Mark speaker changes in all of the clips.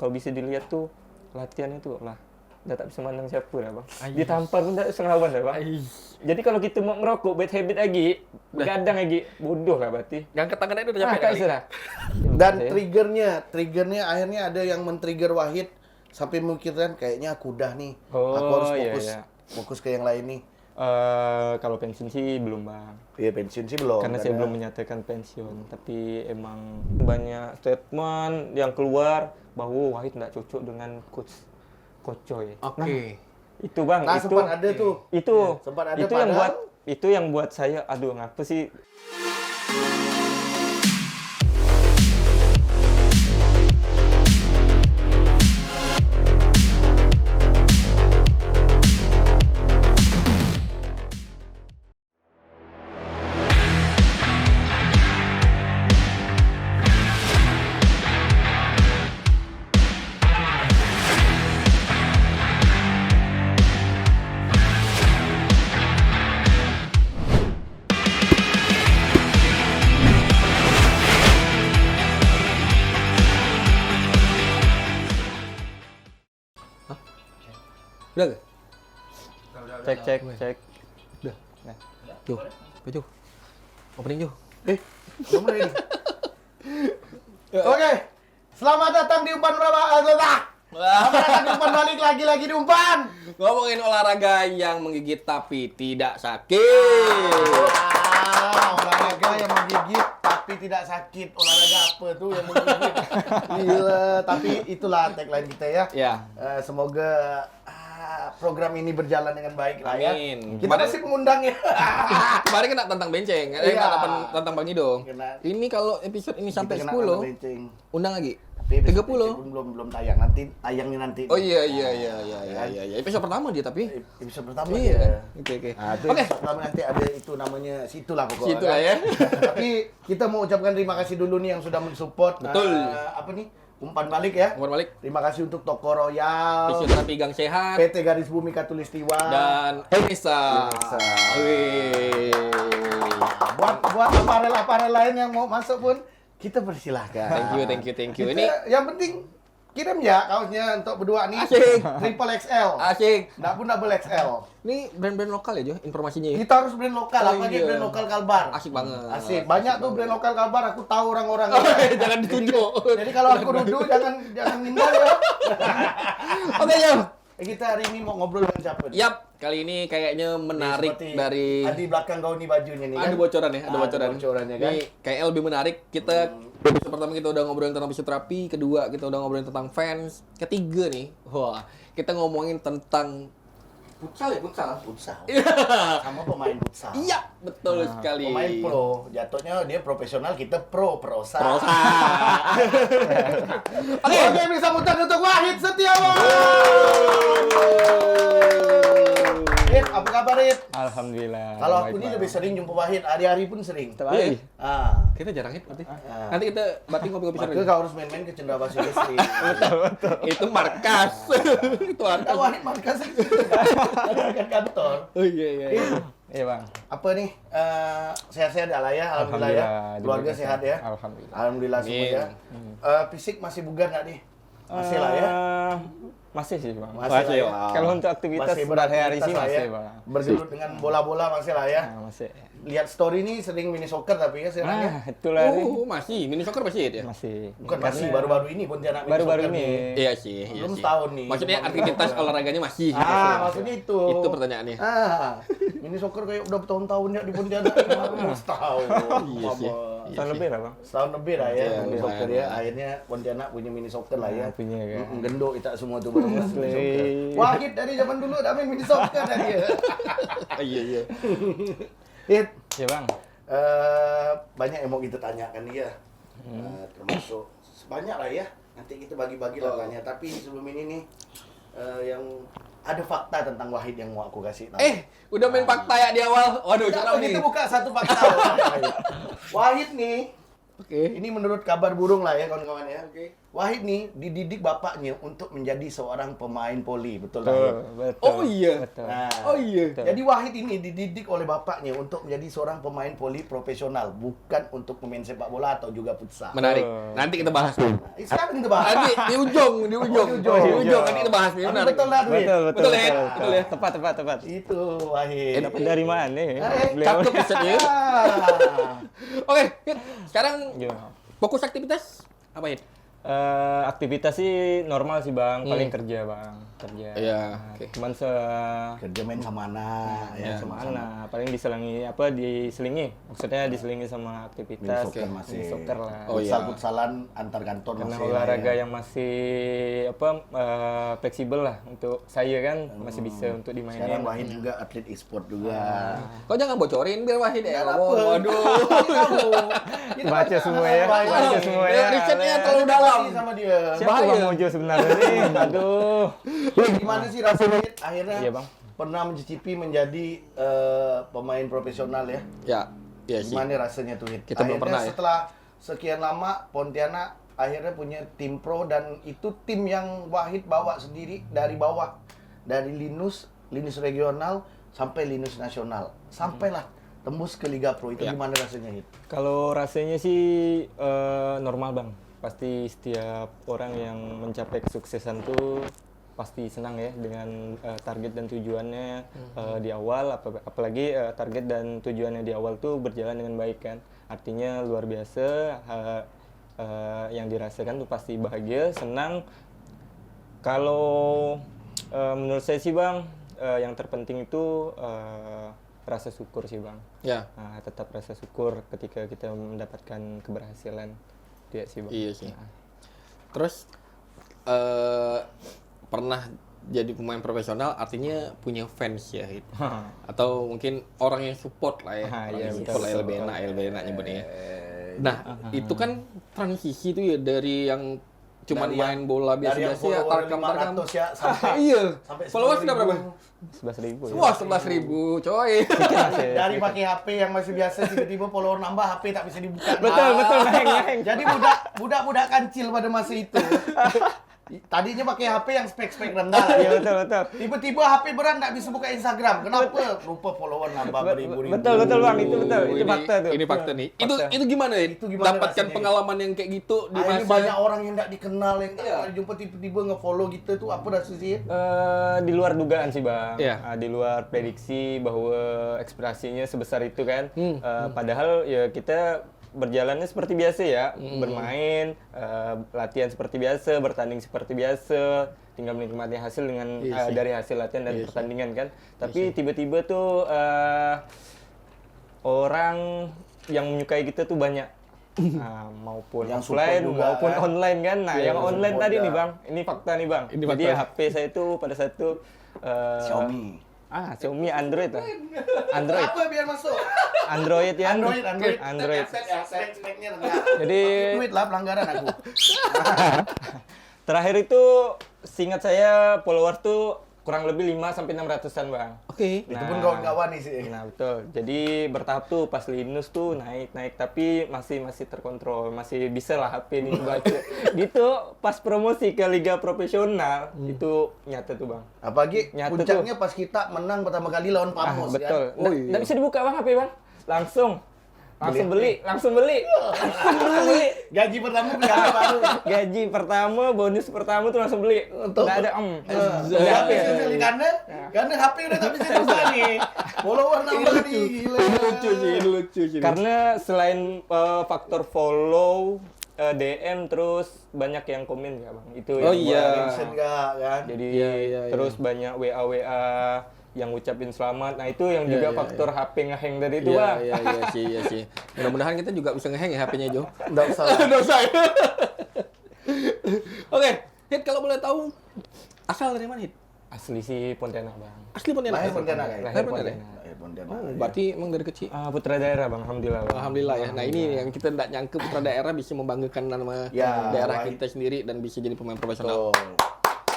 Speaker 1: kalau bisa dilihat tuh latihannya tuh lah udah tak bisa mandang siapa dah bang. Ditampar pun tak bisa ngelawan dah bang. Jadi kalau kita mau ngerokok bad habit lagi, begadang lagi, bodoh lah berarti.
Speaker 2: Ngangkat tangannya itu udah capek
Speaker 1: Tak
Speaker 2: kali.
Speaker 1: bisa dah.
Speaker 3: Dan triggernya akhirnya ada yang men-trigger Wahid sampai memikirkan kayaknya aku udah nih.
Speaker 1: Oh,
Speaker 3: Aku harus
Speaker 1: iya,
Speaker 3: fokus
Speaker 1: iya.
Speaker 3: fokus ke yang lain nih.
Speaker 1: Kalau pensiun sih belum bang.
Speaker 3: Iya pensiun sih belum.
Speaker 1: Karena saya belum menyatakan pensiun, tapi emang banyak statement yang keluar bahwa Wahid tidak cocok dengan coach Coy.
Speaker 2: Oke.
Speaker 1: Itu bang,
Speaker 3: Nah
Speaker 1: itu
Speaker 3: sempat ada tuh.
Speaker 1: itu
Speaker 3: Ya, sempat ada
Speaker 1: itu yang
Speaker 3: padahal-
Speaker 1: buat saya aduh ngapa sih.
Speaker 2: Udah gak?
Speaker 1: Cek.
Speaker 2: Udah.
Speaker 1: Nah.
Speaker 2: Jo. Opening Jo.
Speaker 3: Belum ready. Oke. Selamat datang di Umpan Selamat datang di Umpan Balik lagi di Umpan.
Speaker 2: Ngomongin olahraga yang menggigit tapi tidak sakit.
Speaker 3: Olahraga yang menggigit tapi tidak sakit. Olahraga apa tuh yang menggigit? Gila, tapi itulah tagline kita ya.
Speaker 2: Ya.
Speaker 3: Semoga program ini berjalan dengan baik lah ya.
Speaker 2: Amin.
Speaker 3: Kita masih pengundangnya.
Speaker 2: Kemarin kena tentang benceng,
Speaker 3: Iya.
Speaker 2: tentang Bang Ido.
Speaker 3: Kena.
Speaker 2: Ini kalau episode ini sampai
Speaker 3: Kita kena
Speaker 2: 10,
Speaker 3: benceng.
Speaker 2: undang lagi.
Speaker 3: Tapi episode
Speaker 2: 30.
Speaker 3: pun belum tayang. Nanti tayangnya nanti.
Speaker 2: Oh iya. Episode pertama dia tapi.
Speaker 3: Episode pertama
Speaker 2: Iya.
Speaker 3: ya.
Speaker 2: Oke.
Speaker 3: Nah, itu
Speaker 2: Oke.
Speaker 3: episode pertama nanti ada itu namanya situlah pokoknya.
Speaker 2: Situlah ya.
Speaker 3: Tapi kita mau ucapkan terima kasih dulu nih yang sudah mensupport.
Speaker 2: Betul.
Speaker 3: Apa nih? Umpan balik ya.
Speaker 2: Umpan balik.
Speaker 3: Terima kasih untuk Toko Royal,
Speaker 2: Fisioterapi Gang Sehat
Speaker 3: PT Garis Bumi Katulistiwa
Speaker 2: dan Elisa.
Speaker 3: Elisa.
Speaker 2: Wih.
Speaker 3: Buat aparel lain yang mau masuk pun kita persilahkan.
Speaker 2: Thank you.
Speaker 3: Kita-
Speaker 2: Ini
Speaker 3: yang penting kirim ya kaosnya untuk berdua nih.
Speaker 2: Asik.
Speaker 3: Triple XL.
Speaker 2: asik.
Speaker 3: Nggak pun double XL.
Speaker 2: Ini brand-brand lokal ya, Jo, informasinya ya.
Speaker 3: Kita harus brand lokal,
Speaker 2: Oh,
Speaker 3: apalagi
Speaker 2: iya.
Speaker 3: brand lokal Kalbar.
Speaker 2: Asik banget.
Speaker 3: Asik. Banyak tuh brand lokal Kalbar, aku tahu orang-orang.
Speaker 2: Jangan ditunjuk.
Speaker 3: Jadi kalau aku duduk jangan nimbar ya.
Speaker 2: Oke, Jo.
Speaker 3: Kita hari ini mau ngobrol dengan siapa? nih?
Speaker 2: Yap, kali ini kayaknya menarik
Speaker 3: Seperti
Speaker 2: dari
Speaker 3: di belakang kau nih bajunya nih kan.
Speaker 2: ada bocoran ya, ada
Speaker 3: Ada
Speaker 2: bocoran.
Speaker 3: bocorannya kan.
Speaker 2: Ini kayak lebih menarik. Kita episode pertama kita udah ngobrolin tentang fisioterapi, kedua kita udah ngobrolin tentang fans, ketiga nih, wah, kita ngomongin tentang futsal ya,
Speaker 3: Futsal.
Speaker 2: Iya.
Speaker 3: Sama pemain futsal.
Speaker 2: Iya, betul sekali.
Speaker 3: Pemain pro, jatuhnya dia profesional, kita prosa.
Speaker 2: Prosa.
Speaker 3: Oke, bisa muter untuk Wahid Setiawan. Hit, apa kabar Hit?
Speaker 1: Alhamdulillah.
Speaker 3: Kalau aku
Speaker 1: baik,
Speaker 3: ini
Speaker 1: Bang.
Speaker 3: lebih sering jumpa Wahid, hari-hari pun sering.
Speaker 2: Iya.
Speaker 3: Ah.
Speaker 2: Kita jarang hit berarti. Nanti kita berarti ngopi-ngopi
Speaker 3: Maka
Speaker 2: sore.
Speaker 3: kau harus main-main ke Cendrawasih Listrik.
Speaker 2: Itu markas. Itu
Speaker 3: Kita
Speaker 2: markas.
Speaker 3: Wahid markas kan kantor.
Speaker 2: Oh iya.
Speaker 1: Iya bang.
Speaker 3: Apa nih? Sehat-sehat lah ya, alhamdulillah ya. Keluarga
Speaker 1: diberikan
Speaker 3: sehat ya.
Speaker 1: Alhamdulillah.
Speaker 3: Alhamdulillah semua
Speaker 2: Amin.
Speaker 3: ya. Fisik masih bugar nggak nih? Masih lah ya.
Speaker 1: Masih sih bang.
Speaker 3: Masih lah ya.
Speaker 1: Kalau untuk aktivitas
Speaker 3: Masih
Speaker 1: sehari-hari sih
Speaker 3: lah
Speaker 1: masih
Speaker 3: ya.
Speaker 1: bang.
Speaker 3: Bergelut dengan bola-bola masih lah ya.
Speaker 1: Nah, masih.
Speaker 3: Lihat story ini sering mini soccer tapi ya sekarang ya.
Speaker 1: Itulah nih.
Speaker 2: Masih mini soccer masih hit ya?
Speaker 1: Masih.
Speaker 3: Bukan
Speaker 1: Karena
Speaker 3: masih baru-baru ini Pontianak mini
Speaker 1: baru-baru
Speaker 3: soccer
Speaker 1: ini.
Speaker 3: nih.
Speaker 2: Iya sih.
Speaker 3: Belum setahun nih.
Speaker 2: Maksudnya
Speaker 3: Belum
Speaker 2: aktivitas
Speaker 3: setahun.
Speaker 2: olahraganya masih.
Speaker 3: Maksudnya itu.
Speaker 2: Itu pertanyaannya.
Speaker 3: Mini soccer kayak udah bertahun-tahun ya di Pontianak. Setahun.
Speaker 2: Iya sih.
Speaker 1: Tahun lebih lah bang.
Speaker 3: Setahun lebih lah ya
Speaker 2: Iya,
Speaker 3: mini
Speaker 2: lumayan,
Speaker 3: soccer ya.
Speaker 2: lumayan.
Speaker 3: Akhirnya Pontianak punya mini soccer lah ya.
Speaker 1: Punya kan.
Speaker 3: Gendok kita semua tuh baru mini
Speaker 1: Asli.
Speaker 3: soccer. Wahid dari zaman dulu udah main mini soccer dah dia.
Speaker 2: Iya.
Speaker 3: Hit,
Speaker 1: Iya bang.
Speaker 3: banyak yang mau kita tanyakan dia. Termasuk banyak lah ya. Nanti kita bagi-bagi lah tanya. Tapi sebelum ini nih yang ada fakta tentang Wahid yang mau aku kasih tahu.
Speaker 2: Udah main fakta ya di awal. Waduh,
Speaker 3: Coba
Speaker 2: curang nih.
Speaker 3: kita buka satu fakta. Wahid nih,
Speaker 2: Oke.
Speaker 3: ini menurut kabar burung lah ya kawan-kawan ya.
Speaker 2: Oke.
Speaker 3: Wahid nih dididik bapaknya untuk menjadi seorang pemain voli, betul
Speaker 1: Betul,
Speaker 3: Wahid?
Speaker 1: betul.
Speaker 2: Oh iya.
Speaker 1: Betul.
Speaker 3: Nah,
Speaker 2: Oh iya.
Speaker 1: Betul.
Speaker 3: jadi Wahid ini dididik oleh bapaknya untuk menjadi seorang pemain voli profesional, bukan untuk pemain sepak bola atau juga futsal.
Speaker 2: Menarik.
Speaker 1: Oh.
Speaker 2: Nanti kita bahas tuh.
Speaker 3: Nah, sekarang kita bahas.
Speaker 2: Nanti di ujung.
Speaker 3: di
Speaker 2: Di
Speaker 3: ujung.
Speaker 2: ujung nanti kita bahas. Ini
Speaker 3: Tapi
Speaker 2: menarik.
Speaker 3: betul lah, Duit?
Speaker 1: Betul, betul,
Speaker 2: Betul ya?
Speaker 1: betul,
Speaker 2: Betul ya?
Speaker 1: Tepat.
Speaker 3: Itu Wahid.
Speaker 1: Dapat dari mana beliau?
Speaker 2: Cakep episode-nya.
Speaker 3: Ah.
Speaker 2: Oke, Hit. Sekarang
Speaker 1: Gimana?
Speaker 2: fokus aktivitas apa, Hit?
Speaker 1: Aktivitas sih normal sih bang, paling kerja bang, kerja.
Speaker 2: Iya,
Speaker 1: Nah,
Speaker 2: oke.
Speaker 1: Cuman
Speaker 3: Kerja main sama anak, ya,
Speaker 1: sama
Speaker 3: sama-sama.
Speaker 1: anak, paling diselingi, maksudnya diselingi sama aktivitas,
Speaker 3: Mini soccer masih.
Speaker 1: mini soccer lah.
Speaker 2: Oh, iya.
Speaker 3: Futsal-futsalan antar kantor
Speaker 1: Karena
Speaker 3: masih.
Speaker 1: olahraga
Speaker 3: ya.
Speaker 1: yang masih fleksibel lah untuk saya kan, masih bisa untuk dimainin.
Speaker 3: Sekarang Wahid juga atlet e-sport juga.
Speaker 2: Kau jangan bocorin biar Wahid ya.
Speaker 3: Nggak
Speaker 2: ngomong.
Speaker 3: apa.
Speaker 2: Waduh.
Speaker 1: Baca semua ya, baca semua ya.
Speaker 2: Risetnya terlalu dalam.
Speaker 3: Sama dia.
Speaker 1: Siapa
Speaker 2: bahaya.
Speaker 1: Bang Mojo sebenarnya nih? Aduh.
Speaker 3: Gimana sih rasanya Wahid akhirnya
Speaker 1: Iya, Bang.
Speaker 3: pernah mencicipi menjadi pemain profesional ya?
Speaker 2: Ya, iya sih.
Speaker 3: Gimana rasanya tuh Wahid?
Speaker 2: Kita belum
Speaker 3: Akhirnya
Speaker 2: pernah ya.
Speaker 3: setelah sekian lama Pontianak akhirnya punya tim pro dan itu tim yang Wahid bawa sendiri dari bawah. Dari Linus regional sampai Linus nasional. Sampailah tembus ke Liga Pro. Itu
Speaker 2: Ya.
Speaker 3: gimana rasanya Wahid?
Speaker 1: Kalau rasanya sih normal bang. Pasti setiap orang yang mencapai kesuksesan tuh pasti senang ya dengan target dan tujuannya di awal, apalagi target dan tujuannya di awal tuh berjalan dengan baik kan. Artinya luar biasa, yang dirasakan tuh pasti bahagia, senang. Kalau menurut saya sih bang, yang terpenting itu rasa syukur sih bang.
Speaker 2: Ya.
Speaker 1: Nah, tetap rasa syukur ketika kita mendapatkan keberhasilan. Iya sih bang.
Speaker 2: Iya sih.
Speaker 1: Nah,
Speaker 2: Terus pernah jadi pemain profesional artinya punya fans ya Hit. Atau mungkin orang yang support lah ya. Orang
Speaker 1: Iya,
Speaker 2: yang
Speaker 1: betul,
Speaker 2: support lah,
Speaker 1: betul.
Speaker 2: LB enak nyebutnya ya. Nah, itu kan transisi tuh ya dari yang cuman
Speaker 3: Dari
Speaker 2: main bola
Speaker 3: Dari yang
Speaker 2: biasa-biasa ya,
Speaker 3: follower
Speaker 2: tarkam-tarkam.
Speaker 3: 500 ya sampai
Speaker 2: Iya.
Speaker 3: sampai
Speaker 2: Followers udah
Speaker 3: 10.000.
Speaker 2: berapa?
Speaker 1: 11.000 ya.
Speaker 2: Wah, 11.000 coy.
Speaker 3: Dari pakai HP yang masih biasa tiba-tiba follower nambah, HP tak bisa dibuka.
Speaker 1: Betul, betul, Neng.
Speaker 3: Jadi budak kancil pada masa itu. Tadinya pakai HP yang spek-spek rendah.
Speaker 1: Iya betul, betul.
Speaker 3: Tiba-tiba HP berat nggak bisa buka Instagram. Kenapa? Lupa follower nambah beribu-ribu.
Speaker 1: Betul, betul bang, itu betul. Itu
Speaker 2: Ini-
Speaker 1: fakta tuh.
Speaker 2: Ini fakta nih.
Speaker 1: Fakta.
Speaker 2: Itu gimana ya?
Speaker 3: Itu gimana
Speaker 2: Dapatkan
Speaker 3: rasanya?
Speaker 2: pengalaman yang kayak gitu di
Speaker 3: Akhirnya
Speaker 2: masa
Speaker 3: banyak orang yang nggak dikenal yang
Speaker 2: Iya.
Speaker 3: jumpa tiba-tiba nge-follow gitu tuh apa rasanya?
Speaker 1: Di luar dugaan sih bang,
Speaker 2: Iya.
Speaker 1: Di luar prediksi bahwa ekspresinya sebesar itu kan. Padahal ya kita berjalannya seperti biasa ya, bermain, latihan seperti biasa, bertanding seperti biasa, tinggal menikmati hasil dengan
Speaker 2: Iya sih.
Speaker 1: dari hasil latihan dan
Speaker 2: Iya sih.
Speaker 1: pertandingan kan. Tapi tiba-tiba tuh orang yang menyukai kita tuh banyak. Maupun
Speaker 3: Yang support
Speaker 1: offline
Speaker 3: juga,
Speaker 1: maupun
Speaker 3: kan?
Speaker 1: online kan. Nah,
Speaker 3: Iya,
Speaker 1: yang
Speaker 3: yang
Speaker 1: online
Speaker 3: support
Speaker 1: tadi
Speaker 3: ya.
Speaker 1: nih bang, ini fakta nih bang.
Speaker 2: Ini
Speaker 1: Jadi
Speaker 2: fakta.
Speaker 1: HP saya itu pada saat itu
Speaker 3: Xiaomi.
Speaker 1: Xiaomi Android lah. Android.
Speaker 3: Apa biar masuk?
Speaker 1: Android ya.
Speaker 3: Android.
Speaker 1: Android.
Speaker 3: Spek-speknya rendah.
Speaker 1: Jadi
Speaker 3: Duit lah pelanggaran aku.
Speaker 1: terakhir itu seingat saya followers tuh kurang lebih 5 sampai 600-an, Bang.
Speaker 2: Oke.
Speaker 3: Itu pun kawan-kawan nih sih.
Speaker 1: Nah, betul. Jadi bertahap tuh pas Linus tuh naik tapi masih terkontrol, masih bisa lah HP ini baca. Gitu pas promosi ke liga profesional itu nyata tuh, Bang.
Speaker 3: Apalagi
Speaker 1: Nyata
Speaker 3: puncaknya pas kita menang pertama kali lawan Pamos
Speaker 1: Betul.
Speaker 3: kan.
Speaker 2: Oh, iya.
Speaker 1: Nggak bisa dibuka, Bang, HP, Bang. Langsung beli.
Speaker 3: Gaji pertama beli HP baru.
Speaker 1: Gaji pertama, bonus pertama tuh langsung beli.
Speaker 3: Untuk-
Speaker 1: Nggak ada
Speaker 3: Beli
Speaker 1: HP.
Speaker 3: HP karena HP udah tak bisa dibuka nih. Follower nambah nih, gila.
Speaker 2: Lucu sih.
Speaker 1: Karena selain faktor follow, DM terus banyak yang komen ya, Bang. Itu
Speaker 2: Oh,
Speaker 1: yang
Speaker 2: iya.
Speaker 1: gua-
Speaker 3: Mention nggak kan?
Speaker 1: Jadi
Speaker 2: Iya.
Speaker 1: terus banyak WA yang ngucapin selamat. Nah, itu yang juga
Speaker 2: iya,
Speaker 1: faktor HP ngehang tadi itu,
Speaker 2: Iya,
Speaker 1: Bang.
Speaker 2: iya sih. Mudah-mudahan kita juga bisa ngehang ya HP-nya, Jo.
Speaker 3: Nggak usah.
Speaker 2: Nggak usah ya. Oke, Hit, kalau boleh tahu asal dari mana, Hit?
Speaker 1: Asli sih Pontianak, Bang.
Speaker 2: Asli Pontianak.
Speaker 3: Lahir Pontianak, ya?
Speaker 2: Lahir Pontianak.
Speaker 3: Pontianak.
Speaker 2: Oh, berarti emang dari kecil.
Speaker 1: Putra daerah, Bang. Alhamdulillah, Bang.
Speaker 2: Alhamdulillah ya. Nah ini yang kita tidak nyangka putra daerah bisa membanggakan nama
Speaker 3: Ya,
Speaker 2: daerah
Speaker 3: baik.
Speaker 2: kita sendiri dan bisa jadi pemain profesional.
Speaker 3: Betul.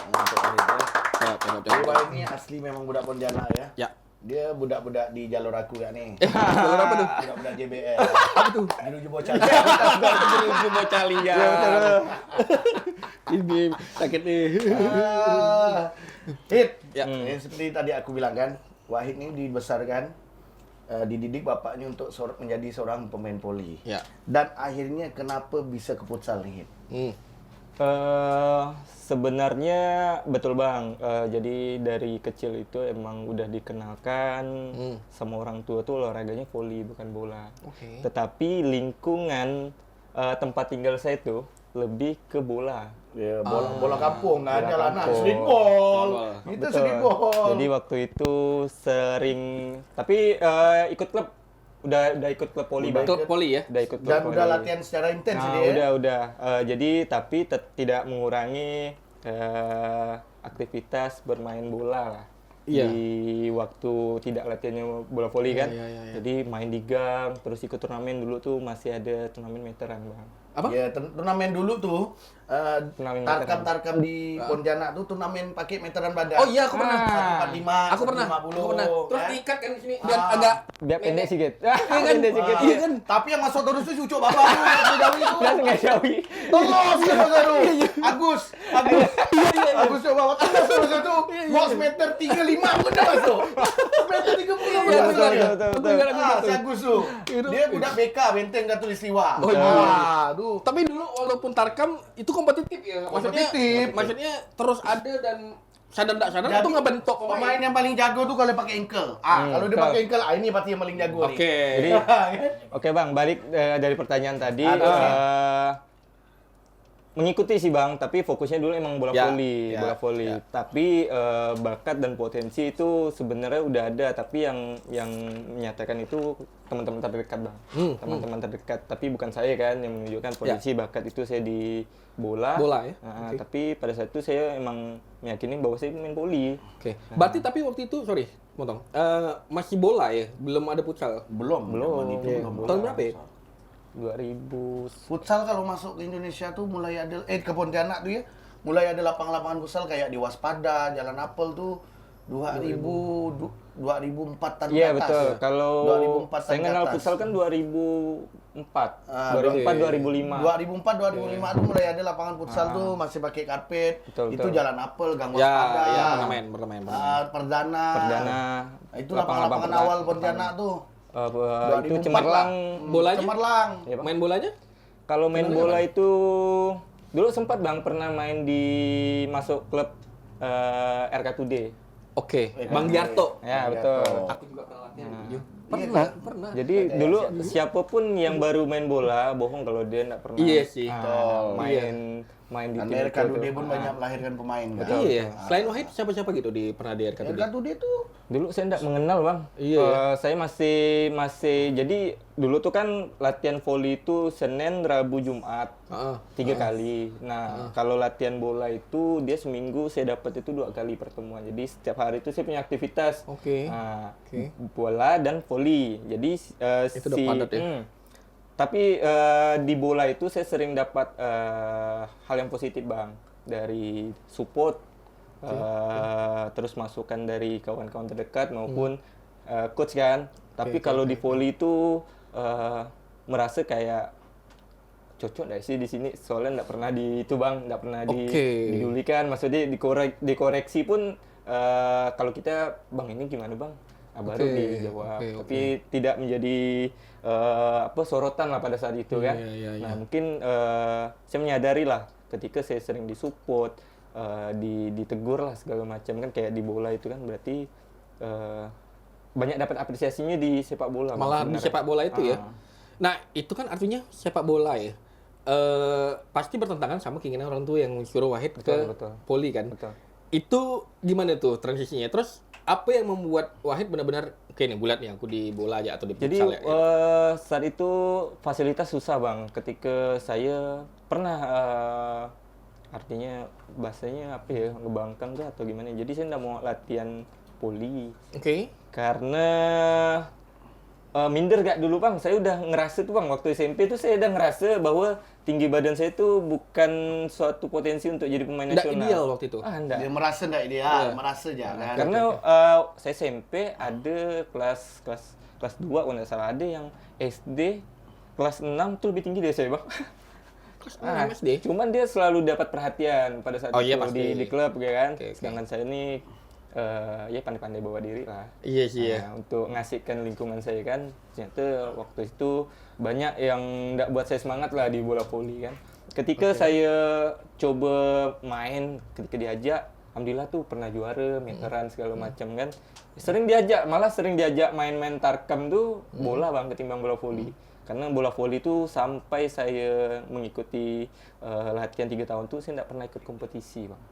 Speaker 3: Untuk Wahid ya.
Speaker 2: Siap.
Speaker 3: Jadi Wahid ini asli memang budak Pontianak ya.
Speaker 2: Ya.
Speaker 3: Dia budak-budak di jalur aku ya nih.
Speaker 2: Jalur apa tuh?
Speaker 3: Budak-budak JBL.
Speaker 2: Apa tuh?
Speaker 3: Menuju bocah.
Speaker 2: Menuju Bocali ya. Ini sakit nih.
Speaker 3: Hit,
Speaker 2: Ya.
Speaker 3: seperti tadi aku bilang kan, Wahid ini dibesarkan, dididik bapaknya untuk menjadi seorang pemain voli.
Speaker 2: Ya.
Speaker 3: Dan akhirnya kenapa bisa ke futsal nih, Hit?
Speaker 1: Sebenarnya betul bang. Jadi dari kecil itu emang udah dikenalkan sama orang tua tuh olahraganya voli bukan bola.
Speaker 2: Oke.
Speaker 1: Tetapi lingkungan tempat tinggal saya itu lebih ke bola.
Speaker 3: Ya, bola kampung kan,
Speaker 1: Bola
Speaker 3: jalanan,
Speaker 1: kampung.
Speaker 3: streetball. Itu
Speaker 1: Betul.
Speaker 3: streetball.
Speaker 1: Jadi waktu itu sering, tapi ikut klub, udah ikut klub voli bang.
Speaker 2: Klub voli ya?
Speaker 1: Udah ikut klub
Speaker 3: Dan
Speaker 1: voli.
Speaker 3: udah latihan secara intens
Speaker 1: Nah,
Speaker 3: dia.
Speaker 1: udah. Jadi tapi tidak mengurangi aktivitas bermain bola lah.
Speaker 2: Iya.
Speaker 1: Di waktu tidak latihannya bola voli kan.
Speaker 2: iya.
Speaker 1: Jadi main di gang, terus ikut turnamen dulu tuh masih ada turnamen meteran bang.
Speaker 2: Apa?
Speaker 3: Ya, turnamen dulu tuh,
Speaker 1: Turnamen
Speaker 3: tarkam di Pontianak tuh turnamen pakai meteran badan.
Speaker 2: Oh iya, aku pernah.
Speaker 3: 145,
Speaker 2: Aku pernah.
Speaker 3: 150,
Speaker 2: Aku pernah. Terus
Speaker 3: kan?
Speaker 2: diikat kan di sini biar agak
Speaker 1: Biar pendek sedikit.
Speaker 2: kan?
Speaker 1: Pendek sedikit.
Speaker 2: Iya kan?
Speaker 3: Tapi yang masuk terus itu cucuk bapak tuh, yang jauh itu.
Speaker 1: Langsung nggak jauhi.
Speaker 3: Tolong sih Mas Heru. Agus coba bawa terus itu. Box meter 35 pun udah masuk. Meter 30 pun
Speaker 2: Iya,
Speaker 3: masuk.
Speaker 2: betul,
Speaker 3: dia.
Speaker 1: betul.
Speaker 3: Si Agus tuh. Dia budak BK Benteng Katulistiwa.
Speaker 2: Oh, iya.
Speaker 3: Aduh.
Speaker 2: Tapi dulu walaupun Tarkam itu kompetitif ya.
Speaker 3: Kompetitif.
Speaker 2: Maksudnya terus ada dan sadar tak sadar itu ngebentuk
Speaker 3: pemain yang paling jago tuh kalau pakai ankle. Kalau dia
Speaker 1: betul.
Speaker 3: pakai ankle, ini pasti yang paling jago nih.
Speaker 2: Oke.
Speaker 1: Jadi oke bang, balik dari pertanyaan tadi. Mengikuti sih bang, tapi fokusnya dulu emang bola
Speaker 2: Ya,
Speaker 1: voli,
Speaker 2: ya,
Speaker 1: bola voli.
Speaker 2: ya.
Speaker 1: Tapi bakat dan potensi itu sebenarnya udah ada, tapi yang menyatakan itu teman-teman terdekat bang, teman-teman terdekat. Tapi bukan saya kan yang menunjukkan potensi bakat itu saya di bola.
Speaker 2: Bola ya?
Speaker 1: Nah,
Speaker 2: Oke.
Speaker 1: Tapi pada saat itu saya emang meyakini bahwa saya main voli.
Speaker 2: Oke. Berarti tapi waktu itu sorry, potong. Masih bola ya, belum ada futsal.
Speaker 3: Belum.
Speaker 1: Iya.
Speaker 2: Tahun berapa ya?
Speaker 1: 2000.
Speaker 3: Futsal kalau masuk ke Indonesia tuh mulai ada ke Pontianak tuh ya, mulai ada lapangan-lapangan futsal kayak di Waspada, Jalan Apel tuh 2004 tahun
Speaker 1: Iya
Speaker 3: ke atas.
Speaker 1: betul.
Speaker 3: Ya.
Speaker 1: Kalau
Speaker 3: 2004
Speaker 1: saya
Speaker 3: tahun ke
Speaker 1: kenal
Speaker 3: atas.
Speaker 1: futsal kan 2004,
Speaker 3: Ah,
Speaker 1: 2004, 2005.
Speaker 3: 2004 2005 tuh mulai ada lapangan futsal tuh masih pakai karpet.
Speaker 1: Betul,
Speaker 3: Itu
Speaker 1: betul.
Speaker 3: Jalan Apel, Gang
Speaker 2: Ya,
Speaker 3: Waspada.
Speaker 2: ya pernah main.
Speaker 3: Perdana.
Speaker 1: Perdana.
Speaker 3: Nah, itu lapangan-lapangan awal Pontianak tuh.
Speaker 1: Itu
Speaker 3: 2004
Speaker 1: cemerlang.
Speaker 3: lah.
Speaker 2: Bolanya?
Speaker 3: Cemerlang.
Speaker 1: Ya, Bang.
Speaker 2: Main bolanya?
Speaker 1: Kalau main bola itu dulu sempat bang pernah main di masuk klub RK2D.
Speaker 2: Oke. Bang Giarto.
Speaker 1: Ya
Speaker 3: Bang
Speaker 1: betul.
Speaker 3: Giarto.
Speaker 2: Aku juga pernah latihan. Pernah.
Speaker 1: Jadi dulu siapapun yang baru main bola bohong kalau dia nggak pernah
Speaker 2: Iya sih.
Speaker 1: main di
Speaker 3: Dan
Speaker 1: tim itu
Speaker 3: RK2D
Speaker 1: tuh.
Speaker 3: pun banyak melahirkan pemain kan.
Speaker 2: Iya. Selain Wahid siapa-siapa gitu pernah di RK2D?
Speaker 3: RK2D tuh
Speaker 1: Dulu saya nggak mengenal bang.
Speaker 2: Iya.
Speaker 1: Saya masih jadi dulu tuh kan latihan voli itu Senin, Rabu, Jumat.
Speaker 2: Heeh.
Speaker 1: 3 kali. Nah, kalau latihan bola itu dia seminggu saya dapat itu 2 kali pertemuan. Jadi setiap hari itu saya punya aktivitas.
Speaker 2: Oke.
Speaker 1: Nah,
Speaker 2: Oke.
Speaker 1: bola dan voli. Jadi
Speaker 2: Itu udah padat ya?
Speaker 1: Tapi di bola itu saya sering dapat hal yang positif bang, dari support, terus masukan dari kawan-kawan terdekat maupun coach kan. Tapi kalau di voli itu merasa kayak cocok nggak sih di sini, soalnya nggak pernah di itu bang, nggak pernah didulikan, maksudnya dikoreksi pun kalau kita bang ini gimana bang, nah, baru dijawab, tapi tidak menjadi sorotan lah pada saat itu kan. Nah mungkin saya menyadari lah ketika saya sering disupport, ditegur lah segala macam kan, kayak di bola itu kan berarti banyak dapat apresiasinya di sepak bola.
Speaker 2: Malah di sepak bola itu ya. Nah, itu kan artinya sepak bola ya. Pasti bertentangan sama keinginan orang tua yang suruh Wahid ke voli kan.
Speaker 1: Betul.
Speaker 2: Itu gimana tuh transisinya? Terus apa yang membuat Wahid benar-benar oke nih bulat nih aku di bola aja atau di
Speaker 1: Jadi
Speaker 2: futsal ya?
Speaker 1: saat itu fasilitas susah bang. Ketika saya pernah artinya bahasanya apa ya, ngebangkang kah atau gimana? Jadi saya nggak mau latihan voli.
Speaker 2: Oke.
Speaker 1: Karena minder gak dulu bang, saya udah ngerasa tuh bang, waktu SMP tuh saya udah ngerasa bahwa tinggi badan saya tuh bukan suatu potensi untuk jadi pemain
Speaker 2: Nggak
Speaker 1: nasional.
Speaker 2: ideal waktu itu?
Speaker 1: Enggak.
Speaker 3: dia merasa nggak ideal, merasa aja kan.
Speaker 1: Karena saya SMP ada kelas 2 kalau nggak salah, ada yang SD kelas 6 tuh lebih tinggi dari saya bang.
Speaker 2: kelas 6 SD.
Speaker 1: Cuman dia selalu dapat perhatian pada saat
Speaker 2: Oh,
Speaker 1: itu
Speaker 2: iya, pasti.
Speaker 1: di klub ya kan.
Speaker 2: Oke.
Speaker 1: Sedangkan saya ini ya pandai-pandai bawa diri lah.
Speaker 2: Iya sih ya.
Speaker 1: Nah, untuk ngasihkan lingkungan saya kan, ternyata waktu itu banyak yang nggak buat saya semangat lah di bola voli kan. Ketika saya coba main, ketika diajak, alhamdulillah tuh pernah juara, meteran segala macam kan. Malah sering diajak main-main tarkam tuh bola bang ketimbang bola voli. Karena bola voli tuh sampai saya mengikuti latihan 3 tahun tuh saya nggak pernah ikut kompetisi bang.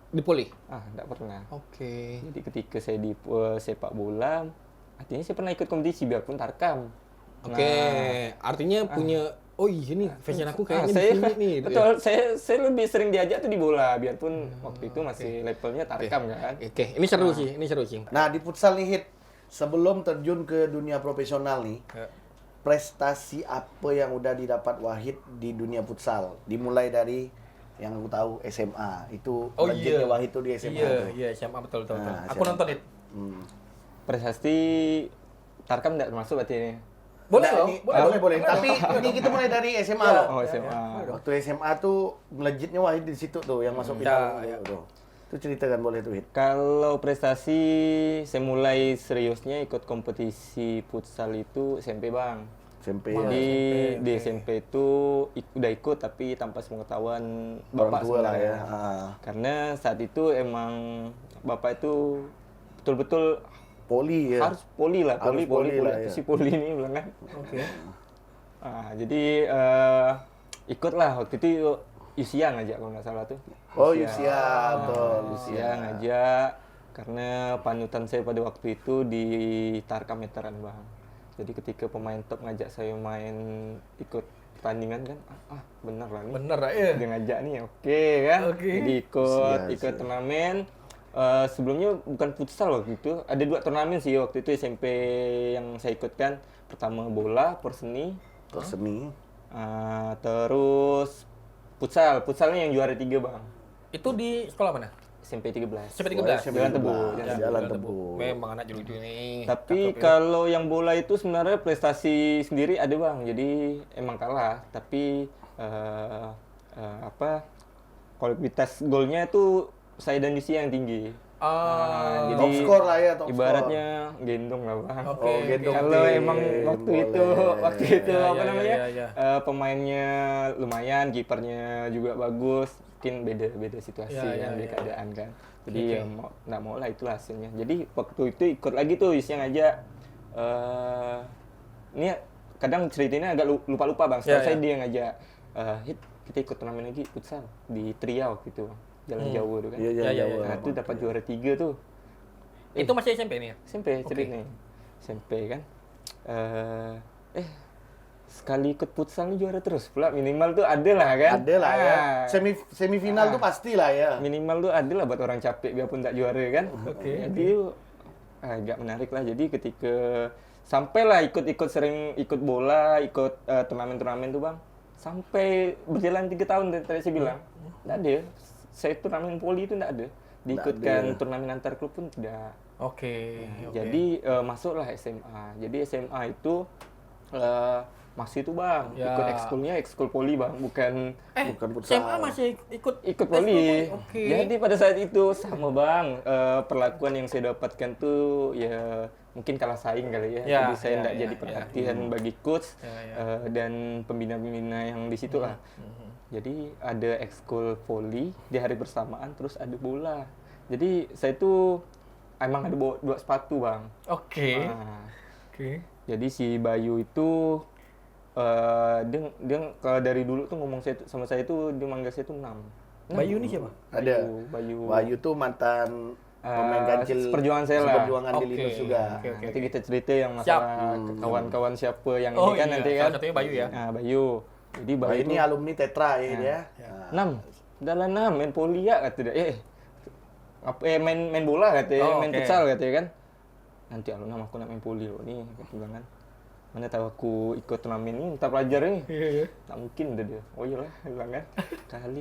Speaker 2: Di poli.
Speaker 1: Nggak pernah.
Speaker 2: Oke.
Speaker 1: Jadi ketika saya di sepak bola, artinya saya pernah ikut kompetisi biarpun tarkam.
Speaker 2: Oke, artinya punya oh iya nih fashion aku kayaknya
Speaker 1: saya,
Speaker 2: di sini nih.
Speaker 1: betul, saya lebih sering diajak tuh di bola, biarpun waktu itu masih levelnya tarkam kan.
Speaker 2: Oke, ini seru sih, ini seru sih.
Speaker 3: Nah, di futsal nih Hit, sebelum terjun ke dunia profesional nih, prestasi apa yang udah didapat Wahid di dunia futsal? Dimulai dari yang aku tahu SMA. Itu
Speaker 2: Oh
Speaker 3: legendnya
Speaker 2: iya.
Speaker 3: Wahid tuh di SMA.
Speaker 2: Iya,
Speaker 3: tuh.
Speaker 2: iya, SMA betul.
Speaker 3: Nah,
Speaker 2: Aku
Speaker 3: SMA.
Speaker 2: nonton itu.
Speaker 3: Hmm.
Speaker 1: Prestasi tarkam nggak termasuk berarti ini.
Speaker 2: Boleh
Speaker 3: Nah,
Speaker 2: loh,
Speaker 3: ini- boleh. Tapi ini kita mulai dari SMA loh.
Speaker 1: Oh SMA.
Speaker 3: Waktu SMA tuh melejitnya Wahid di situ tuh yang masuk final tuh. Itu ceritakan boleh tuh Hit.
Speaker 1: Kalau prestasi saya mulai seriusnya ikut kompetisi futsal itu SMP bang.
Speaker 3: SMP
Speaker 1: Jadi
Speaker 3: ya.
Speaker 1: di SMP itu udah ikut tapi tanpa sepengetahuan
Speaker 3: Orang
Speaker 1: bapak
Speaker 3: tua lah
Speaker 1: sebenarnya.
Speaker 3: ya.
Speaker 1: Karena saat itu emang bapak itu betul-betul
Speaker 3: Poli ya.
Speaker 1: harus poli lah,
Speaker 3: Harus
Speaker 1: poli
Speaker 3: poli lah,
Speaker 1: apa
Speaker 3: ya.
Speaker 1: sih poli ini bilang kan.
Speaker 2: Oke.
Speaker 1: Jadi ikutlah waktu itu Yusia ngajak kalau nggak salah tuh.
Speaker 3: Oh, Yusia, betul.
Speaker 1: Yusia ngajak karena panutan saya pada waktu itu di Tarkam Veteran bang. Jadi ketika pemain top ngajak saya main ikut pertandingan kan, bener lah nih.
Speaker 2: Bener lah ya.
Speaker 1: Dia ngajak nih, oke kan.
Speaker 2: Oke.
Speaker 1: Jadi ikut
Speaker 3: Siap.
Speaker 1: turnamen. Sebelumnya bukan futsal waktu itu, ada 2 turnamen sih waktu itu SMP yang saya ikutkan. Pertama bola, perseni,
Speaker 3: Terus seni.
Speaker 1: terus futsalnya yang juara 3 bang.
Speaker 2: Itu di sekolah mana?
Speaker 1: SMP 13.
Speaker 2: SMP
Speaker 3: Oh,
Speaker 2: 13.
Speaker 3: SMP
Speaker 1: Jalan Tebu.
Speaker 3: Jalan Tebu.
Speaker 2: Memang anak lucu nih.
Speaker 1: Tapi
Speaker 2: Cakep ya.
Speaker 1: kalau yang bola itu sebenarnya prestasi sendiri ada bang, jadi emang kalah. Tapi kualitas golnya itu saya dan Yusi yang tinggi. Jadi
Speaker 3: Top score lah ya, top
Speaker 1: ibaratnya gendong lah bang.
Speaker 2: Oke,
Speaker 3: Oh, gendong
Speaker 1: Kalau
Speaker 3: tim,
Speaker 1: emang waktu
Speaker 3: boleh.
Speaker 1: itu
Speaker 2: Ya,
Speaker 1: apa
Speaker 2: ya,
Speaker 1: namanya
Speaker 2: ya.
Speaker 1: pemainnya lumayan, kipernya juga bagus. Mungkin beda situasi
Speaker 2: Ya,
Speaker 1: kan,
Speaker 2: ya,
Speaker 1: beda
Speaker 2: ya.
Speaker 1: keadaan kan. Jadi ya nggak mau lah itulah hasilnya. Jadi waktu itu ikut lagi tuh yang ngajak. Ini kadang ceritanya agak lupa-lupa bang. Setahu
Speaker 2: Ya,
Speaker 1: saya
Speaker 2: ya.
Speaker 1: dia ngajak. Hit kita ikut turnamen lagi futsal di Triau gitu, Jalan Jawa tuh kan.
Speaker 3: Iya,
Speaker 2: Ya, ya,
Speaker 3: Jawa.
Speaker 1: Nah itu dapat juara 3 tuh.
Speaker 2: Itu masih SMP nih ya?
Speaker 1: SMP ceritanya. SMP kan. Sekali ikut futsal nih juara terus pula, minimal tuh ada lah kan.
Speaker 3: Ada lah ya.
Speaker 1: Ah,
Speaker 3: Semifinal tuh pasti lah ya.
Speaker 1: minimal tuh ada lah buat orang capek biarpun tak juara kan.
Speaker 2: Oke.
Speaker 1: Jadi agak menarik lah. Jadi ketika sampailah ikut sering ikut bola, ikut turnamen-turnamen tuh bang. Sampai berjalan 3 tahun tadi saya bilang. Nggak ada. Saya turnamen poli itu nggak ada. Diikutkan turnamen antar klub pun tidak.
Speaker 2: Oke.
Speaker 1: Jadi masuklah SMA. Jadi SMA itu masih itu bang,
Speaker 2: Ya.
Speaker 1: ikut ekskul poli bang, bukan
Speaker 3: Bukan futsal.
Speaker 2: SMA masih ikut
Speaker 1: ikut poli.
Speaker 2: Oke.
Speaker 1: Jadi pada saat itu sama bang, perlakuan yang saya dapatkan tuh ya mungkin kalah saing kali ya.
Speaker 2: Ya,
Speaker 1: Jadi saya
Speaker 2: ya,
Speaker 1: tidak
Speaker 2: ya,
Speaker 1: jadi
Speaker 2: ya.
Speaker 1: perhatian bagi coach
Speaker 2: Ya,
Speaker 1: dan pembina-pembina yang di situ lah. Jadi ada ekskul poli di hari bersamaan, terus ada bola. Jadi saya tuh emang ada bawa 2 sepatu bang.
Speaker 2: Oke.
Speaker 1: Nah,
Speaker 2: Oke.
Speaker 1: jadi si Bayu itu dia kalau dari dulu tuh ngomong sama saya tuh dia manggil saya tuh 6.
Speaker 2: Bayu ini siapa?
Speaker 3: Ada.
Speaker 1: Bayu.
Speaker 3: Bayu tuh mantan pemain kancil
Speaker 1: seperjuangan saya lah.
Speaker 3: Perjuangan di
Speaker 2: Oke.
Speaker 3: Linus juga.
Speaker 2: Oke, oke.
Speaker 1: Nanti kita cerita yang masalah kawan-kawan siapa yang
Speaker 2: Oh
Speaker 1: ini kan
Speaker 2: iya,
Speaker 1: nanti kan.
Speaker 2: salah satunya Bayu ya.
Speaker 1: Nah, Bayu. Jadi Bayu,
Speaker 3: Bayu ini
Speaker 1: tuh
Speaker 3: alumni Tetra ya dia.
Speaker 1: 6. Udah lah 6 main poli ya kata dia. Main bola katanya,
Speaker 2: Oh,
Speaker 1: main
Speaker 2: oke.
Speaker 1: futsal katanya kan. Nanti alumni aku nak main poli loh nih, kata bilang kan. Mana tahu aku ikut turnamen ini, minta pelajar nih.
Speaker 2: Iya.
Speaker 1: Tak mungkin udah dia. Oh iyalah, dia bilang kan. Kali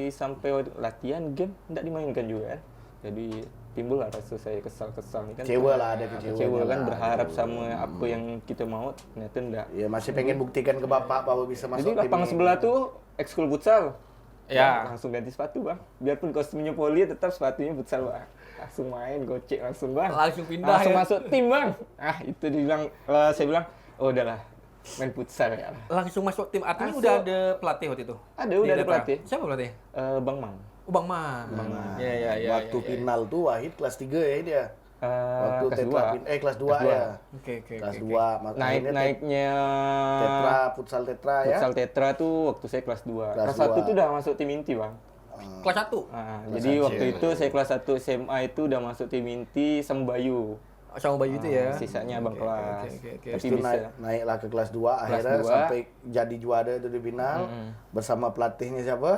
Speaker 1: sampai latihan game tidak dimainkan juga kan. Jadi timbul lah rasa saya kesal nih kan.
Speaker 3: Kecewa lah, ada kecewa.
Speaker 1: Kecewa kan, berharap sama apa yang kita mau ternyata enggak.
Speaker 3: Ya masih pengen buktikan ke bapak bahwa bisa masuk
Speaker 1: Jadi lapang sebelah tuh ekskul futsal.
Speaker 2: Ya.
Speaker 1: Bang, langsung ganti sepatu bang. Biarpun kostumnya poli tetap sepatunya futsal bang. Langsung main gocek langsung bang.
Speaker 2: Langsung pindah
Speaker 1: Langsung
Speaker 2: ya?
Speaker 1: masuk tim bang. Itu dibilang, saya bilang, oh udahlah main futsal ya.
Speaker 2: Langsung masuk tim. Artinya
Speaker 1: Masuk.
Speaker 2: udah ada pelatih waktu itu?
Speaker 1: Ada
Speaker 2: Di
Speaker 1: udah ada
Speaker 2: Tetra?
Speaker 1: pelatih.
Speaker 2: Siapa pelatih?
Speaker 1: Bang Mang.
Speaker 2: Oh, Bang Man.
Speaker 3: Nah,
Speaker 2: Ya.
Speaker 3: waktu final tuh Wahid kelas 3 ya dia. Waktu
Speaker 1: Kelas
Speaker 3: Tetra
Speaker 1: 2.
Speaker 3: kelas 2
Speaker 1: Kelas dua.
Speaker 3: ya.
Speaker 2: Oke.
Speaker 3: Kelas 2
Speaker 1: Naiknya
Speaker 3: Tetra futsal Tetra ya.
Speaker 1: futsal Tetra tuh waktu saya kelas 2.
Speaker 3: Kelas
Speaker 1: Kelas 1
Speaker 3: dua.
Speaker 1: tuh udah masuk tim inti bang.
Speaker 2: Kelas 1.
Speaker 1: Jadi waktu itu saya kelas 1 SMA itu udah masuk tim inti Sembayu.
Speaker 2: Sama Bayu itu ya.
Speaker 1: Sisanya abang kelas.
Speaker 2: Oke.
Speaker 1: Tapi
Speaker 3: Habis itu
Speaker 1: bisa.
Speaker 3: naiklah ke kelas 2 akhirnya
Speaker 1: 2.
Speaker 3: sampai jadi juara itu di final bersama pelatihnya siapa?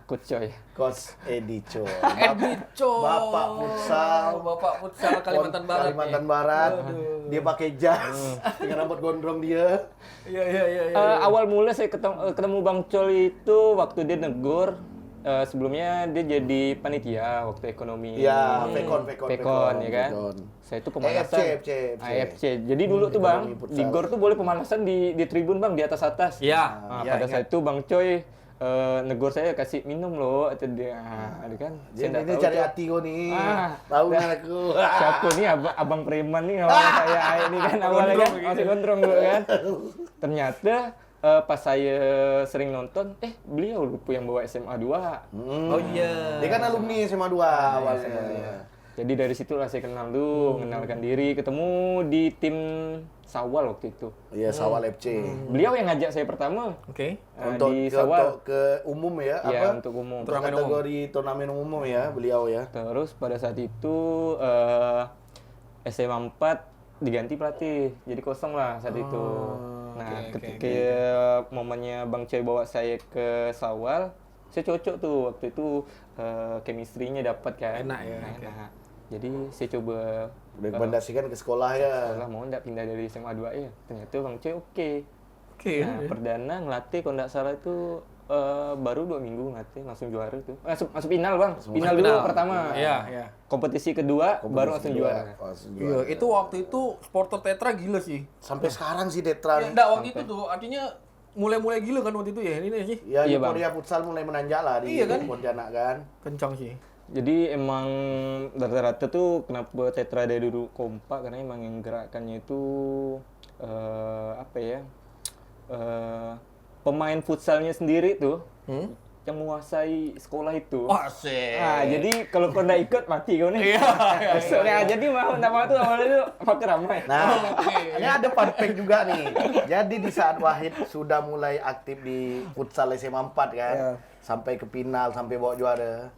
Speaker 1: Coach Coy.
Speaker 3: Coach Edi Cho.
Speaker 2: Edico.
Speaker 3: Bapak futsal.
Speaker 2: Bapak futsal Kalimantan Barat.
Speaker 3: Kalimantan
Speaker 2: nih.
Speaker 3: Barat.
Speaker 2: Aduh.
Speaker 3: Dia pakai jas dengan rambut gondrong dia.
Speaker 2: Iya.
Speaker 1: Awal mula saya ketemu Bang Chol itu waktu dia negur. Sebelumnya dia jadi panitia waktu ekonomi.
Speaker 3: Iya,
Speaker 1: Pekon ya kan.
Speaker 3: Pekon.
Speaker 1: Saya itu pemanasan.
Speaker 3: AFC.
Speaker 1: AFC. Jadi dulu tuh Bang,
Speaker 3: Ekonomi futsal.
Speaker 1: di GOR tuh boleh pemanasan di tribun Bang, di atas-atas.
Speaker 2: Iya.
Speaker 3: Iya,
Speaker 1: Pada
Speaker 3: ingat.
Speaker 1: saat itu Bang Coy negur saya kasih minum loh, atau dia, ada kan.
Speaker 3: Dia
Speaker 1: Saya nggak
Speaker 3: ini
Speaker 1: tahu
Speaker 3: cari
Speaker 1: tuh.
Speaker 3: hati kau nih.
Speaker 1: Dah.
Speaker 3: Tahu kan aku.
Speaker 1: Siapa nih abang preman nih ngomong saya ini kan awalnya kan
Speaker 2: Gondrong
Speaker 1: masih gondrong dulu kan. Ternyata pas saya sering nonton, beliau lupa yang bawa SMA 2.
Speaker 2: Oh iya.
Speaker 3: Dia kan alumni SMA 2 awalnya.
Speaker 1: Jadi dari situlah saya kenal dulu, mengenalkan diri, ketemu di tim Sawal waktu itu.
Speaker 3: Iya, Sawal FC.
Speaker 1: Beliau yang ngajak saya pertama
Speaker 2: Oke.
Speaker 1: di Sawal.
Speaker 3: Untuk ke umum ya,
Speaker 1: Iya,
Speaker 3: apa?
Speaker 1: untuk umum.
Speaker 3: Untuk kategori turnamen umum ya, beliau ya.
Speaker 1: Terus pada saat itu SMA 4 diganti pelatih, jadi kosong lah saat itu. Nah, ketika momennya Bang Coy bawa saya ke Sawal, saya cocok tuh waktu itu chemistry-nya dapat kan.
Speaker 2: Enak ya,
Speaker 1: Enak. Jadi saya coba
Speaker 3: Rekomendasikan ke sekolah ya.
Speaker 1: sekolah mau nggak pindah dari SMA 2 ya. Ternyata Bang Coy oke.
Speaker 2: Oke.
Speaker 1: Nah, perdana ngelatih kalau nggak salah itu baru 2 minggu ngelatih langsung juara tuh. Masuk final Bang. Final dulu pertama.
Speaker 2: Iya.
Speaker 1: Kompetisi kedua baru langsung juara.
Speaker 2: Iya, itu waktu itu supporter Tetra gila sih.
Speaker 3: Sampai sekarang sih Tetra nih.
Speaker 2: Enggak, waktu itu tuh artinya mulai gila kan waktu itu ya. Ini sih.
Speaker 3: Ya,
Speaker 1: Iya, Bang.
Speaker 3: Korea futsal mulai menanjak lah di
Speaker 2: Iya kan?
Speaker 3: Pontianak kan.
Speaker 2: Kencang sih.
Speaker 1: Jadi emang rata-rata tuh kenapa Tetra dari dulu kompak karena emang yang gerakannya itu apa ya? Pemain futsalnya sendiri tuh yang menguasai sekolah itu.
Speaker 2: Wah, sih.
Speaker 1: Nah, jadi kalau kau nggak ikut mati kau nih.
Speaker 2: Iya.
Speaker 1: Soalnya jadi mau nggak mau tuh awalnya tuh pakai ramai.
Speaker 3: Nah, ini ada fun fact juga nih. Jadi di saat Wahid sudah mulai aktif di futsal SMA 4 kan, sampai ke final, sampai bawa juara.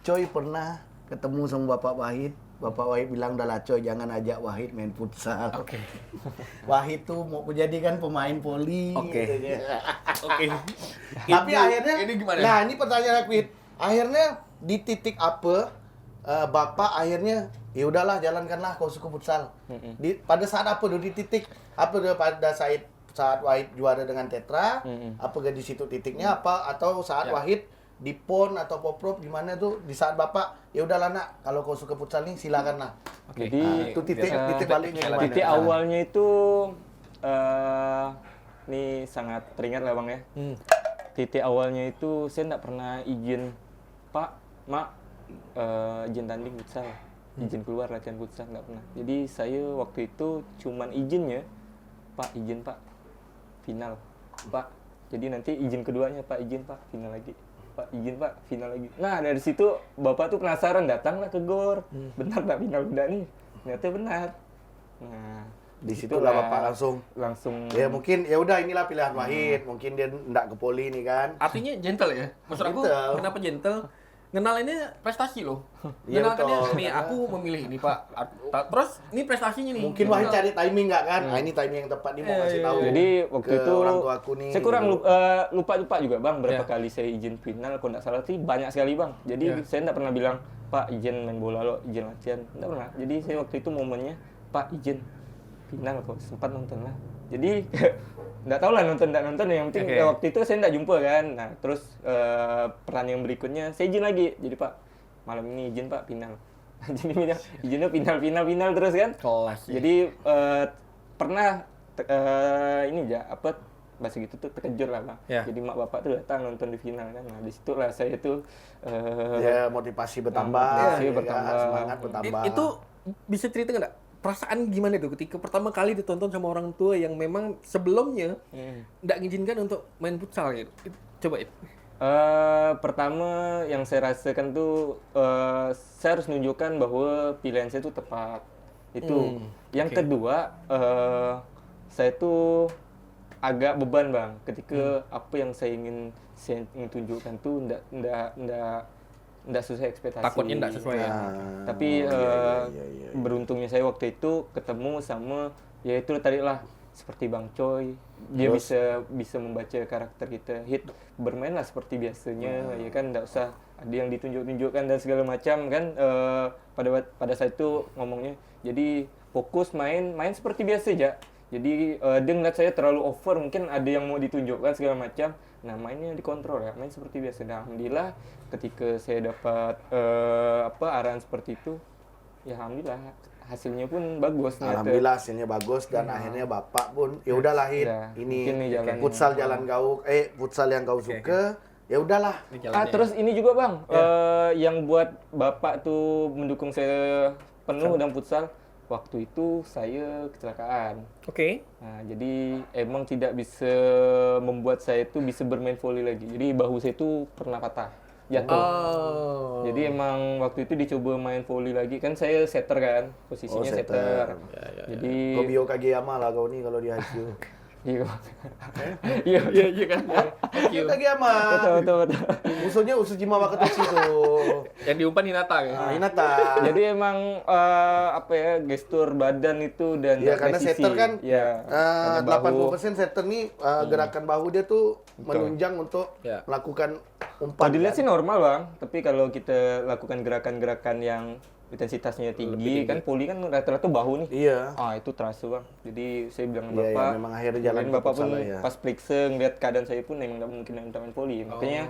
Speaker 3: Coy pernah ketemu sama Bapak Wahid. Bapak Wahid bilang, udahlah Coy, jangan ajak Wahid main futsal.
Speaker 2: Oke.
Speaker 3: Wahid tuh mau menjadikan pemain poli.
Speaker 2: Oke.
Speaker 3: gitu ya.
Speaker 2: Oke.
Speaker 3: Tapi akhirnya,
Speaker 2: ini gimana?
Speaker 3: nah ini pertanyaan aku, Wid. Akhirnya di titik apa Bapak akhirnya ya udahlah jalankanlah kau suka futsal. Pada saat apa tuh di titik apa tuh pada saat Wahid juara dengan Tetra? Apa di situ titiknya apa atau saat Wahid di PON atau Poprov gimana tuh di saat Bapak ya udahlah nak kalau kau suka futsal nih silakan lah.
Speaker 1: Jadi
Speaker 3: Itu titik baliknya gimana?
Speaker 1: titik awalnya itu ini sangat teringat lah Bang ya. Titik awalnya itu saya nggak pernah izin Pak, Mak, izin tanding futsal, izin keluar latihan futsal nggak pernah. Jadi saya waktu itu cuman izinnya Pak, izin Pak, final Pak. Jadi nanti izin keduanya Pak, izin Pak, final lagi. Pak, izin Pak, final lagi. Nah dari situ Bapak tuh penasaran, datanglah ke GOR. Benar nggak final udah nih? Ternyata benar. Nah
Speaker 3: Di situ lah Bapak langsung ya mungkin ya udah inilah pilihan Wahid, mungkin dia enggak ke poli nih kan.
Speaker 2: Artinya gentle ya. Maksud aku
Speaker 3: Gentle.
Speaker 2: kenapa gentle? Ngenalinnya prestasi loh.
Speaker 3: Iya,
Speaker 2: Ngenalinnya
Speaker 3: betul.
Speaker 2: nih aku memilih ini Pak. Terus ini prestasinya nih.
Speaker 3: Mungkin Wahid cari timing nggak kan? Nah, ini timing yang tepat dia mau ngasih tahu.
Speaker 1: Jadi waktu
Speaker 3: ke
Speaker 1: itu
Speaker 3: orang tua aku nih.
Speaker 1: saya kurang
Speaker 3: gitu.
Speaker 1: lupa juga Bang berapa
Speaker 2: Ya.
Speaker 1: kali saya izin final kalau nggak salah sih banyak sekali Bang. Jadi
Speaker 2: Ya.
Speaker 1: saya nggak pernah bilang Pak izin main bola lo, izin latihan. Nggak pernah. Jadi saya waktu itu momennya Pak izin final kok sempat nonton lah. Jadi nggak tahu lah nonton nggak nonton yang penting
Speaker 2: Oke.
Speaker 1: waktu itu saya nggak jumpa kan. Nah terus peran yang berikutnya saya izin lagi. Jadi Pak malam ini izin Pak final. Jadi izinnya final terus kan.
Speaker 2: Kelas.
Speaker 1: Jadi pernah ini ya apa bahasa gitu tuh terkejut lah bang.
Speaker 2: Ya.
Speaker 1: Jadi mak bapak tuh datang nonton di final kan. Nah disitulah saya tuh
Speaker 3: Ya motivasi bertambah,
Speaker 1: motivasi
Speaker 3: ya kan?
Speaker 1: bertambah.
Speaker 3: Semangat bertambah.
Speaker 2: Itu bisa cerita nggak perasaan gimana tuh ketika pertama kali ditonton sama orang tua yang memang sebelumnya nggak ngizinkan untuk main futsal gitu. Coba itu.
Speaker 1: Pertama yang saya rasakan tuh saya harus menunjukkan bahwa pilihan saya itu tepat. Itu. Yang kedua saya tuh agak beban bang ketika apa yang saya ingin tunjukkan tuh ndak sesuai ekspektasi.
Speaker 2: Takutnya nggak sesuai ya.
Speaker 1: Tapi
Speaker 3: iya.
Speaker 1: beruntungnya saya waktu itu ketemu sama yaitu tadi lah seperti Bang Choi, dia bisa membaca karakter kita, Hit bermainlah seperti biasanya, ya kan, nggak usah ada yang ditunjuk-tunjukkan dan segala macam kan. Pada saat itu ngomongnya, jadi fokus main seperti biasa aja. Jadi dia ngeliat saya terlalu over, mungkin ada yang mau ditunjukkan segala macam. Nah mainnya dikontrol ya, main seperti biasa. Nah, alhamdulillah ketika saya dapat arahan seperti itu, ya alhamdulillah hasilnya pun bagus.
Speaker 3: Alhamdulillah hasilnya bagus dan akhirnya bapak pun ya udahlah Hit, ini futsal futsal yang kau suka, ya udahlah.
Speaker 1: Terus ini juga bang, yang buat bapak tuh mendukung saya penuh dalam futsal. Waktu itu saya kecelakaan.
Speaker 2: Oke.
Speaker 1: Nah, jadi emang tidak bisa membuat saya itu bisa bermain volley lagi. Jadi bahu saya itu pernah patah, jatuh. Jadi emang waktu itu dicoba main volley lagi, kan saya setter kan, posisinya setter. Jadi
Speaker 3: Kau Bio Kageyama lah kau nih kalau di IQ.
Speaker 1: iya kan.
Speaker 3: Bio Kageyama.
Speaker 1: Betul.
Speaker 3: Musuhnya Usujima Wakatoshi tuh.
Speaker 2: Yang diumpan Hinata ya.
Speaker 3: Hinata.
Speaker 1: Jadi emang gestur badan itu dan
Speaker 3: Ya karena
Speaker 1: presisi.
Speaker 3: setter kan
Speaker 1: Ya.
Speaker 3: 80% setter nih gerakan bahu dia tuh menunjang untuk melakukan umpan.
Speaker 1: Kalau dilihat sih normal bang, tapi kalau kita lakukan gerakan-gerakan yang intensitasnya tinggi, kan volley kan rata-rata bahu nih.
Speaker 3: Iya.
Speaker 1: Itu terasa bang. Jadi saya bilang
Speaker 3: Iya,
Speaker 1: bapak,
Speaker 3: memang akhirnya jalan ke
Speaker 1: bapak pun
Speaker 3: futsal ya.
Speaker 1: pas periksa ngeliat keadaan saya pun emang nggak mungkin main volley. Makanya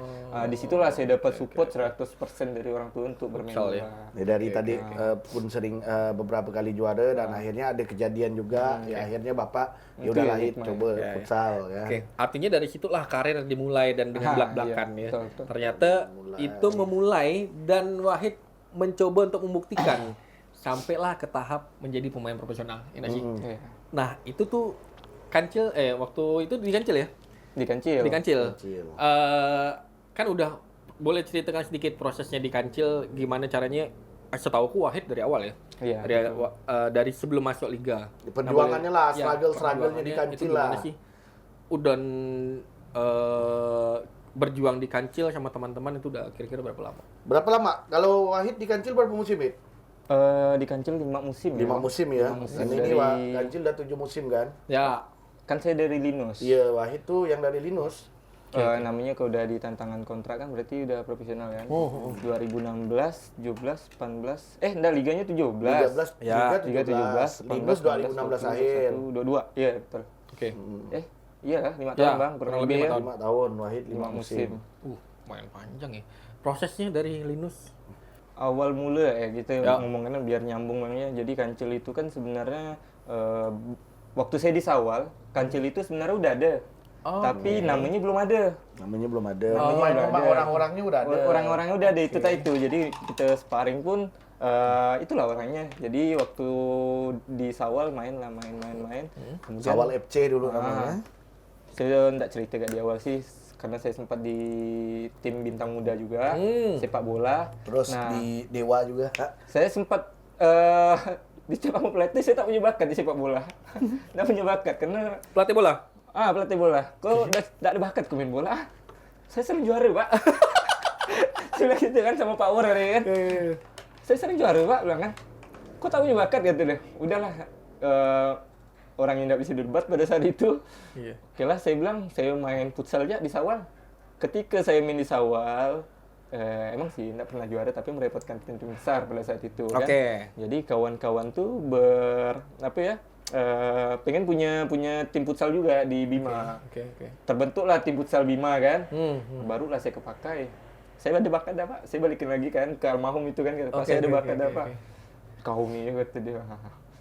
Speaker 1: disitulah saya dapat support 100% dari orang tua untuk bermain bola.
Speaker 3: Ya, dari tadi pun sering beberapa kali juara dan akhirnya ada kejadian juga. Ya akhirnya bapak ya udahlah Hit, coba futsal ya.
Speaker 2: Oke, artinya dari situlah karir dimulai dan dengan belak-belakan ya.
Speaker 1: betul.
Speaker 2: Ternyata itu memulai dan Wahid mencoba untuk membuktikan sampailah ke tahap menjadi pemain profesional. Ya nggak sih?
Speaker 1: Iya.
Speaker 2: Nah, itu tuh Kancil waktu itu di Kancil ya?
Speaker 1: Di Kancil.
Speaker 2: Di Kancil.
Speaker 3: Kancil.
Speaker 2: Kan udah boleh ceritakan sedikit prosesnya di Kancil, gimana caranya? Setauku Wahid dari awal ya.
Speaker 1: Iya.
Speaker 2: Dari sebelum masuk liga.
Speaker 3: Perjuangannya lah,
Speaker 2: Ya,
Speaker 3: struggle-nya di
Speaker 2: perjuangannya
Speaker 3: Kancil
Speaker 2: itu gimana
Speaker 3: lah.
Speaker 2: sih? Udan berjuang di Kancil sama teman-teman itu udah kira-kira berapa lama?
Speaker 3: Berapa lama? Kalau Wahid di Kancil berapa musim, Hit?
Speaker 1: Di Kancil 5 musim.
Speaker 3: 5 musim ya.
Speaker 1: 5 musim
Speaker 3: Dan ini
Speaker 1: dari-
Speaker 3: Kancil udah 7 musim kan?
Speaker 2: Ya,
Speaker 1: Kan saya dari Linus.
Speaker 3: Iya, Wahid tuh yang dari Linus.
Speaker 1: Namanya kalau udah di tantangan kontrak kan berarti udah profesional kan. 2016, 17, 18. Enggak, liganya 17.
Speaker 3: 13,
Speaker 2: Ya,
Speaker 3: Liga 17. Linus 2016 akhir.
Speaker 1: 22. Iya, betul.
Speaker 2: oke.
Speaker 1: Iya, 5
Speaker 2: Ya,
Speaker 1: tahun Bang,
Speaker 2: kurang
Speaker 1: kurang
Speaker 2: lebih
Speaker 1: lebih
Speaker 2: 5
Speaker 1: ya.
Speaker 2: tahun.
Speaker 3: 5 tahun, Wahid 5
Speaker 1: 5
Speaker 3: musim.
Speaker 1: musim.
Speaker 2: Lumayan panjang ya. Prosesnya dari Linus.
Speaker 1: Awal mula gitu
Speaker 2: Ya.
Speaker 1: ngomongannya biar nyambung Bang ya. Jadi Kancil itu kan sebenarnya waktu saya di Sawal, Kancil itu sebenarnya udah ada. Tapi namanya belum ada.
Speaker 3: Namanya belum ada.
Speaker 1: Namanya udah ada.
Speaker 3: Orang-orangnya udah ada.
Speaker 1: Orang-orangnya udah ada, itu itu. Jadi kita sparring pun itulah orangnya. Jadi waktu di Sawal main. Kemudian
Speaker 3: Sawal FC dulu namanya.
Speaker 1: saya enggak cerita gak di awal sih, karena saya sempat di tim bintang muda juga, sepak bola.
Speaker 3: Terus
Speaker 1: Nah,
Speaker 3: di Dewa juga.
Speaker 1: saya sempat dicap sama pelatih, saya tak punya bakat di sepak bola. Nggak punya bakat, karena
Speaker 2: Pelatih bola?
Speaker 1: pelatih bola, kok tidak ada bakat ke main bola? Saya sering juara, Pak. Saya bilang gitu kan sama Pak War hari kan. Saya sering juara, Pak, bilang kan. Kok tak punya bakat gitu deh. Udahlah, orang yang tidak bisa debat pada saat itu.
Speaker 2: Iya.
Speaker 1: Oke lah, saya bilang saya main futsal aja di Sawal. Ketika saya main di Sawal, emang sih tidak pernah juara, tapi merepotkan tim-tim besar pada saat itu. Kan?
Speaker 2: Oke.
Speaker 1: Jadi kawan-kawan tuh pengen punya tim futsal juga di Bima.
Speaker 2: Oke.
Speaker 1: Terbentuklah tim futsal Bima kan. Barulah saya kepakai. Saya ada bakat dah, Pak. Saya balikin lagi kan ke almarhum itu kan, kata Pak, saya ada bakat dah, Pak. Kau nih kata dia.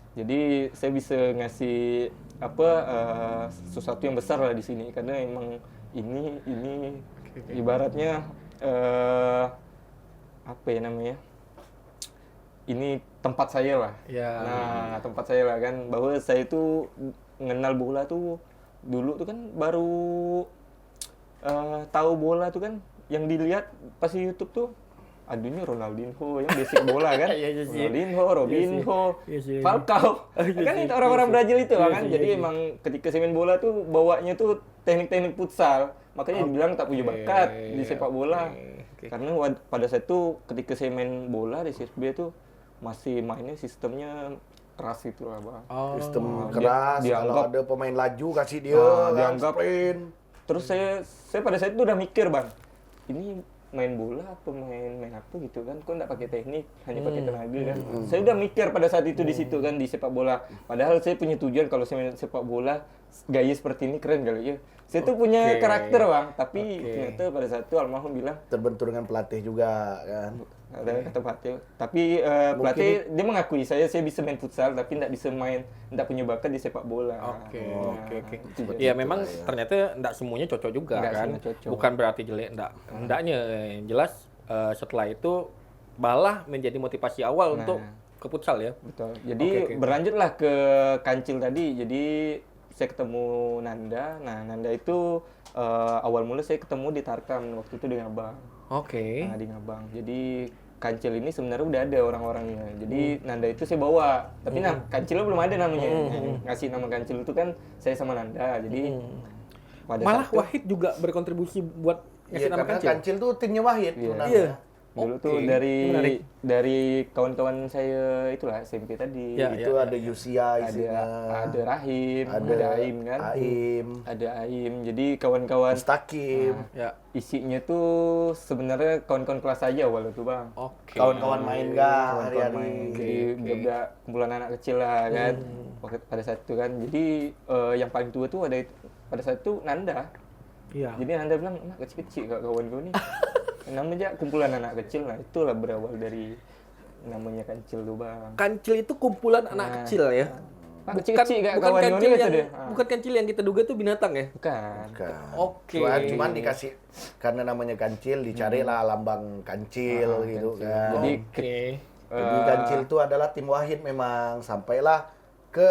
Speaker 1: Jadi saya bisa ngasih sesuatu yang besar lah di sini, karena emang ini ibaratnya apa ya namanya, ini tempat saya lah.
Speaker 2: Ya.
Speaker 1: Nah, tempat saya lah kan, bahwa saya itu mengenal bola tuh dulu tuh kan baru tahu bola tuh kan yang dilihat pas di YouTube tuh, aduh ini Ronaldinho yang basic bola kan.
Speaker 2: Iya sih.
Speaker 1: Ronaldinho, Robinho,
Speaker 2: Iya sih.
Speaker 1: Falcao.
Speaker 2: Iya
Speaker 1: Kan
Speaker 2: sih,
Speaker 1: itu orang-orang
Speaker 2: iya sih.
Speaker 1: Brazil itu
Speaker 2: Iya
Speaker 1: kan.
Speaker 2: sih,
Speaker 1: Jadi
Speaker 2: iya sih.
Speaker 1: emang ketika saya main bola tuh bawanya tuh teknik-teknik futsal. Makanya dibilang tak punya bakat di sepak bola.
Speaker 2: Oke.
Speaker 1: Karena pada saat itu ketika saya main bola di CSB tuh masih mainnya sistemnya keras gitu lah, Bang.
Speaker 2: Oh.
Speaker 3: Sistem
Speaker 1: dia-
Speaker 3: keras, kalau
Speaker 1: dianggap-
Speaker 3: ada pemain laju kasih dia kan,
Speaker 1: dianggap-
Speaker 3: sprint.
Speaker 1: Terus saya pada saat itu udah mikir, Bang, ini main bola apa main apa gitu kan, kok nggak pakai teknik, hanya pakai tenaga kan. Saya udah mikir pada saat itu di situ kan, di sepak bola. Padahal saya punya tujuan kalau saya main sepak bola gaya seperti ini keren kali ya. Saya tuh punya
Speaker 2: Oke.
Speaker 1: karakter, Bang, tapi
Speaker 2: Oke.
Speaker 1: ternyata pada saat itu almarhum bilang
Speaker 3: Terbentur dengan pelatih juga kan.
Speaker 1: ada kata pelatih, tapi pelatih dia mengakui saya bisa main futsal tapi tidak bisa main, tidak punya bakat di sepak bola.
Speaker 2: Oke,
Speaker 1: Nah,
Speaker 2: oke.
Speaker 1: itu jadi.
Speaker 2: Ya memang ternyata enggak semuanya cocok juga
Speaker 1: Nggak
Speaker 2: kan.
Speaker 1: semua cocok.
Speaker 2: Bukan berarti jelek enggak. Hendaknya yang jelas setelah itu malah menjadi motivasi awal
Speaker 1: Nah.
Speaker 2: untuk ke futsal ya.
Speaker 1: Betul. Jadi
Speaker 2: Oke.
Speaker 1: berlanjutlah ke kancil tadi. Jadi saya ketemu Nanda. Nah, Nanda itu awal mula saya ketemu di Tarkam waktu itu di Ngabang.
Speaker 2: Oke.
Speaker 1: Nah, di Ngabang. Jadi kancil ini sebenarnya udah ada orang-orangnya. Jadi Nanda itu saya bawa. Tapi kancilnya belum ada namanya. Nah, ngasih nama kancil itu kan saya sama Nanda. Jadi pada
Speaker 2: Malah
Speaker 1: saat itu-
Speaker 2: Wahid juga berkontribusi buat ngasih
Speaker 3: Iya,
Speaker 2: nama
Speaker 3: karena
Speaker 2: kancil.
Speaker 3: kancil tuh timnya Wahid tuh
Speaker 1: Iya.
Speaker 3: namanya.
Speaker 2: Iya.
Speaker 1: dulu
Speaker 2: Oke,
Speaker 1: tuh
Speaker 2: menarik.
Speaker 1: dari kawan-kawan saya itulah SMP tadi.
Speaker 2: Ya,
Speaker 3: Itu ada Yusia isinya.
Speaker 1: ada Rahim,
Speaker 3: Ada
Speaker 1: ada Aim kan.
Speaker 3: Aim,
Speaker 1: Ada Aim. Jadi kawan-kawan
Speaker 3: Mustakim,
Speaker 2: Ya.
Speaker 1: isinya tuh sebenarnya kawan-kawan kelas aja awal itu, Bang.
Speaker 2: Oke.
Speaker 3: kawan-kawan main gak
Speaker 1: Kawan-kawan
Speaker 3: hari-hari.
Speaker 1: main. Jadi udah kumpulan anak kecil lah kan. Waktu pada saat itu kan. Jadi yang paling tua tuh pada saat itu Nanda.
Speaker 2: Iya.
Speaker 1: Jadi Nanda bilang, "Anak kecil-kecil kak kawan gue nih." Namanya kumpulan anak kecil. Nah, itulah berawal dari namanya kancil tuh, Bang.
Speaker 2: Kancil itu kumpulan anak
Speaker 1: Nah.
Speaker 2: kecil ya.
Speaker 1: Pak, kecil-kecil kayak
Speaker 2: bukan
Speaker 1: kawan
Speaker 2: kancil
Speaker 1: Yoni gitu
Speaker 2: yang
Speaker 1: deh.
Speaker 2: bukan kancil yang kita duga tuh binatang ya.
Speaker 1: Bukan.
Speaker 3: Bukan.
Speaker 2: Oke.
Speaker 3: Cuman dikasih karena namanya kancil dicarilah lambang kancil gitu
Speaker 1: kancil.
Speaker 3: kan.
Speaker 1: Jadi
Speaker 2: Oke.
Speaker 3: Jadi kancil itu adalah tim Wahid memang sampailah ke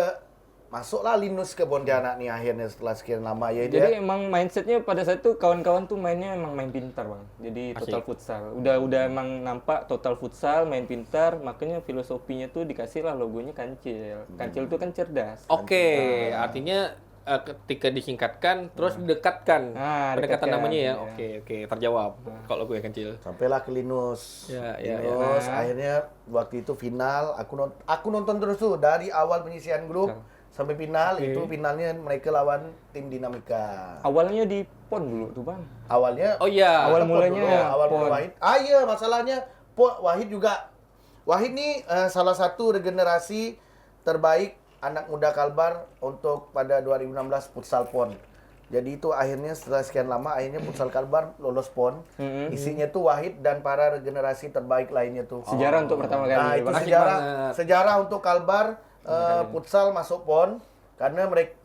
Speaker 3: masuklah Linus ke Pontianak nih akhirnya setelah sekian lama ya
Speaker 1: Jadi
Speaker 3: dia.
Speaker 1: emang mindsetnya pada saat itu kawan-kawan tuh mainnya emang main pintar, Bang. Jadi total futsal. Udah emang nampak total futsal, main pintar, makanya filosofinya tuh dikasih lah logonya kancil. Kancil itu kan cerdas.
Speaker 2: Oke, artinya ketika disingkatkan terus didekatkan.
Speaker 1: Nah,
Speaker 2: Pendekatan
Speaker 1: dekatkan,
Speaker 2: namanya ya.
Speaker 1: ya.
Speaker 2: Oke, terjawab. Kalau gue kancil.
Speaker 3: Sampailah ke Linus.
Speaker 2: Ya,
Speaker 3: Linus akhirnya waktu itu final aku nonton terus tuh dari awal penyisian grup sampai final. Itu finalnya mereka lawan tim Dinamika.
Speaker 1: Awalnya di PON dulu tuh, Bang.
Speaker 3: Awalnya
Speaker 2: Oh iya.
Speaker 1: Awal
Speaker 3: Pon
Speaker 1: mulanya
Speaker 3: dulu, awal
Speaker 1: Pon.
Speaker 3: mula Wahid. Iya, masalahnya Wahid juga. Wahid nih salah satu regenerasi terbaik anak muda Kalbar untuk pada 2016 futsal PON. Jadi itu akhirnya setelah sekian lama akhirnya futsal Kalbar lolos PON. Isinya tuh Wahid dan para regenerasi terbaik lainnya tuh.
Speaker 1: Sejarah untuk pertama kali.
Speaker 3: Nah, itu
Speaker 1: Bang.
Speaker 2: Asik
Speaker 3: sejarah
Speaker 2: banget.
Speaker 3: sejarah untuk Kalbar futsal masuk PON karena mereka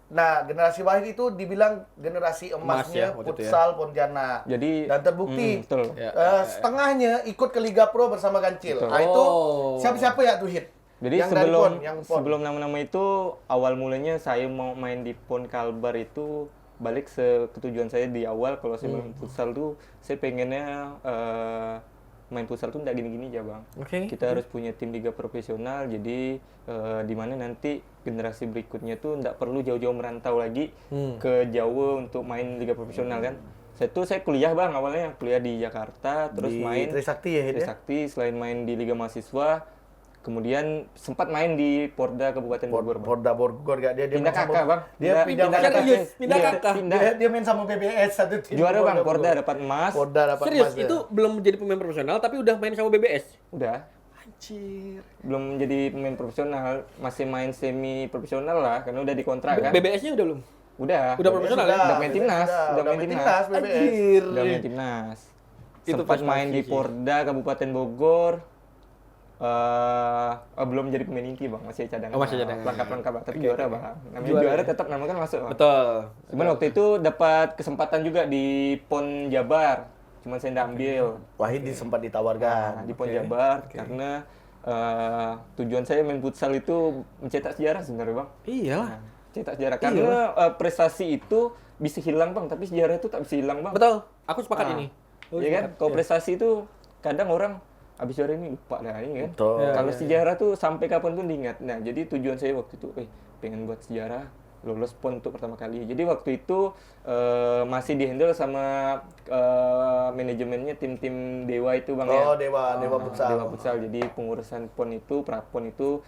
Speaker 3: generasi Wahid itu dibilang generasi
Speaker 2: Emas
Speaker 3: emasnya
Speaker 2: ya, waktu itu ya.
Speaker 3: futsal Pontianak.
Speaker 1: Jadi
Speaker 3: Dan terbukti
Speaker 1: betul.
Speaker 2: Ya.
Speaker 3: setengahnya ikut ke Liga Pro bersama Kancil.
Speaker 1: Betul.
Speaker 3: Nah itu
Speaker 2: Oh.
Speaker 3: siapa-siapa ya tuh hit?
Speaker 1: Jadi
Speaker 3: Yang dari
Speaker 1: sebelum
Speaker 3: PON, yang PON.
Speaker 1: sebelum nama-nama itu awal mulanya saya mau main di PON Kalbar itu balik ke tujuan saya di awal kalau saya main futsal tuh saya pengennya main futsal tuh nggak gini-gini aja, Bang.
Speaker 2: Oke.
Speaker 1: Kita harus punya tim liga profesional, jadi di mana nanti generasi berikutnya tuh nggak perlu jauh-jauh merantau lagi ke Jawa untuk main liga profesional kan. Saya kuliah, Bang, awalnya kuliah di Jakarta, terus
Speaker 3: Di
Speaker 1: main
Speaker 3: Trisakti ya, Hid, ya?
Speaker 1: Trisakti, selain main di liga mahasiswa, kemudian sempat main di Porda Kabupaten Bogor, Bang.
Speaker 3: Porda Bogor gak dia
Speaker 1: Pindah
Speaker 3: main sama-
Speaker 1: kakak, Bang.
Speaker 3: Dia pindah
Speaker 2: kakak.
Speaker 3: kakak.
Speaker 2: Serius, pindah
Speaker 1: Iya,
Speaker 2: kakak.
Speaker 1: pindah.
Speaker 3: Dia main sama BBS satu tim.
Speaker 1: Juara, Bang,
Speaker 3: Bogor.
Speaker 1: Porda dapat emas.
Speaker 3: Porda dapat
Speaker 2: Serius,
Speaker 3: emas dia.
Speaker 2: itu belum menjadi pemain profesional tapi udah main sama BBS.
Speaker 1: Udah.
Speaker 2: Anjir.
Speaker 1: Belum jadi pemain profesional, masih main semi profesional lah karena udah dikontrak kan.
Speaker 2: BBS-nya udah belum?
Speaker 1: Udah.
Speaker 2: Udah profesional ya?
Speaker 1: Udah main timnas, udah main timnas.
Speaker 3: BBS.
Speaker 2: Anjir.
Speaker 1: Udah main timnas.
Speaker 2: Itu
Speaker 1: Sempat
Speaker 2: pas
Speaker 1: main
Speaker 2: masih
Speaker 1: di
Speaker 2: sih.
Speaker 1: Porda Kabupaten Bogor. belum jadi pemain inti bang, masih cadangan.
Speaker 2: Oh, masih cadangan.
Speaker 1: Pelengkap bang, tapi juara bang. Namanya juara tetap nama kan masuk bang.
Speaker 2: Betul.
Speaker 1: Cuman waktu itu dapat kesempatan juga di PON Jabar, cuman saya nggak ambil.
Speaker 3: Wahid sempat ditawarkan.
Speaker 1: Di PON Jabar karena tujuan saya main futsal itu mencetak sejarah sebenarnya bang.
Speaker 2: Iyalah.
Speaker 1: Nah, cetak sejarah karena prestasi itu bisa hilang bang, tapi sejarah itu tak bisa hilang bang.
Speaker 2: Betul. Aku sepakat ini.
Speaker 1: Iya kan? Kalau prestasi itu kadang orang abis juara ini lupa dah ini kan.
Speaker 3: Betul.
Speaker 1: Kalau sejarah tuh sampai kapan pun diingat. Nah, jadi tujuan saya waktu itu, pengen buat sejarah, lolos PON untuk pertama kali. Jadi waktu itu masih dihandle sama manajemennya tim-tim Dewa itu bang ya.
Speaker 3: Oh, Dewa futsal.
Speaker 1: Dewa futsal. Jadi pengurusan PON itu, prapon itu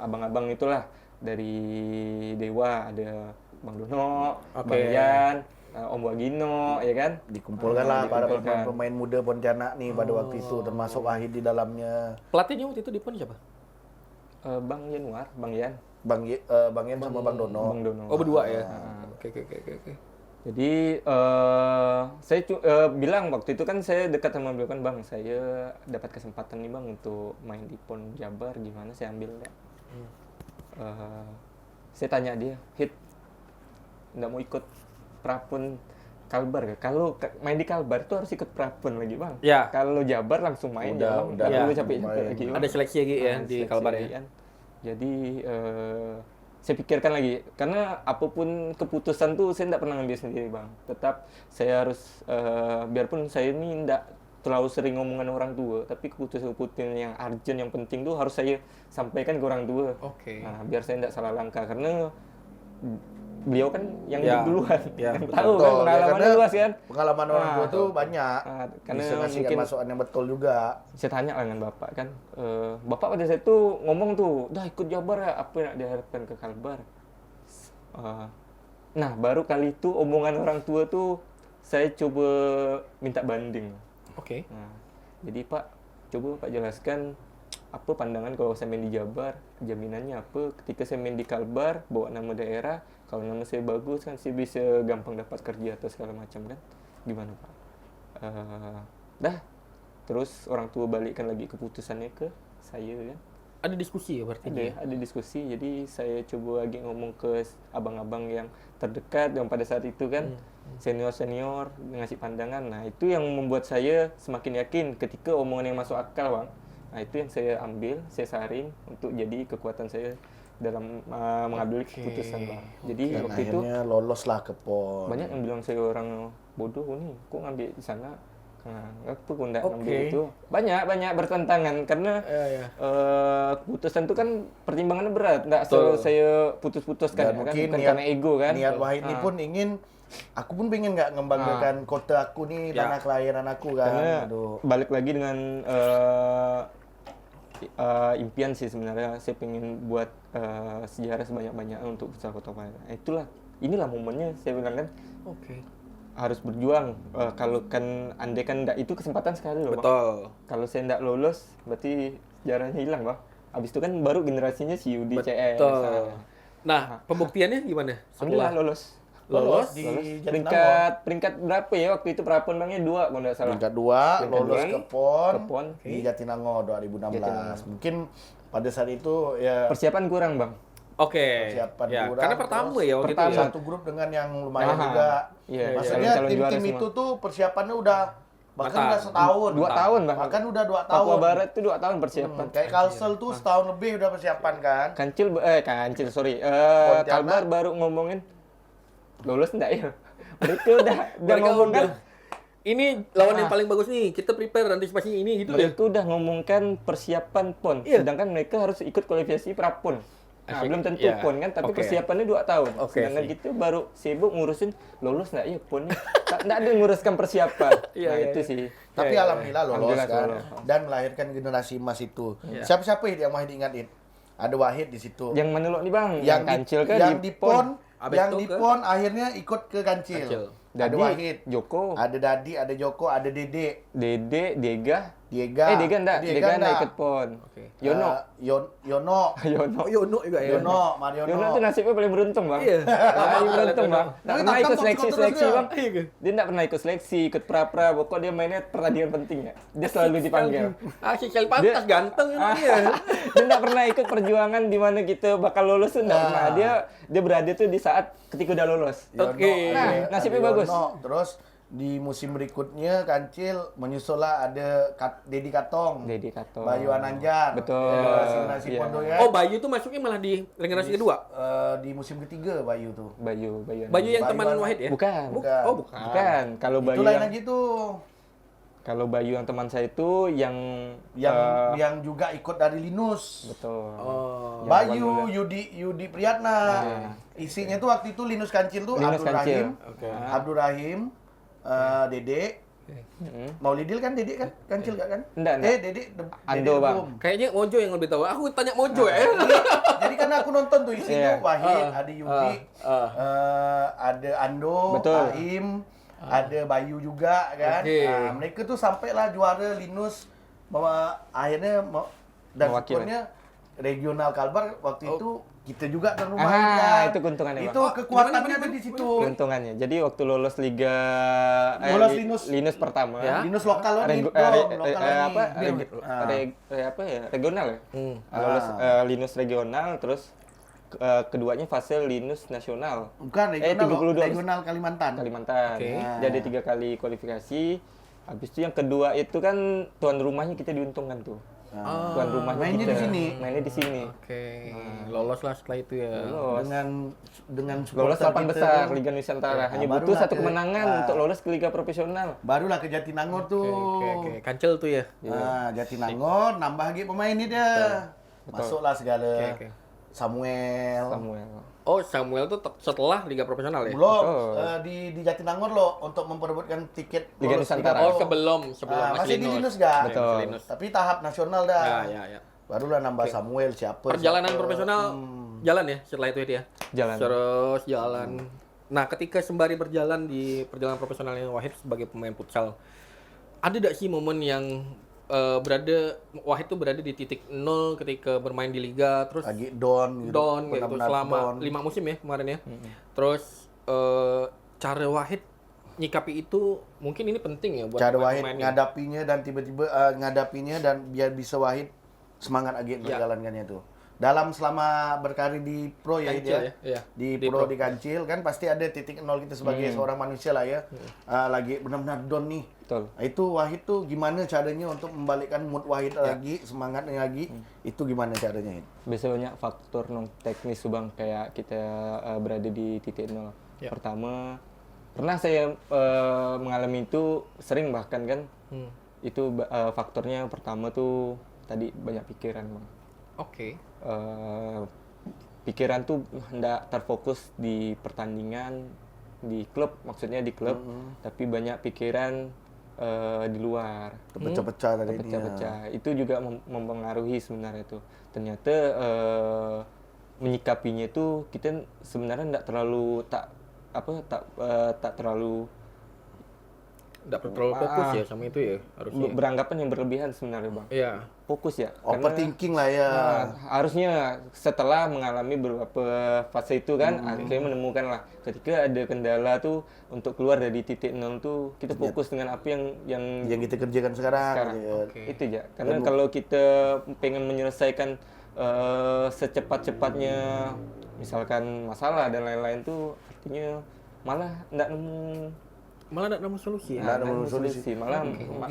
Speaker 1: abang-abang itulah dari Dewa, ada Bang Dono, Bang Yan, Om Wagino, ya kan?
Speaker 3: Dikumpulkan lah para
Speaker 1: dikumpulkan.
Speaker 3: pemain muda Pontianak nih pada waktu itu, termasuk Wahid di dalamnya.
Speaker 2: Pelatihnya waktu itu di PON siapa?
Speaker 1: Bang Yanuar, Bang Yan.
Speaker 3: Bang Yan sama Bang Dono.
Speaker 1: Bang Dono.
Speaker 2: Oh, berdua ya. Oke.
Speaker 1: Jadi saya bilang waktu itu kan saya dekat sama beliau kan, Bang, saya dapat kesempatan nih Bang untuk main di PON Jabar, gimana saya ambil enggak? Saya tanya dia, Hit, nggak mau ikut prapon Kalbar gak? Kalau main di Kalbar tuh harus ikut prapon lagi Bang.
Speaker 2: Ya.
Speaker 1: Kalau Jabar langsung main
Speaker 3: Udah,
Speaker 1: Nggak
Speaker 2: ya.
Speaker 1: perlu capek
Speaker 3: Main.
Speaker 1: lagi. Bang.
Speaker 2: Ada seleksi lagi ya di
Speaker 1: Seleksi
Speaker 2: Kalbar
Speaker 1: lagi
Speaker 2: ya.
Speaker 1: kan. Jadi saya pikirkan lagi, karena apapun keputusan tuh saya nggak pernah ngambil sendiri Bang. Tetap saya harus, biarpun saya ini nggak terlalu sering ngomongan orang tua, tapi keputusan-keputusan yang urgent, yang penting tuh harus saya sampaikan ke orang tua.
Speaker 2: Oke.
Speaker 1: Nah, biar saya nggak salah langkah, karena beliau kan yang
Speaker 2: Ya.
Speaker 1: hidup duluan,
Speaker 2: Ya,
Speaker 1: yang
Speaker 2: betul.
Speaker 1: tahu kan
Speaker 3: Betul,
Speaker 1: pengalamannya
Speaker 3: karena
Speaker 1: luas kan.
Speaker 3: Pengalaman orang tua
Speaker 1: Nah,
Speaker 3: tuh banyak.
Speaker 1: karena
Speaker 3: Bisa ngasih
Speaker 1: mungkin
Speaker 3: masukan yang betul juga.
Speaker 1: saya tanya lah dengan bapak kan, bapak pada saat itu ngomong tuh, dah ikut Jabar ya, apa yang diharapkan ke Kalbar. Nah, baru kali itu omongan orang tua tuh saya coba minta banding.
Speaker 2: Oke.
Speaker 1: Nah, jadi Pak, coba Pak jelaskan apa pandangan kalau saya main di Jabar, jaminannya apa ketika saya main di Kalbar, bawa nama daerah, kalau nama saya bagus kan saya bisa gampang dapat kerja atau segala macam kan, gimana Pak? Dah, terus orang tua balikkan lagi keputusannya ke saya kan.
Speaker 2: Ada diskusi ya berarti?
Speaker 1: Ada diskusi, jadi saya coba lagi ngomong ke abang-abang yang terdekat yang pada saat itu kan, senior-senior ngasih pandangan. Nah, itu yang membuat saya semakin yakin ketika omongan yang masuk akal, Bang. Nah, itu yang saya ambil, saya saring untuk jadi kekuatan saya dalam mengambil keputusan, Bang. Jadi
Speaker 3: Dan
Speaker 1: waktu itu
Speaker 3: akhirnya lolos lah ke PON.
Speaker 1: banyak yang bilang saya orang bodoh nih, kok ngambil di sana? Nah, apa kok nggak ngambil
Speaker 2: Oke.
Speaker 1: itu? Banyak bertentangan karena
Speaker 2: Ya.
Speaker 1: keputusan itu kan pertimbangannya berat, nggak selalu saya putus-putuskan
Speaker 3: Dan
Speaker 1: ya kan,
Speaker 3: mungkin
Speaker 1: bukan karena ego kan.
Speaker 3: Niat Wahid ini pun ingin, aku pun pengen nggak ngembangkan kota aku nih,
Speaker 2: Ya.
Speaker 3: tanah kelahiran aku kan.
Speaker 1: Karena
Speaker 3: Aduh.
Speaker 1: balik lagi dengan impian sih sebenarnya, saya pengen buat sejarah sebanyak-banyaknya untuk futsal Kota Padang. Nah, inilah momennya saya bilang kan,
Speaker 2: Oke.
Speaker 1: harus berjuang. Kalau kan andai kan nggak, itu kesempatan sekali loh, Bang.
Speaker 2: Betul.
Speaker 1: Kalau saya nggak lolos, berarti sejarahnya hilang, Bang. Habis itu kan baru generasinya si Yudi CS.
Speaker 2: Betul. Nah, pembuktiannya gimana?
Speaker 1: Alhamdulillah lolos.
Speaker 3: Lolos di
Speaker 1: Lolos.
Speaker 3: Jatinangor.
Speaker 1: Peringkat berapa ya waktu itu prapon Bangnya 2 kalau nggak salah.
Speaker 3: Peringkat 2,
Speaker 1: Peringkat
Speaker 3: lolos
Speaker 1: dua.
Speaker 3: ke PON,
Speaker 1: Ke PON.
Speaker 3: di Jatinangor 2016.
Speaker 1: Jatinangor.
Speaker 3: Mungkin pada saat itu ya
Speaker 1: Persiapan kurang, Bang.
Speaker 2: Oke.
Speaker 3: Persiapan
Speaker 2: Ya,
Speaker 3: kurang,
Speaker 2: karena pertama
Speaker 3: terus
Speaker 2: ya waktu
Speaker 1: pertama.
Speaker 2: itu ya.
Speaker 3: satu grup dengan yang lumayan
Speaker 1: Aha.
Speaker 3: juga.
Speaker 1: Iya,
Speaker 3: Maksudnya
Speaker 1: calon juara
Speaker 3: tim-tim
Speaker 1: semua.
Speaker 3: itu tuh persiapannya udah bahkan
Speaker 2: Matang.
Speaker 3: udah setahun.
Speaker 1: 2 tahun, Bang.
Speaker 3: Bahkan udah 2
Speaker 1: Papua
Speaker 3: tahun.
Speaker 1: Barat itu 2 tahun persiapan.
Speaker 3: Kayak Kalsel tuh setahun lebih udah persiapan kan.
Speaker 1: Kancil, sorry.
Speaker 3: Pontianak.
Speaker 1: Kalbar baru ngomongin lolos enggak ya? Mereka udah
Speaker 2: Mereka
Speaker 1: ngomong kan.
Speaker 2: Ini lawan yang paling bagus nih. Kita prepare antisipasinya ini gitu ya.
Speaker 1: Mereka udah ngomongkan persiapan PON,
Speaker 2: Iya.
Speaker 1: sedangkan mereka harus ikut kualifikasi prapon. Nah,
Speaker 2: Asik.
Speaker 1: belum tentu
Speaker 2: Iya.
Speaker 1: PON kan, tapi
Speaker 2: Oke.
Speaker 1: persiapannya 2 tahun.
Speaker 2: Oke,
Speaker 1: Sedangkan
Speaker 2: sih.
Speaker 1: gitu baru sibuk ngurusin lolos nggak ya PON-nya. Nggak ada nguruskan persiapan.
Speaker 2: Iya,
Speaker 1: Nah,
Speaker 2: iya,
Speaker 1: itu
Speaker 2: iya.
Speaker 1: sih.
Speaker 3: Tapi
Speaker 2: Ya, ya,
Speaker 3: alhamdulillah lolos
Speaker 1: Alhamdulillah
Speaker 3: kan.
Speaker 1: lolos.
Speaker 3: Dan melahirkan generasi emas itu.
Speaker 2: Ya.
Speaker 3: Siapa-siapa yang Wahid ingat It? Ada Wahid di situ.
Speaker 1: Yang menelok nih Bang,
Speaker 3: yang
Speaker 1: Kancil kan
Speaker 3: yang di PON,
Speaker 2: Abis
Speaker 3: yang
Speaker 2: itu
Speaker 3: di
Speaker 2: ke-
Speaker 3: PON akhirnya ikut ke Kancil.
Speaker 2: Kancil.
Speaker 3: Ada
Speaker 1: Dadi,
Speaker 3: Wahid,
Speaker 1: Joko,
Speaker 3: ada Dadi, ada Joko, ada Dede.
Speaker 1: Dede, Dega,
Speaker 3: Diega.
Speaker 1: Diega enggak ikut PON.
Speaker 2: Oke.
Speaker 1: Yono.
Speaker 3: Yono.
Speaker 1: Yono.
Speaker 2: Oh, Yono juga ya.
Speaker 3: Yono, Mariono.
Speaker 1: Yono tuh nasibnya paling beruntung, Bang.
Speaker 2: Iya.
Speaker 1: Paling beruntung, Bang. Nggak
Speaker 3: Tapi
Speaker 1: pernah ikut
Speaker 3: takkan
Speaker 1: seleksi-seleksi,
Speaker 3: terus
Speaker 1: Bang.
Speaker 2: Iya.
Speaker 1: Dia nggak pernah ikut seleksi, ikut pra-pra. Pokok dia mainnya pertandingan penting ya. Dia selalu dipanggil.
Speaker 2: Asik sekali pantas ganteng ya.
Speaker 1: Dia nggak pernah ikut perjuangan di mana kita bakal lolos tuh nggak pernah. Dia berada tuh di saat ketika udah lolos.
Speaker 3: Yono.
Speaker 2: Oke.
Speaker 1: Nah, nasibnya
Speaker 3: Ada
Speaker 1: bagus.
Speaker 3: Yono. Terus di musim berikutnya Kancil menyusullah ada Dedi Katong,
Speaker 1: Dedi Kato.
Speaker 3: Bayu Ananjar,
Speaker 1: Betul.
Speaker 3: generasi
Speaker 1: Iya.
Speaker 3: Pondok ya.
Speaker 2: Oh, Bayu tuh masuknya malah di generasi kedua.
Speaker 3: Di musim ketiga Bayu tuh.
Speaker 1: Bayu
Speaker 2: Bayu yang
Speaker 3: Bayu
Speaker 2: teman
Speaker 3: Anand.
Speaker 2: Wahid ya?
Speaker 1: Bukan.
Speaker 3: Bukan.
Speaker 2: Oh, bukan.
Speaker 1: Bukan. Kalau Bayu
Speaker 3: Itu lain
Speaker 1: yang
Speaker 3: lagi tuh.
Speaker 1: kalau Bayu yang teman saya itu yang
Speaker 3: Yang juga ikut dari Linus.
Speaker 1: betul.
Speaker 2: Oh.
Speaker 1: Yang
Speaker 3: Bayu,
Speaker 1: awal
Speaker 3: Yudi Priyatna. Isinya tuh waktu itu Linus Kancil tuh
Speaker 1: Linus
Speaker 3: Abdul
Speaker 1: Kancil.
Speaker 3: Rahim,
Speaker 2: Oke.
Speaker 3: Abdul Rahim, Dede, Maulidil kan Dede kan Kancil gak kan?
Speaker 1: Enggak.
Speaker 3: Dede
Speaker 1: Ando, Bang.
Speaker 3: Debum.
Speaker 2: Kayaknya Mojo yang lebih tahu. Aku tanya Mojo ya.
Speaker 3: Jadi karena aku nonton tuh isinya
Speaker 1: Iya.
Speaker 3: Wahid, ada Yudi, ada Ando,
Speaker 1: Betul.
Speaker 3: Aim, ada Bayu juga kan.
Speaker 2: Oke.
Speaker 3: Nah, mereka tuh sampailah juara Linus akhirnya dan
Speaker 1: Mewakili.
Speaker 3: syukurnya regional Kalbar waktu itu kita juga tuan rumah
Speaker 1: Ah,
Speaker 3: ya.
Speaker 1: itu keuntungannya,
Speaker 3: Itu
Speaker 1: Bang.
Speaker 3: kekuatannya tuh di situ.
Speaker 1: Keuntungannya. Jadi waktu lolos liga
Speaker 3: Lolos Linus.
Speaker 1: pertama.
Speaker 2: Ya.
Speaker 3: Linus lokal loh nih,
Speaker 1: Regu-
Speaker 3: lokal nih.
Speaker 1: apa?
Speaker 3: Ah.
Speaker 1: Apa ya? Regional ya?
Speaker 2: Hmm.
Speaker 1: Lolos Linus regional terus keduanya fase Linus nasional.
Speaker 3: Bukan regional,
Speaker 1: 32.
Speaker 3: regional Kalimantan.
Speaker 1: Kalimantan.
Speaker 2: Oke.
Speaker 1: Jadi 3 kali kualifikasi. Habis itu yang kedua itu kan tuan rumahnya kita diuntungkan tuh. Tuan rumahnya
Speaker 3: Mainnya
Speaker 1: kita.
Speaker 3: di sini.
Speaker 1: Mainnya di sini.
Speaker 2: Oke. Lolos lah setelah itu ya.
Speaker 1: Lolos.
Speaker 3: Dengan
Speaker 1: Lolos
Speaker 3: supporter
Speaker 1: 8
Speaker 3: kita
Speaker 1: besar
Speaker 3: tuh,
Speaker 1: Liga Nusantara. Hanya
Speaker 3: barulah
Speaker 1: butuh satu
Speaker 3: ke-
Speaker 1: kemenangan untuk lolos ke Liga Profesional.
Speaker 3: barulah ke Jatinangor tuh.
Speaker 2: Oke. Kancil tuh ya.
Speaker 3: Nah, Jatinangor nambah lagi pemain ini dia. Masuklah segala.
Speaker 2: Oke.
Speaker 3: Samuel.
Speaker 2: Oh, Samuel tuh setelah Liga Profesional ya?
Speaker 3: Belum
Speaker 1: Oh.
Speaker 3: di Jatinangor loh untuk memperebutkan tiket
Speaker 1: Liga
Speaker 3: lolos
Speaker 1: Nusantara.
Speaker 2: Oh, sebelum
Speaker 3: masih di Linus gak?
Speaker 1: Betul.
Speaker 2: Linus.
Speaker 3: Tapi tahap nasional dah.
Speaker 2: Ya.
Speaker 3: Barulah nambah Samuel siapa.
Speaker 2: Perjalanan
Speaker 3: siapa.
Speaker 2: profesional jalan ya setelah itu ya?
Speaker 1: Jalan.
Speaker 2: Terus jalan. Nah, ketika sembari berjalan di perjalanan profesionalnya Wahid sebagai pemain futsal, ada tidak sih momen yang Wahid tuh berada di titik nol ketika bermain di liga, terus
Speaker 3: Lagi down gitu.
Speaker 2: down gitu
Speaker 3: Benar-benar
Speaker 2: selama
Speaker 3: down.
Speaker 2: 5 musim ya kemarin ya. Terus cara Wahid nyikapi itu mungkin ini penting ya buat
Speaker 3: Cara Wahid
Speaker 2: pemain-pemain ini.
Speaker 3: ngadapinya dan tiba-tiba ngadapinya dan biar bisa Wahid semangat lagi berjalankannya tuh. Dalam selama berkarir di pro ya,
Speaker 2: Kancil
Speaker 3: dia,
Speaker 2: ya? Iya.
Speaker 3: di
Speaker 2: Di
Speaker 3: pro
Speaker 2: pro.
Speaker 3: di Kancil kan pasti ada titik nol kita sebagai seorang manusia lah ya. Lagi benar-benar down nih.
Speaker 1: Betul.
Speaker 3: Nah, itu Wahid tuh gimana caranya untuk membalikkan mood Wahid lagi, semangatnya lagi. Itu gimana caranya itu?
Speaker 1: Biasanya banyak faktor non teknis tuh, Bang, kayak kita berada di titik nol.
Speaker 2: Ya.
Speaker 1: Pertama, pernah saya mengalami itu sering bahkan kan. Itu faktornya yang pertama tuh tadi banyak pikiran, Bang.
Speaker 2: Oke.
Speaker 1: Pikiran tuh hendak terfokus di pertandingan di klub, maksudnya di klub, tapi banyak pikiran di luar.
Speaker 3: Pecah-pecah tadi ini.
Speaker 1: Pecah-pecah. Itu juga mempengaruhi sebenarnya tuh. Ternyata menyikapinya itu kita sebenarnya tak terlalu tak terlalu
Speaker 2: Nggak terlalu fokus ya sama itu ya harusnya.
Speaker 1: beranggapan yang berlebihan sebenarnya, Bang.
Speaker 2: Iya.
Speaker 1: Fokus ya.
Speaker 3: Overthinking lah ya.
Speaker 1: Harusnya setelah mengalami beberapa fase itu kan akhirnya menemukan lah ketika ada kendala tuh untuk keluar dari titik nol tuh kita fokus dengan apa yang
Speaker 3: Yang kita kerjakan sekarang. ya.
Speaker 1: itu ya. Karena kalau kita pengen menyelesaikan secepat-cepatnya misalkan masalah dan lain-lain tuh artinya malah nggak nemu
Speaker 2: solusi ya.
Speaker 3: Nggak nemu solusi.
Speaker 1: malah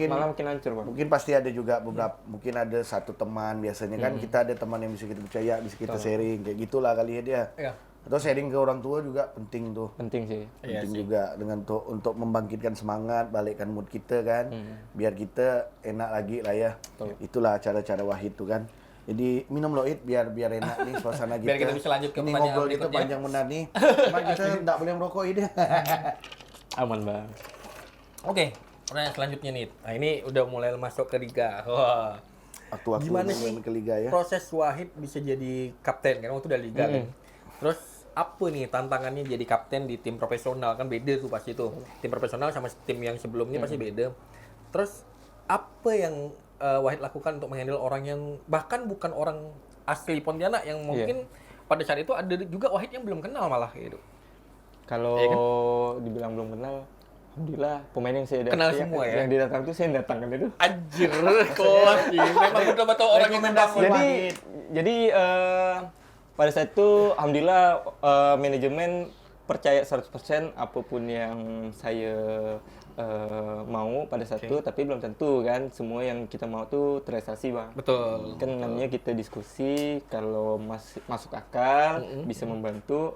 Speaker 1: malah makin hancur, Bang.
Speaker 3: Mungkin pasti ada juga beberapa, mungkin ada satu teman biasanya kan kita ada teman yang bisa kita percaya, bisa kita sharing kayak gitulah kali ya dia.
Speaker 2: Iya.
Speaker 3: Atau sharing ke orang tua juga penting tuh.
Speaker 1: Penting sih.
Speaker 3: Penting juga dengan untuk membangkitkan semangat, balikkan mood kita kan, biar kita enak lagi lah ya. Itulah cara-cara Wahid tuh kan. Jadi minum loid biar enak nih suasana kita.
Speaker 2: Biar kita bisa lanjut ke
Speaker 3: ini
Speaker 2: pertanyaan
Speaker 3: ngobrol kita
Speaker 2: berikutnya.
Speaker 3: panjang benar nih. Cuma kita nggak boleh merokok ini.
Speaker 1: Aman, Bang.
Speaker 2: Oke, pertanyaan selanjutnya nih. Nah, ini udah mulai masuk ke liga. Wah.
Speaker 3: Waktu-waktu
Speaker 2: Gimana
Speaker 3: main
Speaker 2: sih
Speaker 3: ke liga ya.
Speaker 2: proses Wahid bisa jadi kapten kan waktu udah liga kan. Terus apa nih tantangannya jadi kapten di tim profesional kan beda tuh pasti tuh. Tim profesional sama tim yang sebelumnya pasti beda. Terus apa yang Wahid lakukan untuk menghandle orang yang bahkan bukan orang asli Pontianak yang mungkin pada saat itu ada juga Wahid yang belum kenal malah gitu.
Speaker 1: Kalau
Speaker 2: Iya kan?
Speaker 1: dibilang belum kenal, alhamdulillah pemain yang saya
Speaker 2: Kenal
Speaker 1: yang-
Speaker 2: semua ya?
Speaker 1: Yang didatang tuh saya yang datangkan itu.
Speaker 2: Anjir, kelas sih. Memang betul-betul orang yang
Speaker 3: rekomendasi
Speaker 2: membangun.
Speaker 1: Jadi pada saat itu alhamdulillah manajemen percaya 100% apapun yang saya mau pada saat itu, tapi belum tentu kan semua yang kita mau tuh terrealisasi, Bang.
Speaker 2: Betul.
Speaker 1: Kan namanya kita diskusi, kalau masuk akal, bisa membantu,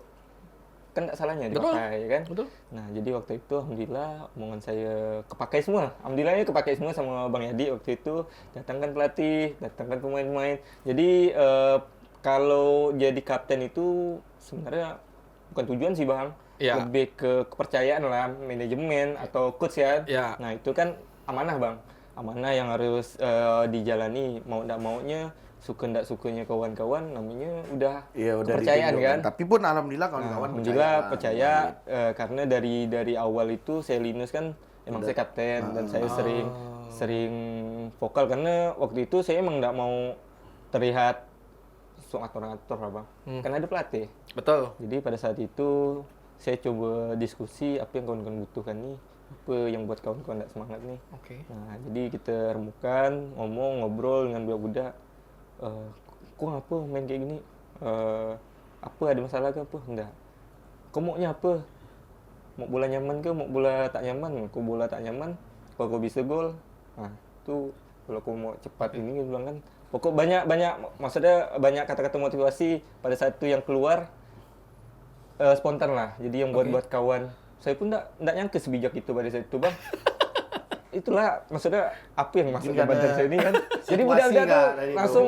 Speaker 1: kan nggak salahnya
Speaker 2: Betul.
Speaker 1: dipakai, ya kan?
Speaker 2: Betul.
Speaker 1: Nah, jadi waktu itu alhamdulillah omongan saya kepakai semua. Alhamdulillahnya kepakai semua sama Bang Yadi waktu itu. Datangkan pelatih, datangkan pemain-pemain. Jadi kalau jadi kapten itu sebenarnya bukan tujuan sih, Bang.
Speaker 2: Iya.
Speaker 1: Lebih ke kepercayaan lah manajemen atau coach ya.
Speaker 2: Iya.
Speaker 1: Nah, itu kan amanah, Bang. Amanah yang harus dijalani, mau nggak maunya, suka nggak sukanya kawan-kawan, namanya udah
Speaker 3: Iya, udah
Speaker 1: kepercayaan
Speaker 3: ditunjuk
Speaker 1: kan.
Speaker 3: Tapi pun alhamdulillah
Speaker 1: Nah,
Speaker 3: kawan-kawan
Speaker 1: alhamdulillah
Speaker 3: lah.
Speaker 1: percaya karena dari awal itu saya Linus kan emang saya kapten dan saya sering vokal karena waktu itu saya emang nggak mau terlihat sok atur-atur lah, Bang. Karena ada pelatih.
Speaker 2: Betul.
Speaker 1: Jadi pada saat itu saya coba diskusi apa yang kawan-kawan butuhkan nih, apa yang buat kawan-kawan nggak semangat nih.
Speaker 2: Oke.
Speaker 1: Nah, jadi kita remukan, ngobrol dengan budak-budak. Kok ngapa main kayak gini? Apa ada masalah ke apa? Enggak. Kau maunya apa? Mau bola nyaman ke? Mau bola tak nyaman? Kau bola tak nyaman, kalau kau bisa gol. Nah, itu kalau kau mau cepat ini dia bilang kan. Pokok banyak maksudnya banyak kata-kata motivasi pada saat itu yang keluar spontan lah. Jadi yang buat kawan. Saya pun enggak nyangka sebijak itu pada saat itu, Bang. Itulah maksudnya apa yang masuk ke
Speaker 3: Mungkin
Speaker 1: badan
Speaker 3: ada
Speaker 1: saya ini kan. Jadi
Speaker 3: situasi
Speaker 1: budak-budak
Speaker 3: nggak
Speaker 1: tuh
Speaker 3: dari itu?
Speaker 1: langsung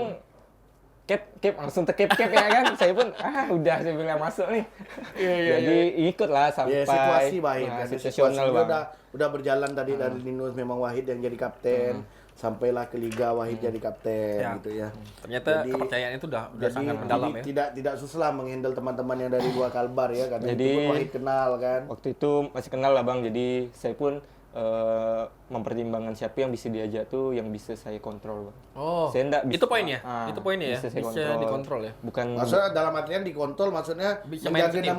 Speaker 1: cap langsung terkep ya kan. Saya pun udah saya bilang masuk nih. Jadi ikut lah sampai
Speaker 3: Ya situasi Wahid
Speaker 1: nah,
Speaker 3: kan.
Speaker 1: situasional,
Speaker 3: Situasinya
Speaker 1: Bang.
Speaker 3: udah berjalan tadi dari Linus memang Wahid yang jadi kapten, sampailah ke Liga Wahid jadi kapten
Speaker 2: Ya.
Speaker 3: gitu ya.
Speaker 2: Ternyata
Speaker 3: Jadi-
Speaker 2: kepercayaan itu udah
Speaker 3: Jadi,
Speaker 2: sangat mendalam ya.
Speaker 3: tidak susah menghandle teman-teman yang dari luar Kalbar ya karena
Speaker 1: Jadi-
Speaker 3: itu pun Wahid kenal kan.
Speaker 1: Waktu itu masih kenal lah, Bang. Jadi saya pun mempertimbangkan siapa yang bisa diajak tuh yang bisa saya kontrol, Bang.
Speaker 2: Oh.
Speaker 1: Saya enggak
Speaker 2: Itu poinnya. Itu poinnya ya.
Speaker 1: Bisa saya
Speaker 2: Bisa dikontrol ya.
Speaker 1: Bukan
Speaker 3: Maksudnya dalam artian dikontrol maksudnya
Speaker 2: Bisa main
Speaker 3: menjaga
Speaker 2: setim.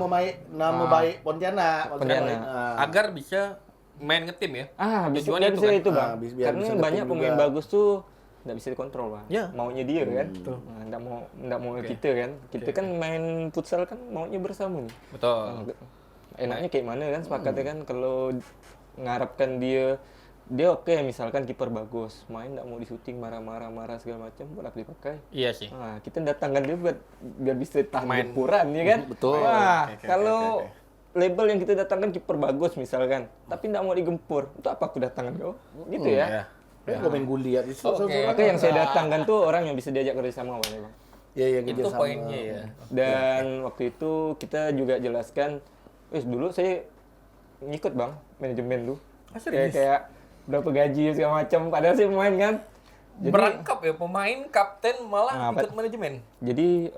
Speaker 3: nama baik Pontianak. maksudnya.
Speaker 1: Pontianak.
Speaker 2: Agar bisa main ngetim ya.
Speaker 1: bisa
Speaker 2: Tujuannya itu
Speaker 1: bisa
Speaker 2: kan?
Speaker 1: itu, Bang.
Speaker 3: Biar
Speaker 1: Karena
Speaker 3: bisa
Speaker 1: banyak
Speaker 3: ketemu
Speaker 1: pemain
Speaker 3: juga.
Speaker 1: bagus tuh nggak bisa dikontrol, Bang.
Speaker 2: Ya.
Speaker 1: Maunya dia kan. Nah, nggak mau kita kan. Kita kan main futsal kan maunya bersama nih.
Speaker 2: Betul.
Speaker 1: Enaknya kayak mana kan sepakatnya kan kalau ngarapkan dia oke, misalkan kiper bagus, main nggak mau di syuting marah segala macam, buat apa dipakai?
Speaker 2: Iya sih.
Speaker 1: Nah, kita datangkan dia biar bisa tahan
Speaker 2: Main.
Speaker 1: gempuran, ya kan?
Speaker 2: Betul.
Speaker 1: Wah,
Speaker 2: Oke.
Speaker 1: kalau label yang kita datangkan kiper bagus misalkan, tapi nggak mau digempur, itu apa aku datangkan kau? Gitu ya.
Speaker 3: Ya, gue main guli ya.
Speaker 1: Maka yang saya datangkan tuh orang yang bisa diajak kerjasama, Bang.
Speaker 3: Ya, yang
Speaker 2: Itu
Speaker 3: kerjasama.
Speaker 2: poinnya ya.
Speaker 1: Dan waktu itu kita juga jelaskan, dulu saya ngikut, Bang, manajemen tuh. Kayak berapa gaji segala macam, padahal saya pemain kan. Jadi,
Speaker 2: Berangkap ya pemain kapten malah ikut manajemen.
Speaker 1: Jadi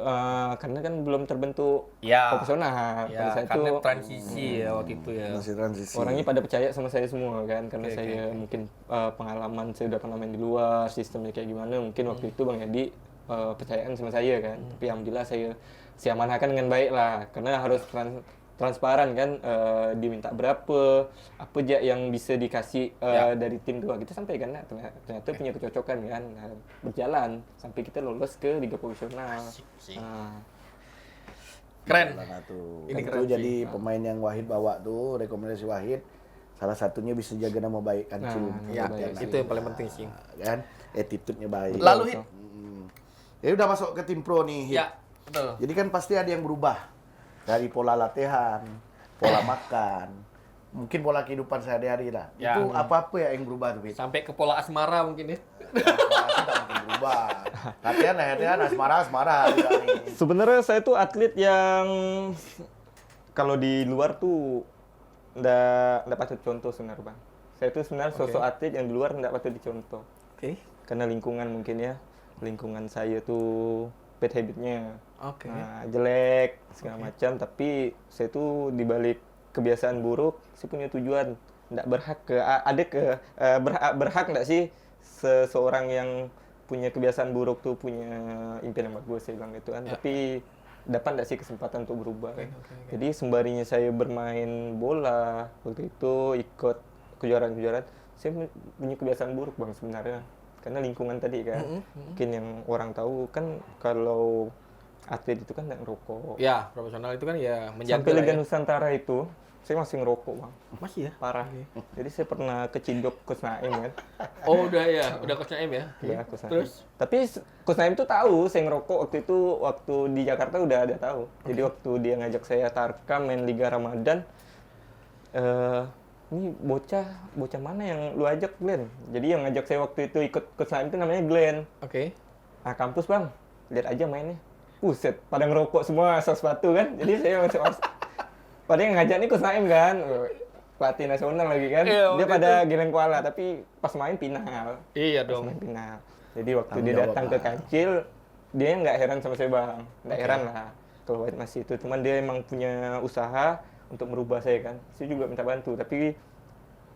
Speaker 1: karena kan belum terbentuk
Speaker 2: Ya.
Speaker 1: profesional pada
Speaker 2: Ya,
Speaker 1: saat
Speaker 2: karena
Speaker 1: itu
Speaker 2: transisi ya waktu itu ya.
Speaker 3: Masih transisi.
Speaker 1: orangnya pada percaya sama saya semua kan karena saya mungkin pengalaman saya udah pernah main di luar, sistemnya kayak gimana, mungkin waktu itu Bang Yadi percayaan sama saya kan. Tapi alhamdulillah saya amanahkan dengan baik lah karena harus transparan kan, diminta berapa, apa aja yang bisa dikasih dari tim tuh kita sampaikan. Nah, ternyata punya kecocokan kan. Nah, berjalan sampai kita lolos ke liga profesional.
Speaker 2: sih.
Speaker 1: Nah,
Speaker 2: Keren.
Speaker 3: Nah, tuh.
Speaker 2: Ini
Speaker 3: Kan
Speaker 2: keren
Speaker 3: itu
Speaker 2: sih.
Speaker 3: jadi pemain yang Wahid bawa tuh, rekomendasi Wahid. Salah satunya bisa jaga nama baik Kancil.
Speaker 2: Ya,
Speaker 3: Pontianak.
Speaker 2: itu yang paling penting sih.
Speaker 3: Kan, attitude-nya baik.
Speaker 2: Lalu Hit.
Speaker 3: Ya udah masuk ke tim pro nih, Hit.
Speaker 2: Ya, betul.
Speaker 3: Jadi kan pasti ada yang berubah. Dari pola latihan, pola makan, mungkin pola kehidupan sehari-hari lah.
Speaker 2: Ya.
Speaker 3: Itu apa-apa ya yang berubah tuh, Hit?
Speaker 2: Sampai ke pola asmara mungkin ya.
Speaker 3: Tidak mungkin berubah. Latihan, asmara juga nih.
Speaker 1: sebenarnya saya tuh atlet yang kalau di luar tuh nggak patut contoh sebenarnya, Bang. Saya tuh sebenarnya sosok atlet yang di luar nggak patut dicontoh.
Speaker 2: Oke.
Speaker 1: Karena lingkungan mungkin ya. Lingkungan saya tuh bad habitnya.
Speaker 2: Oke.
Speaker 1: Nah, jelek segala macam, tapi saya tuh dibalik kebiasaan buruk saya punya tujuan. Nggak berhak ke berhak nggak sih seseorang yang punya kebiasaan buruk tuh punya impian yang bagus, saya bilang gitu kan. Tapi dapat nggak sih kesempatan untuk berubah kan? Jadi sembarinya saya bermain bola waktu itu ikut kejuaraan-kejuaraan, saya punya kebiasaan buruk bang sebenarnya. Karena lingkungan tadi kan, mungkin yang orang tahu kan kalau atlet itu kan nggak ngerokok.
Speaker 2: Ya, profesional itu kan ya menjaga
Speaker 1: Sampai
Speaker 2: lah
Speaker 1: Liga
Speaker 2: ya.
Speaker 1: Nusantara itu, saya masih ngerokok bang,
Speaker 2: Masih ya?
Speaker 1: parah. Jadi saya pernah keciduk Coach Naim kan.
Speaker 2: Oh, udah ya, udah Coach Naim ya.
Speaker 1: Iya, Coach Naim.
Speaker 2: Terus?
Speaker 1: Tapi Coach Naim tuh tahu saya ngerokok waktu itu, waktu di Jakarta udah ada tahu. Jadi waktu dia ngajak saya tarkam main Liga Ramadan, ini bocah mana yang lu ajak, Glenn? Jadi yang ngajak saya waktu itu ikut Coach Naim itu namanya Glenn.
Speaker 2: Oke.
Speaker 1: Ah, kampus bang, lihat aja mainnya. Buset, pada ngerokok semua asal sepatu kan. Jadi saya masih padahal yang ngajak nih Coach Naim kan, pelatih nasional lagi kan.
Speaker 2: Iya,
Speaker 1: Dia
Speaker 2: waktu
Speaker 1: pada geleng kuala, tapi pas main final.
Speaker 2: Iya
Speaker 1: Pas
Speaker 2: dong.
Speaker 1: main final. Jadi waktu
Speaker 3: Tanggung
Speaker 1: dia
Speaker 3: jawab
Speaker 1: datang ke
Speaker 3: lah.
Speaker 1: kancil, dia nggak heran sama saya bang. Nggak heran lah kalau Wahid masih itu. Cuman dia emang punya usaha untuk merubah saya kan. Saya juga minta bantu, tapi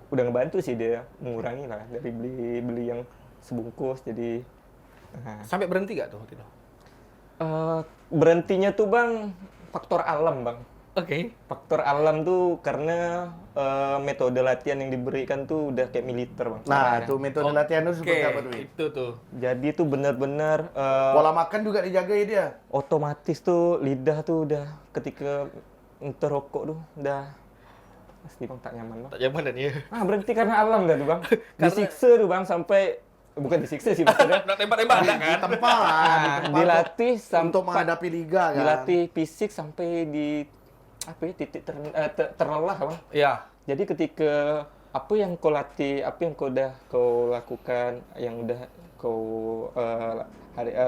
Speaker 1: udah ngebantu sih dia mengurangi lah dari beli yang sebungkus jadi. Nah,
Speaker 2: Sampai berhenti gak tuh waktu itu?
Speaker 1: berhentinya tuh bang faktor alam bang.
Speaker 2: Oke.
Speaker 1: Faktor alam tuh karena metode latihan yang diberikan tuh udah kayak militer bang.
Speaker 3: Nah, tuh metode latihan itu seperti apa tuh? Win?
Speaker 2: Itu tuh.
Speaker 1: Jadi tuh benar-benar
Speaker 3: Pola makan juga dijaga ya dia.
Speaker 1: otomatis tuh lidah tuh udah ketika terokok tuh udah pasti bang tak nyaman bang.
Speaker 2: Tak nyaman dan ya.
Speaker 1: Berhenti karena alam dah tuh bang. Disiksa tuh bang sampai bukan disiksa sih maksudnya.
Speaker 2: Nak tembak-tembak kan?
Speaker 3: Ditempa lah, ditempa
Speaker 1: Dilatih
Speaker 3: untuk
Speaker 1: sampai
Speaker 3: menghadapi liga kan.
Speaker 1: dilatih fisik sampai di apa ya titik terlelah bang.
Speaker 2: Iya.
Speaker 1: Jadi ketika apa yang kau latih, apa yang kau udah kau lakukan, yang udah kau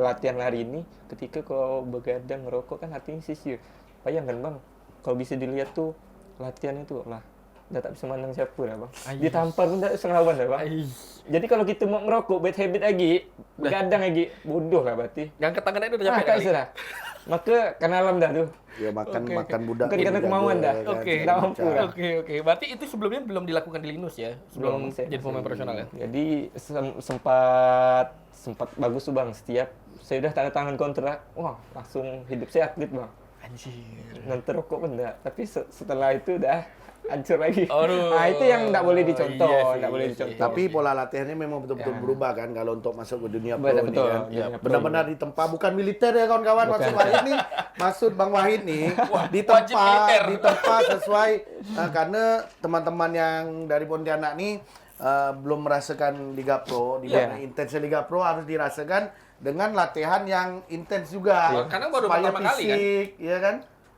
Speaker 1: latihan hari ini, ketika kau begadang ngerokok kan artinya sia-sia. Bayangkan bang, kalau bisa dilihat tuh latihan itu lah, udah tak bisa mandang siapa dah bang.
Speaker 2: Ais.
Speaker 1: Ditampar pun tak bisa ngelawan dah bang. Jadi kalau kita mau ngerokok, bad habit lagi, begadang lagi, bodoh lah berarti.
Speaker 2: Ngangkat tangan aja udah capek
Speaker 1: Tak
Speaker 2: kali.
Speaker 1: bisa dah. Maka karena alam dah tuh.
Speaker 3: Ya makan
Speaker 2: Oke,
Speaker 3: makan budak.
Speaker 1: Bukan
Speaker 3: dia
Speaker 1: karena
Speaker 3: dijaga,
Speaker 1: kemauan dah.
Speaker 3: kan,
Speaker 2: Oke.
Speaker 3: tidak
Speaker 1: Tak mampu
Speaker 3: bicara.
Speaker 1: dah.
Speaker 2: Oke. Berarti itu sebelumnya belum dilakukan di Linus ya? Sebelum
Speaker 1: Saya
Speaker 2: jadi pemain
Speaker 1: masih-
Speaker 2: profesional ya?
Speaker 1: Jadi sempat bagus tuh bang. Setiap saya udah tanda tangan kontrak, wah langsung hidup saya atlet bang.
Speaker 2: Anjir.
Speaker 1: Nanti rokok pun enggak. Tapi setelah itu udah hancur lagi.
Speaker 2: Aduh.
Speaker 1: Nah itu yang nggak boleh dicontoh,
Speaker 2: Iya sih,
Speaker 1: nggak boleh
Speaker 2: iya sih.
Speaker 1: dicontoh.
Speaker 3: Tapi pola latihannya memang betul-betul
Speaker 1: Ya.
Speaker 3: berubah kan kalau untuk masuk ke dunia pro
Speaker 1: Betul,
Speaker 3: ini
Speaker 1: betul.
Speaker 3: kan.
Speaker 1: Dunia pro.
Speaker 3: Benar-benar ditempa, bukan militer ya kawan-kawan. Maksud
Speaker 1: Bukan.
Speaker 3: Wahid nih, maksud Bang Wahid nih
Speaker 2: wajib militer.
Speaker 3: ditempa sesuai karena teman-teman yang dari Pontianak nih belum merasakan Liga Pro, di mana intensnya Liga Pro harus dirasakan dengan latihan yang intens juga.
Speaker 2: Iya. Karena baru
Speaker 3: Supaya
Speaker 2: pertama kali, kan?
Speaker 3: fisik, ya kan?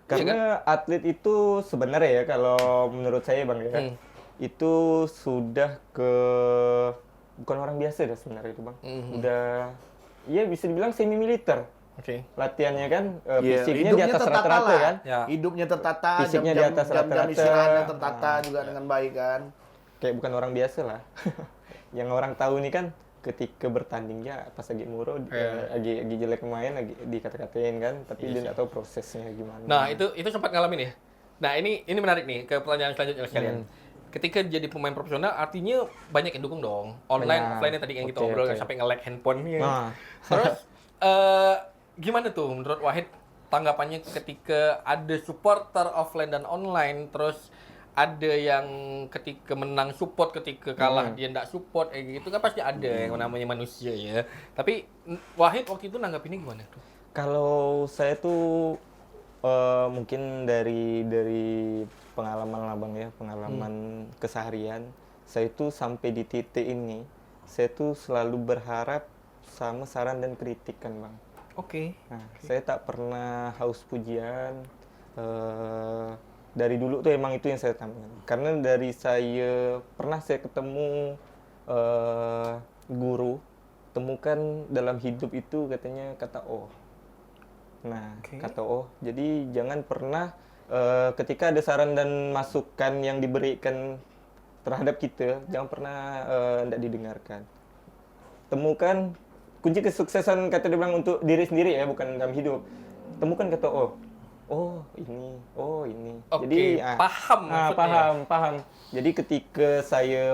Speaker 1: Karena atlet itu sebenarnya ya kalau menurut saya bang ya, itu sudah bukan orang biasa dah sebenarnya itu bang. Udah, ya bisa dibilang semi militer.
Speaker 2: Oke.
Speaker 1: Latihannya kan
Speaker 3: Iya,
Speaker 1: fisiknya di atas
Speaker 3: tertata
Speaker 1: rata-rata
Speaker 3: lah.
Speaker 1: kan.
Speaker 2: Ya.
Speaker 3: Hidupnya tertata,
Speaker 1: Fisiknya di atas
Speaker 3: jam-jam
Speaker 1: rata-rata.
Speaker 3: istirahatnya tertata juga dengan baik kan.
Speaker 1: Kayak bukan orang biasa lah. Yang orang tahu ini kan ketika bertandingnya pas lagi muro, lagi jelek main, lagi dikata-katain kan, tapi dia nggak tahu prosesnya gimana.
Speaker 2: Nah, itu sempat ngalamin ya. Nah, ini menarik nih ke pertanyaan selanjutnya sekalian. Ketika jadi pemain profesional artinya banyak yang dukung dong. Online,
Speaker 1: Banyak.
Speaker 2: offline tadi yang kita
Speaker 1: Oke,
Speaker 2: obrol
Speaker 1: oke.
Speaker 2: sampai nge-lag handphone nih.
Speaker 1: Nah.
Speaker 2: Terus gimana tuh menurut Wahid tanggapannya ketika ada supporter offline dan online, terus ada yang ketika menang support, ketika kalah dia nggak support, gitu kan pasti ada yang namanya manusia ya. Tapi Wahid waktu itu nanggapinnya gimana tuh?
Speaker 1: Kalau saya tuh mungkin dari pengalaman lah bang ya, pengalaman keseharian, saya tuh sampai di titik ini, saya tuh selalu berharap sama saran dan kritik kan bang.
Speaker 2: Oke.
Speaker 1: Nah, saya tak pernah haus pujian. Dari dulu tuh emang itu yang saya tanamkan. Karena dari saya pernah saya ketemu guru, temukan dalam hidup itu katanya kata oh. Nah,
Speaker 2: Oke.
Speaker 1: kata oh. Jadi jangan pernah ketika ada saran dan masukan yang diberikan terhadap kita, jangan pernah tidak didengarkan. Temukan kunci kesuksesan kata dia bilang untuk diri sendiri ya, bukan dalam hidup. Temukan kata oh. oh ini.
Speaker 2: Oke, paham maksudnya.
Speaker 1: paham. Jadi ketika saya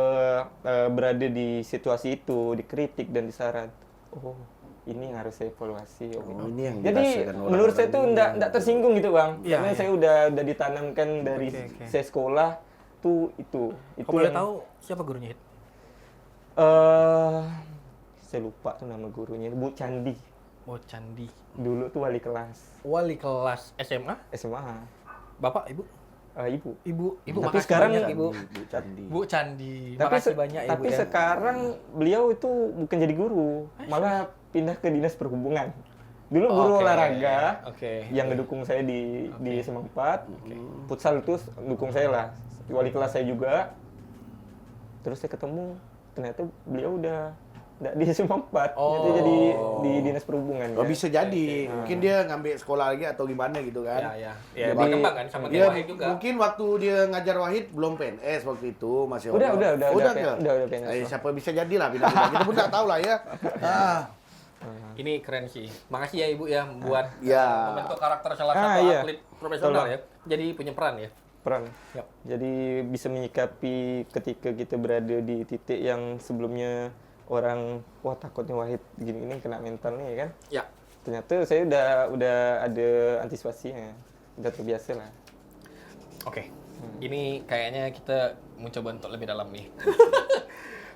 Speaker 1: berada di situasi itu, dikritik dan disaran, oh ini yang harus saya evaluasi.
Speaker 3: Oh, ini yang
Speaker 1: Jadi
Speaker 3: dirasakan orang-orang
Speaker 1: menurut saya tuh
Speaker 3: ini.
Speaker 1: enggak tersinggung gitu bang,
Speaker 2: Iya,
Speaker 1: karena
Speaker 2: iya.
Speaker 1: saya udah ditanamkan dari
Speaker 2: Oke.
Speaker 1: saya sekolah tuh itu.
Speaker 2: Kalau boleh
Speaker 1: yang-
Speaker 2: tahu siapa gurunya, Hit?
Speaker 1: Saya lupa tuh nama gurunya, Bu Candi.
Speaker 2: Oh, Candi.
Speaker 1: Dulu tuh wali kelas
Speaker 2: Wali kelas SMA?
Speaker 1: SMA.
Speaker 2: Bapak, Ibu?
Speaker 1: Ibu.
Speaker 2: Ibu
Speaker 1: Tapi
Speaker 2: makasih
Speaker 1: sekarang
Speaker 2: banyak, Ibu.
Speaker 3: Bu Candi.
Speaker 2: Bu Candi.
Speaker 1: Tapi
Speaker 2: Makasih banyak, Ibu
Speaker 1: tapi
Speaker 2: ya.
Speaker 1: sekarang beliau itu bukan jadi guru, malah pindah ke dinas perhubungan. Dulu guru
Speaker 2: Oke.
Speaker 1: olahraga
Speaker 2: Oke.
Speaker 1: yang ngedukung saya di SMA 4. Futsal itu dukung saya lah. Wali kelas saya juga. Terus saya ketemu, ternyata beliau udah nggak di SMA 4, ternyata jadi di dinas perhubungan.
Speaker 3: Oh,
Speaker 1: kan.
Speaker 3: bisa jadi. Mungkin dia ngambil sekolah lagi atau gimana gitu kan.
Speaker 2: Ya. Ya,
Speaker 1: Jadi-
Speaker 2: berkembang kan sama
Speaker 3: Dia
Speaker 2: kayak Wahid juga.
Speaker 3: mungkin waktu dia ngajar Wahid belum PNS waktu itu masih
Speaker 1: Udah
Speaker 3: ke?
Speaker 1: udah PNS.
Speaker 3: Siapa bisa jadi lah pindah-pindah. Kita pun nggak tahu lah ya.
Speaker 2: Ini keren sih. Makasih ya Ibu ya membuat
Speaker 3: Ya.
Speaker 2: membentuk karakter salah satu
Speaker 1: Iya.
Speaker 2: atlet profesional
Speaker 1: Betul,
Speaker 2: ya. Jadi punya peran ya.
Speaker 1: Peran.
Speaker 2: Yap.
Speaker 1: Jadi bisa menyikapi ketika kita berada di titik yang sebelumnya orang wah takutnya Wahid gini-gini kena mental nih ya kan.
Speaker 2: Ya.
Speaker 1: Ternyata saya udah ada antisipasinya. Udah terbiasa lah.
Speaker 2: Oke. Ini kayaknya kita mau coba untuk lebih dalam nih.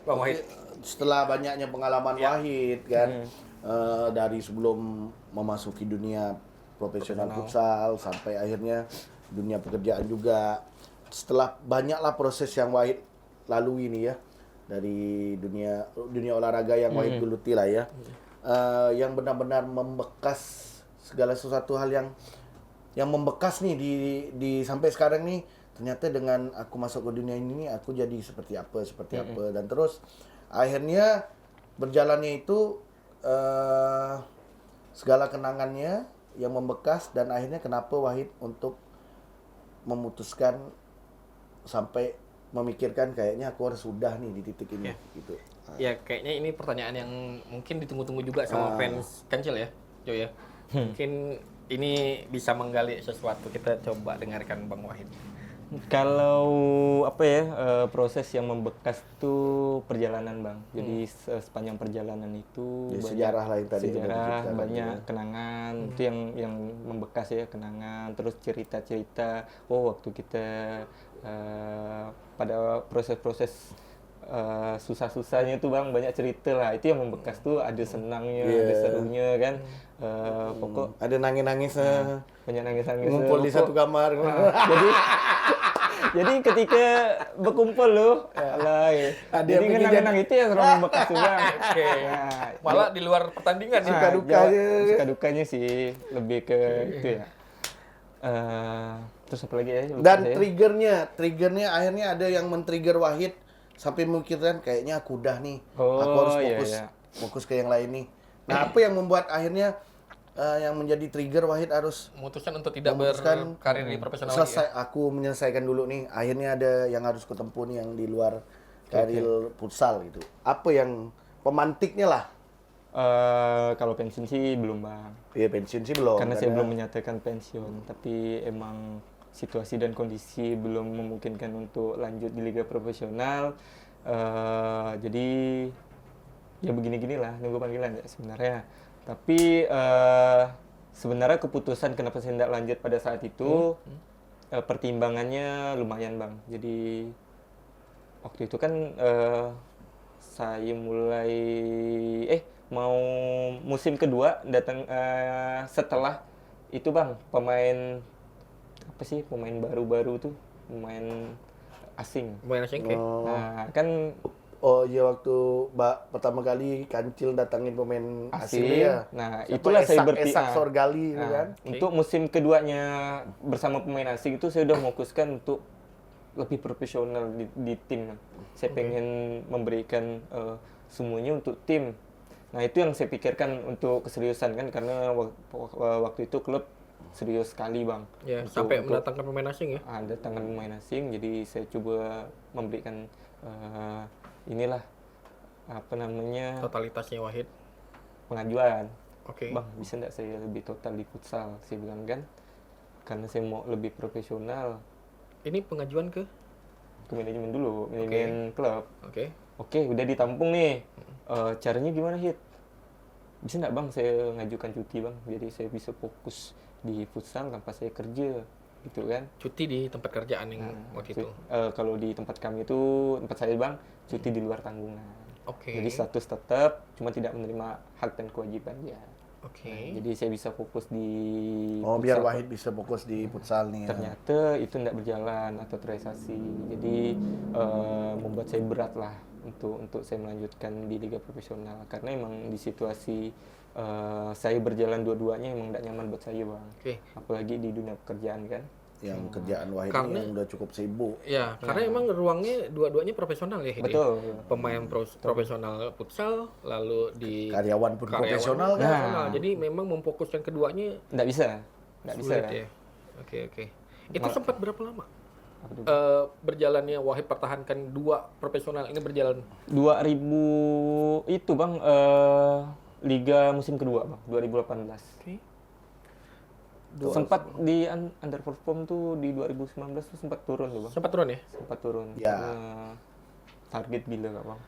Speaker 2: Bang Wahid.
Speaker 3: Setelah banyaknya pengalaman Wahid kan dari sebelum memasuki dunia profesional futsal sampai akhirnya dunia pekerjaan juga. Setelah banyaklah proses yang Wahid lalui nih ya dari dunia olahraga yang Wahid geluti lah ya. Yang benar-benar membekas segala sesuatu hal yang membekas nih di sampai sekarang nih, ternyata dengan aku masuk ke dunia ini nih, aku jadi seperti apa dan terus akhirnya berjalannya itu segala kenangannya yang membekas dan akhirnya kenapa Wahid untuk memutuskan sampai memikirkan kayaknya aku harus sudah nih di titik ini gitu.
Speaker 2: Ya kayaknya ini pertanyaan yang mungkin ditunggu-tunggu juga sama fans Kancil ya, Jo ya. Mungkin ini bisa menggali sesuatu. Kita coba dengarkan Bang Wahid.
Speaker 1: Kalau apa ya proses yang membekas tuh perjalanan bang. Jadi sepanjang perjalanan itu
Speaker 3: Ya, sejarah lah yang tadi udah
Speaker 1: sejarah
Speaker 3: diceritakan
Speaker 1: banyak
Speaker 3: ya.
Speaker 1: kenangan itu yang membekas ya kenangan. Terus cerita-cerita. Oh waktu kita pada proses-proses susah-susahnya tuh bang banyak cerita lah. Itu yang membekas tuh ada senangnya, ada serunya kan. Pokok
Speaker 3: Ada nangis-nangis
Speaker 1: banyak nangis-nangis.
Speaker 3: ngumpul di satu kamar.
Speaker 1: Jadi ketika berkumpul loh, alah, ya.
Speaker 3: Ada
Speaker 1: Jadi
Speaker 3: yang
Speaker 1: kenang-kenang itu yang selalu membekas tuh bang.
Speaker 2: Oke.
Speaker 1: Nah,
Speaker 2: Malah di luar pertandingan sih.
Speaker 3: Suka dukanya.
Speaker 1: suka dukanya sih lebih ke itu ya. Terus apa lagi ya? Lupa
Speaker 3: Dan
Speaker 1: saya.
Speaker 3: triggernya akhirnya ada yang men-trigger Wahid sampai memikirkan kayaknya aku udah nih.
Speaker 1: Oh,
Speaker 3: Aku harus
Speaker 1: iya,
Speaker 3: fokus
Speaker 1: iya.
Speaker 3: fokus ke yang lain nih. Nah, apa yang membuat akhirnya yang menjadi trigger Wahid harus
Speaker 2: Memutuskan untuk tidak
Speaker 3: memutuskan
Speaker 2: berkarir di profesional lagi
Speaker 3: selesai
Speaker 2: ya.
Speaker 3: aku menyelesaikan dulu nih. Akhirnya ada yang harus kutempuh nih yang di luar karir futsal gitu. Apa yang pemantiknya lah?
Speaker 1: Kalau pensiun sih belum bang.
Speaker 3: Ya pensiun sih belum.
Speaker 1: Karena saya belum menyatakan pensiun, tapi emang situasi dan kondisi belum memungkinkan untuk lanjut di liga profesional. Jadi ya begini-ginilah nunggu panggilan ya sebenarnya. Tapi sebenarnya keputusan kenapa saya tidak lanjut pada saat itu pertimbangannya lumayan bang. Jadi waktu itu kan saya mulai mau musim kedua datang setelah itu bang pemain apa sih pemain baru-baru tuh pemain asing.
Speaker 2: Pemain asing kayak.
Speaker 1: Nah kan
Speaker 3: Oh iya waktu pertama kali Kancil datangin pemain asing
Speaker 1: asing.
Speaker 3: ya.
Speaker 1: Nah
Speaker 3: Siapa?
Speaker 1: itulah saya
Speaker 3: Esak Sorgali itu
Speaker 1: Nah,
Speaker 3: kan.
Speaker 1: untuk musim keduanya bersama pemain asing itu saya udah fokuskan untuk lebih profesional di tim. Saya pengen memberikan semuanya untuk tim. Nah itu yang saya pikirkan untuk keseriusan kan karena waktu itu klub serius sekali bang.
Speaker 2: Ya, sampai mendatangkan pemain asing ya.
Speaker 1: Ada tangan pemain asing, jadi saya coba memberikan inilah apa namanya
Speaker 2: Totalitasnya Wahid.
Speaker 1: pengajuan.
Speaker 2: Oke.
Speaker 1: Bang bisa nggak saya lebih total di futsal? Saya bilang kan karena saya mau lebih profesional
Speaker 2: Ini pengajuan ke?
Speaker 1: ke manajemen dulu, manajemen klub.
Speaker 2: Oke.
Speaker 1: Oke, udah ditampung nih. Caranya gimana, Hit? Bisa nggak bang saya ngajukan cuti bang? Jadi saya bisa fokus di futsal tanpa saya kerja, gitu kan?
Speaker 2: Cuti di tempat kerjaan yang waktu itu.
Speaker 1: Kalau di tempat kami itu, tempat saya bang, cuti di luar tanggungan.
Speaker 2: Oke.
Speaker 1: Jadi status tetap, cuma tidak menerima hak dan kewajiban ya.
Speaker 2: Oke.
Speaker 1: Jadi saya bisa fokus di
Speaker 3: Oh, biar
Speaker 1: futsal.
Speaker 3: Wahid bisa fokus di futsal nih ya.
Speaker 1: Ternyata itu tidak berjalan atau terrealisasi. Jadi membuat saya berat lah untuk saya melanjutkan di liga profesional karena emang di situasi saya berjalan dua-duanya emang tidak nyaman buat saya bang.
Speaker 2: Oke.
Speaker 1: Apalagi di dunia pekerjaan kan.
Speaker 3: Yang kerjaan Wahid
Speaker 2: Karena-
Speaker 3: ini yang udah cukup sibuk.
Speaker 2: Ya, karena emang ruangnya dua-duanya profesional ya. Hid, ya?
Speaker 1: Betul.
Speaker 2: Pemain profesional futsal, lalu di
Speaker 3: Karyawan pun profesional kan.
Speaker 2: profesional. Jadi memang memfokuskan keduanya
Speaker 1: Tidak bisa. Tidak bisa.
Speaker 2: sulit ya. Oke. Itu sempat berapa lama?
Speaker 1: Apa tuh?
Speaker 2: Berjalannya Wahid pertahankan dua profesional ini berjalan
Speaker 1: 2000 itu bang liga musim kedua bang 2018.
Speaker 2: Oke.
Speaker 1: Sempat di underperform tuh di 2019 tuh sempat turun tuh bang.
Speaker 2: Sempat turun ya?
Speaker 1: Sempat turun.
Speaker 3: Ya.
Speaker 1: Karena target gila kak bang.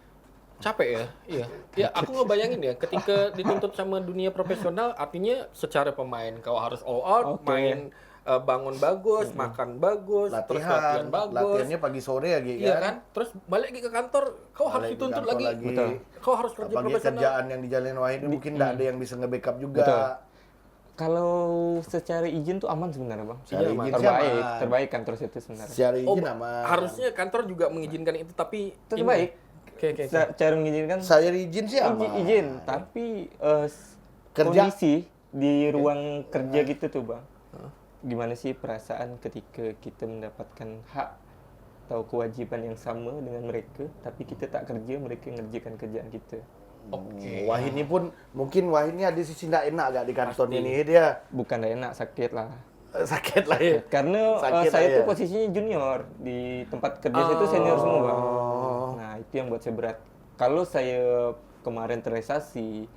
Speaker 2: Capek ya? Iya. Ya, aku ngebayangin ya, ketika dituntut sama dunia profesional, artinya secara pemain kau harus all out,
Speaker 1: Oke.
Speaker 2: main bangun bagus, makan bagus, terus latihan bagus.
Speaker 3: latihannya pagi sore ya, Gi,
Speaker 2: Iya kan? Terus balik lagi ke kantor, kau harus
Speaker 3: Balik ke
Speaker 2: dituntut
Speaker 3: kantor
Speaker 2: lagi.
Speaker 1: Betul.
Speaker 2: Kau harus kerja
Speaker 3: Apalagi
Speaker 2: profesional.
Speaker 3: kerjaan yang dijalanin Wahid ini mungkin nggak ada yang bisa nge-backup juga.
Speaker 1: Betul. Kalau secara izin tuh aman sebenarnya bang.
Speaker 3: Secara
Speaker 2: Iya,
Speaker 3: izin sih
Speaker 1: Terbaik,
Speaker 3: aman.
Speaker 1: terbaik kantor situ sebenarnya.
Speaker 3: Secara
Speaker 2: Oh,
Speaker 3: izin aman.
Speaker 2: harusnya kantor juga mengizinkan itu, tapi
Speaker 1: Terbaik.
Speaker 2: Oke.
Speaker 1: Cara mengizinkan
Speaker 3: Saya izin sih aman.
Speaker 1: izin, tapi
Speaker 3: Kerja-
Speaker 1: kondisi di ruang kerja gitu tuh bang. Gimana sih perasaan ketika kita mendapatkan hak atau kewajiban yang sama dengan mereka, tapi kita tak kerja, mereka ngerjakan kerjaan kita.
Speaker 2: Oke.
Speaker 3: Wahid ini pun mungkin Wahid ini ada sisi nggak enak gak di kantornya
Speaker 2: Pasti.
Speaker 3: nih dia.
Speaker 1: Bukan enak, sakit lah.
Speaker 3: Sakit lah ya.
Speaker 1: Karena
Speaker 3: Sakit
Speaker 1: saya
Speaker 3: lah
Speaker 1: tuh
Speaker 3: ya.
Speaker 1: posisinya junior di tempat kerja saya itu senior semua bang.
Speaker 3: Oh.
Speaker 1: Nah itu yang buat saya berat. Kalau saya kemarin terrealisasi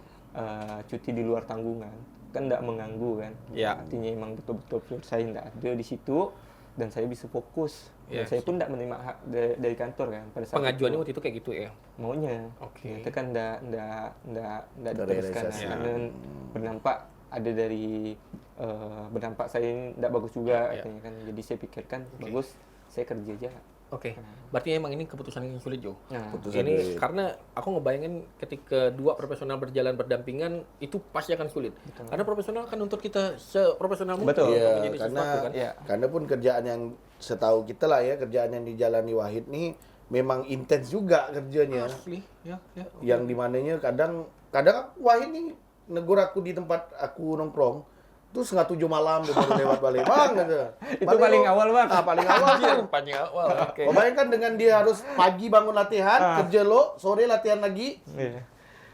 Speaker 1: cuti di luar tanggungan kan tidak mengganggu kan.
Speaker 2: Ya.
Speaker 1: Artinya emang betul-betul saya tidak ada di situ dan saya bisa fokus. Dan
Speaker 2: Yes.
Speaker 1: saya pun tidak menerima hak dari kantor kan pada saat
Speaker 2: Pengajuannya
Speaker 1: itu.
Speaker 2: waktu itu kayak gitu ya.
Speaker 1: Maunya.
Speaker 2: Oke.
Speaker 1: Ternyata kan tidak diteruskan.
Speaker 3: Terrealisasi.
Speaker 1: Karena berdampak ada dari berdampak saya ini tidak bagus juga
Speaker 2: Ya.
Speaker 1: katanya kan. Jadi saya pikirkan bagus saya kerja aja.
Speaker 2: Oke. Berarti emang ini keputusan yang sulit, Jo.
Speaker 1: Nah,
Speaker 3: Putusan
Speaker 2: Ini
Speaker 3: dari-
Speaker 2: karena aku ngebayangin ketika dua profesional berjalan berdampingan itu pasti akan sulit. Karena profesional kan untuk kita seprofesional mungkin
Speaker 1: Betul.
Speaker 2: untuk
Speaker 3: Iya,
Speaker 2: menjadi
Speaker 3: karena
Speaker 2: sesuatu kan.
Speaker 1: Iya.
Speaker 3: karena pun kerjaan yang setahu kita lah ya, kerjaan yang dijalani Wahid nih memang intens juga kerjanya.
Speaker 2: Asli, ya.
Speaker 3: Yang dimananya kadang Wahid nih negur aku di tempat aku nongkrong tuh 6:30 malam dia baru lewat balik bang gitu.
Speaker 1: Itu
Speaker 3: Balik
Speaker 1: paling
Speaker 3: lo.
Speaker 1: awal, Bang.
Speaker 3: Paling awal tuh.
Speaker 2: Panjang awal. Oke.
Speaker 3: Kau bayangkan dengan dia harus pagi bangun latihan, kerja lo, sore latihan lagi.
Speaker 1: Iya.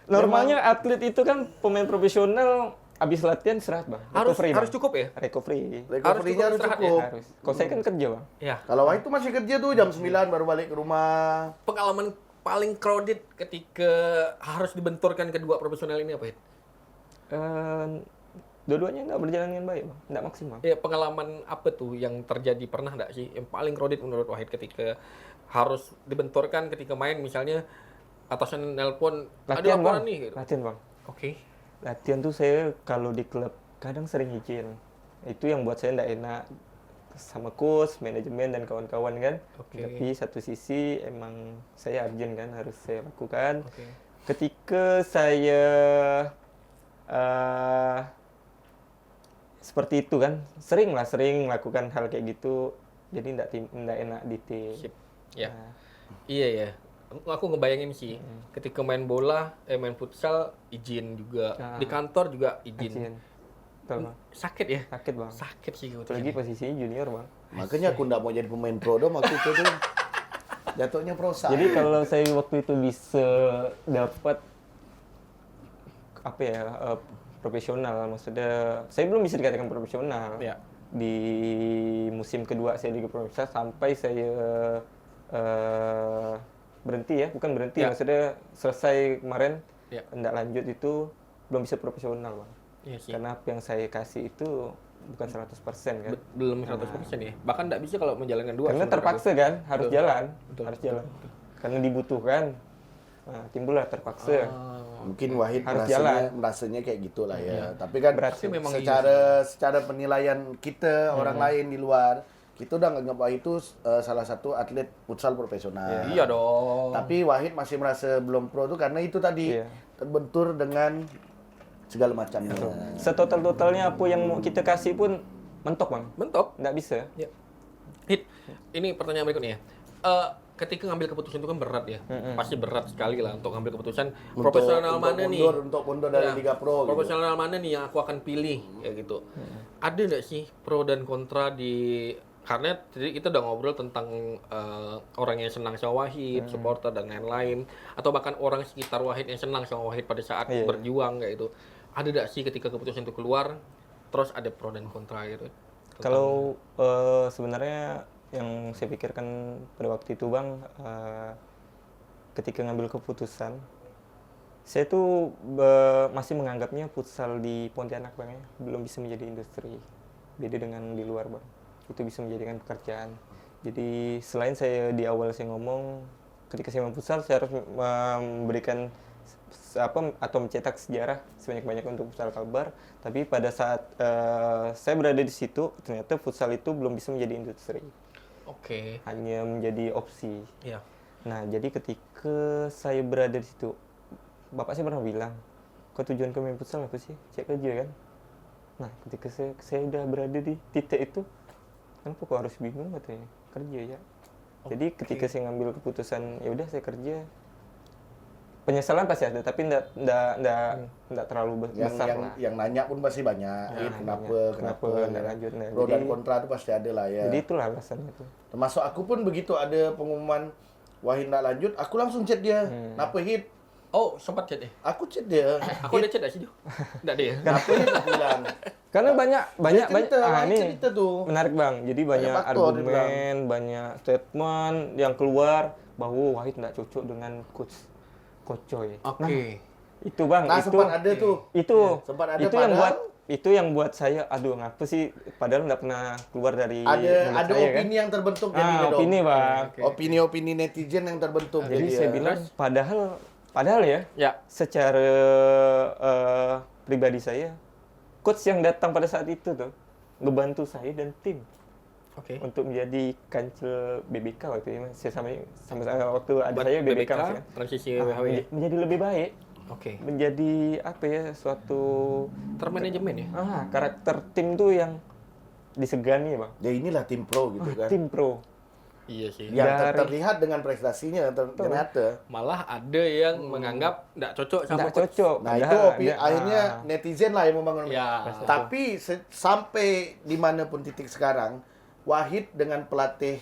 Speaker 1: Normalnya atlet itu kan pemain profesional habis latihan istirahat bang.
Speaker 2: Harus
Speaker 1: Recovery, Bang.
Speaker 2: cukup ya?
Speaker 1: Recovery.
Speaker 3: Recovery-nya harus
Speaker 2: istirahat
Speaker 3: cukup.
Speaker 1: Harus. Kalau saya kan kerja bang.
Speaker 2: Ya.
Speaker 3: Kalau Wahid tuh masih kerja tuh jam 9 baru balik ke rumah.
Speaker 2: Pengalaman paling crowded ketika harus dibenturkan kedua profesional ini apa, Hid?
Speaker 1: Dua-duanya nggak berjalan dengan baik bang. Nggak maksimal.
Speaker 2: Ya, pengalaman apa tuh yang terjadi, pernah nggak sih yang paling crowded menurut Wahid ketika harus dibenturkan ketika main, misalnya atasan nelpon ada
Speaker 1: Latihan
Speaker 2: laporan
Speaker 1: bang.
Speaker 2: nih gitu.
Speaker 1: Latihan bang.
Speaker 2: Oke.
Speaker 1: Latihan tuh saya kalau di klub kadang sering izin. Itu yang buat saya nggak enak sama coach, manajemen dan kawan-kawan kan.
Speaker 2: Oke.
Speaker 1: Tapi satu sisi emang saya urgent kan harus saya lakukan.
Speaker 2: Oke.
Speaker 1: Ketika saya seperti itu kan, sering melakukan hal kayak gitu. Jadi nggak enak di tim.
Speaker 2: Sip. Ya.
Speaker 1: Nah,
Speaker 2: Iya ya. Aku ngebayangin sih, ketika main bola, main futsal izin juga,
Speaker 1: Nah.
Speaker 2: di kantor juga izin.
Speaker 1: izin. Betul, Bang.
Speaker 2: Sakit ya?
Speaker 1: Sakit bang.
Speaker 2: Sakit sih gitu.
Speaker 1: Apalagi posisinya junior bang.
Speaker 3: Makanya aku nggak mau jadi pemain pro dong waktu itu tuh. Jatuhnya prosa.
Speaker 1: Jadi kalau saya waktu itu bisa dapat apa ya profesional, maksudnya saya belum bisa dikatakan profesional.
Speaker 2: Ya.
Speaker 1: Di musim kedua saya Liga Profesional sampai saya berhenti ya, bukan berhenti,
Speaker 2: Ya.
Speaker 1: maksudnya selesai kemarin
Speaker 2: Ya.
Speaker 1: tidak lanjut itu belum bisa profesional bang.
Speaker 2: Iya sih.
Speaker 1: Karena apa yang saya kasih itu bukan 100% kan.
Speaker 2: Belum 100% ya. Bahkan nggak bisa kalau menjalankan dua.
Speaker 1: Karena
Speaker 2: sebenarnya.
Speaker 1: terpaksa kan, harus
Speaker 2: Betul.
Speaker 1: jalan.
Speaker 2: Betul.
Speaker 1: Harus jalan. Karena dibutuhkan. Nah, timbullah terpaksa.
Speaker 3: Mungkin Wahid
Speaker 1: Harus jalan.
Speaker 3: merasanya kayak gitulah ya. Tapi kan
Speaker 1: Berat sih.
Speaker 2: memang
Speaker 3: secara penilaian kita orang lain di luar, kita udah nganggap Wahid itu salah satu atlet futsal profesional.
Speaker 2: Iya dong.
Speaker 3: Tapi Wahid masih merasa belum pro tuh karena itu tadi
Speaker 1: Iya.
Speaker 3: terbentur dengan segala macamnya.
Speaker 1: Setotal-totalnya apa yang mau kita kasih pun mentok bang.
Speaker 2: Mentok.
Speaker 1: Nggak bisa.
Speaker 2: Ya. Hit. Ini pertanyaan berikutnya. Ketika ngambil keputusan itu kan berat ya. Pasti berat sekali lah untuk ngambil keputusan. Profesional mana nih?
Speaker 3: Untuk mundur dari
Speaker 2: Ya,
Speaker 3: Liga Pro gitu.
Speaker 2: Profesional mana nih yang aku akan pilih ya gitu. Ada nggak sih pro dan kontra di karena tadi kita udah ngobrol tentang orang yang senang sama Wahid, supporter dan lain-lain, atau bahkan orang sekitar Wahid yang senang sama Wahid pada saat
Speaker 1: Iya.
Speaker 2: berjuang kayak itu. Ada nggak sih ketika keputusan itu keluar, terus ada pro dan kontra gitu?
Speaker 1: Kalau sebenarnya yang saya pikirkan pada waktu itu bang, ketika ngambil keputusan, saya tuh masih menganggapnya futsal di Pontianak bang ya, belum bisa menjadi industri. Beda dengan di luar bang, itu bisa menjadikan pekerjaan. Jadi selain saya di awal saya ngomong, ketika saya main futsal saya harus memberikan atau mencetak sejarah sebanyak-banyaknya untuk futsal Kalbar. Tapi pada saat saya berada di situ, ternyata futsal itu belum bisa menjadi industri.
Speaker 2: Oke.
Speaker 1: Hanya menjadi opsi.
Speaker 2: Iya.
Speaker 1: Nah, jadi ketika saya berada di situ, bapak saya pernah bilang, kau tujuan kau main futsal apa sih? Cek kerja kan? Nah, ketika saya udah berada di titik itu, kenapa kok harus bingung katanya? Kerja ya. Jadi ketika saya ngambil keputusan, ya udah saya kerja. Penyesalan pasti ada, tapi enggak terlalu besar lah.
Speaker 3: Yang nanya pun pasti banyak.
Speaker 1: Ya, kenapa
Speaker 3: ya.
Speaker 1: nggak lanjut? Nah,
Speaker 3: Pro dan
Speaker 1: jadi-
Speaker 3: kontra itu pasti ada lah ya.
Speaker 1: Jadi itulah alasannya tuh.
Speaker 3: Termasuk aku pun begitu ada pengumuman Wahid nggak lanjut, aku langsung chat dia. Kenapa Hit?
Speaker 2: Oh, sempat chat ya?
Speaker 3: Aku chat dia.
Speaker 2: Aku ada chat nggak sih, Jo? Nggak ada ya?
Speaker 3: Kenapa Hit? Aku bilang.
Speaker 1: Karena banyak
Speaker 3: cerita, Wahid
Speaker 1: ini
Speaker 3: cerita tuh.
Speaker 1: menarik bang. Jadi banyak
Speaker 3: faktor, dia
Speaker 1: argumen, banyak statement yang keluar bahwa Wahid nggak cocok dengan coach Kocoy.
Speaker 2: Oke.
Speaker 1: Itu bang,
Speaker 3: Nah,
Speaker 1: itu
Speaker 3: sempat ada tuh. Sempat ada
Speaker 1: itu
Speaker 3: padahal
Speaker 1: yang buat saya, aduh ngapa sih? Padahal nggak pernah keluar dari
Speaker 3: ada
Speaker 1: mulut
Speaker 3: ada
Speaker 1: saya,
Speaker 3: opini yang terbentuk
Speaker 1: kan?
Speaker 3: jadinya dong.
Speaker 1: Opini bang.
Speaker 3: Opini-opini netizen yang terbentuk.
Speaker 1: Jadi
Speaker 3: jadi
Speaker 1: saya
Speaker 3: ya.
Speaker 1: bilang padahal ya,
Speaker 2: Ya.
Speaker 1: secara pribadi saya, coach yang datang pada saat itu tuh ngebantu saya dan tim
Speaker 2: Oke.
Speaker 1: untuk menjadi kancil BBK waktu itu. Saya sama waktu ada saya BBK, masih kan.
Speaker 2: transisi
Speaker 1: Ah,
Speaker 2: WHW ya?
Speaker 1: menjadi lebih baik,
Speaker 2: Oke.
Speaker 1: menjadi apa ya, suatu
Speaker 2: Termanajemen ya?
Speaker 1: karakter tim tuh yang disegani bang.
Speaker 3: Ya inilah tim pro gitu kan.
Speaker 1: Tim pro.
Speaker 2: Iya sih.
Speaker 3: Yang
Speaker 1: Dari-
Speaker 3: terlihat dengan prestasinya ternyata.
Speaker 2: Malah ada yang menganggap nggak cocok sama
Speaker 1: Nggak
Speaker 2: coach.
Speaker 1: cocok.
Speaker 3: Nah, itu
Speaker 1: Padahal
Speaker 3: akhirnya netizen lah yang membangun.
Speaker 2: Ya.
Speaker 3: Tapi sampai dimanapun titik sekarang, Wahid dengan pelatih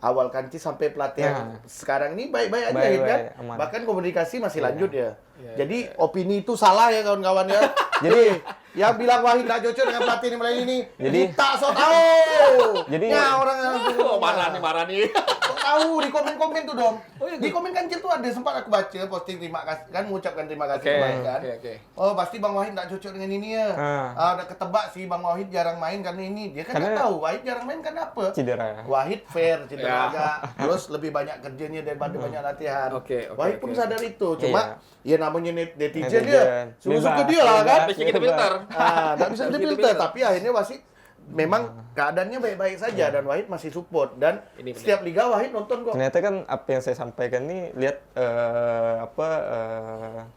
Speaker 3: awal Kanci sampai pelatih yang sekarang ini baik-baik aja
Speaker 1: Baik-baik,
Speaker 3: Hid, kan.
Speaker 1: aman.
Speaker 3: Bahkan komunikasi masih lanjut ya. Jadi opini itu salah ya kawan-kawan ya. Jadi yang bilang Wahid nggak cocok dengan pelatih ini
Speaker 1: Jadi-
Speaker 3: tak so tahu.
Speaker 1: Jadi-
Speaker 3: ya orang
Speaker 2: Oh, marah nih.
Speaker 3: Kok tahu di komen-komen tuh dom.
Speaker 2: Oh, iya,
Speaker 3: Di komen Kancil tuh ada sempat aku baca posting terima kasih kan mengucapkan terima kasih
Speaker 2: Oke,
Speaker 3: Wahid kan.
Speaker 2: oke.
Speaker 3: Oh pasti Bang Wahid nggak cocok dengan ini ya. Udah ketebak sih Bang Wahid jarang main karena ini. Dia kan nggak
Speaker 1: Karena-
Speaker 3: tahu Wahid jarang main karena apa.
Speaker 1: Cedera.
Speaker 3: Wahid fair
Speaker 2: Ya.
Speaker 3: cedera agak. Terus lebih banyak kerjanya daripada banyak latihan.
Speaker 2: Oke,
Speaker 3: Wahid pun
Speaker 2: oke.
Speaker 3: sadar itu. Cuma ya namanya netizen
Speaker 1: Netizen.
Speaker 3: dia. Suka-suka
Speaker 1: Bebas.
Speaker 3: dia lah kan.
Speaker 2: Habis kita filter.
Speaker 3: Nggak bisa
Speaker 2: Habis kita
Speaker 3: difilter.
Speaker 2: filter.
Speaker 3: Tapi akhirnya Wahid memang keadaannya baik-baik saja dan Wahid masih support dan
Speaker 2: Ini benar.
Speaker 3: setiap liga Wahid nonton kok.
Speaker 1: Ternyata kan apa yang saya sampaikan nih, lihat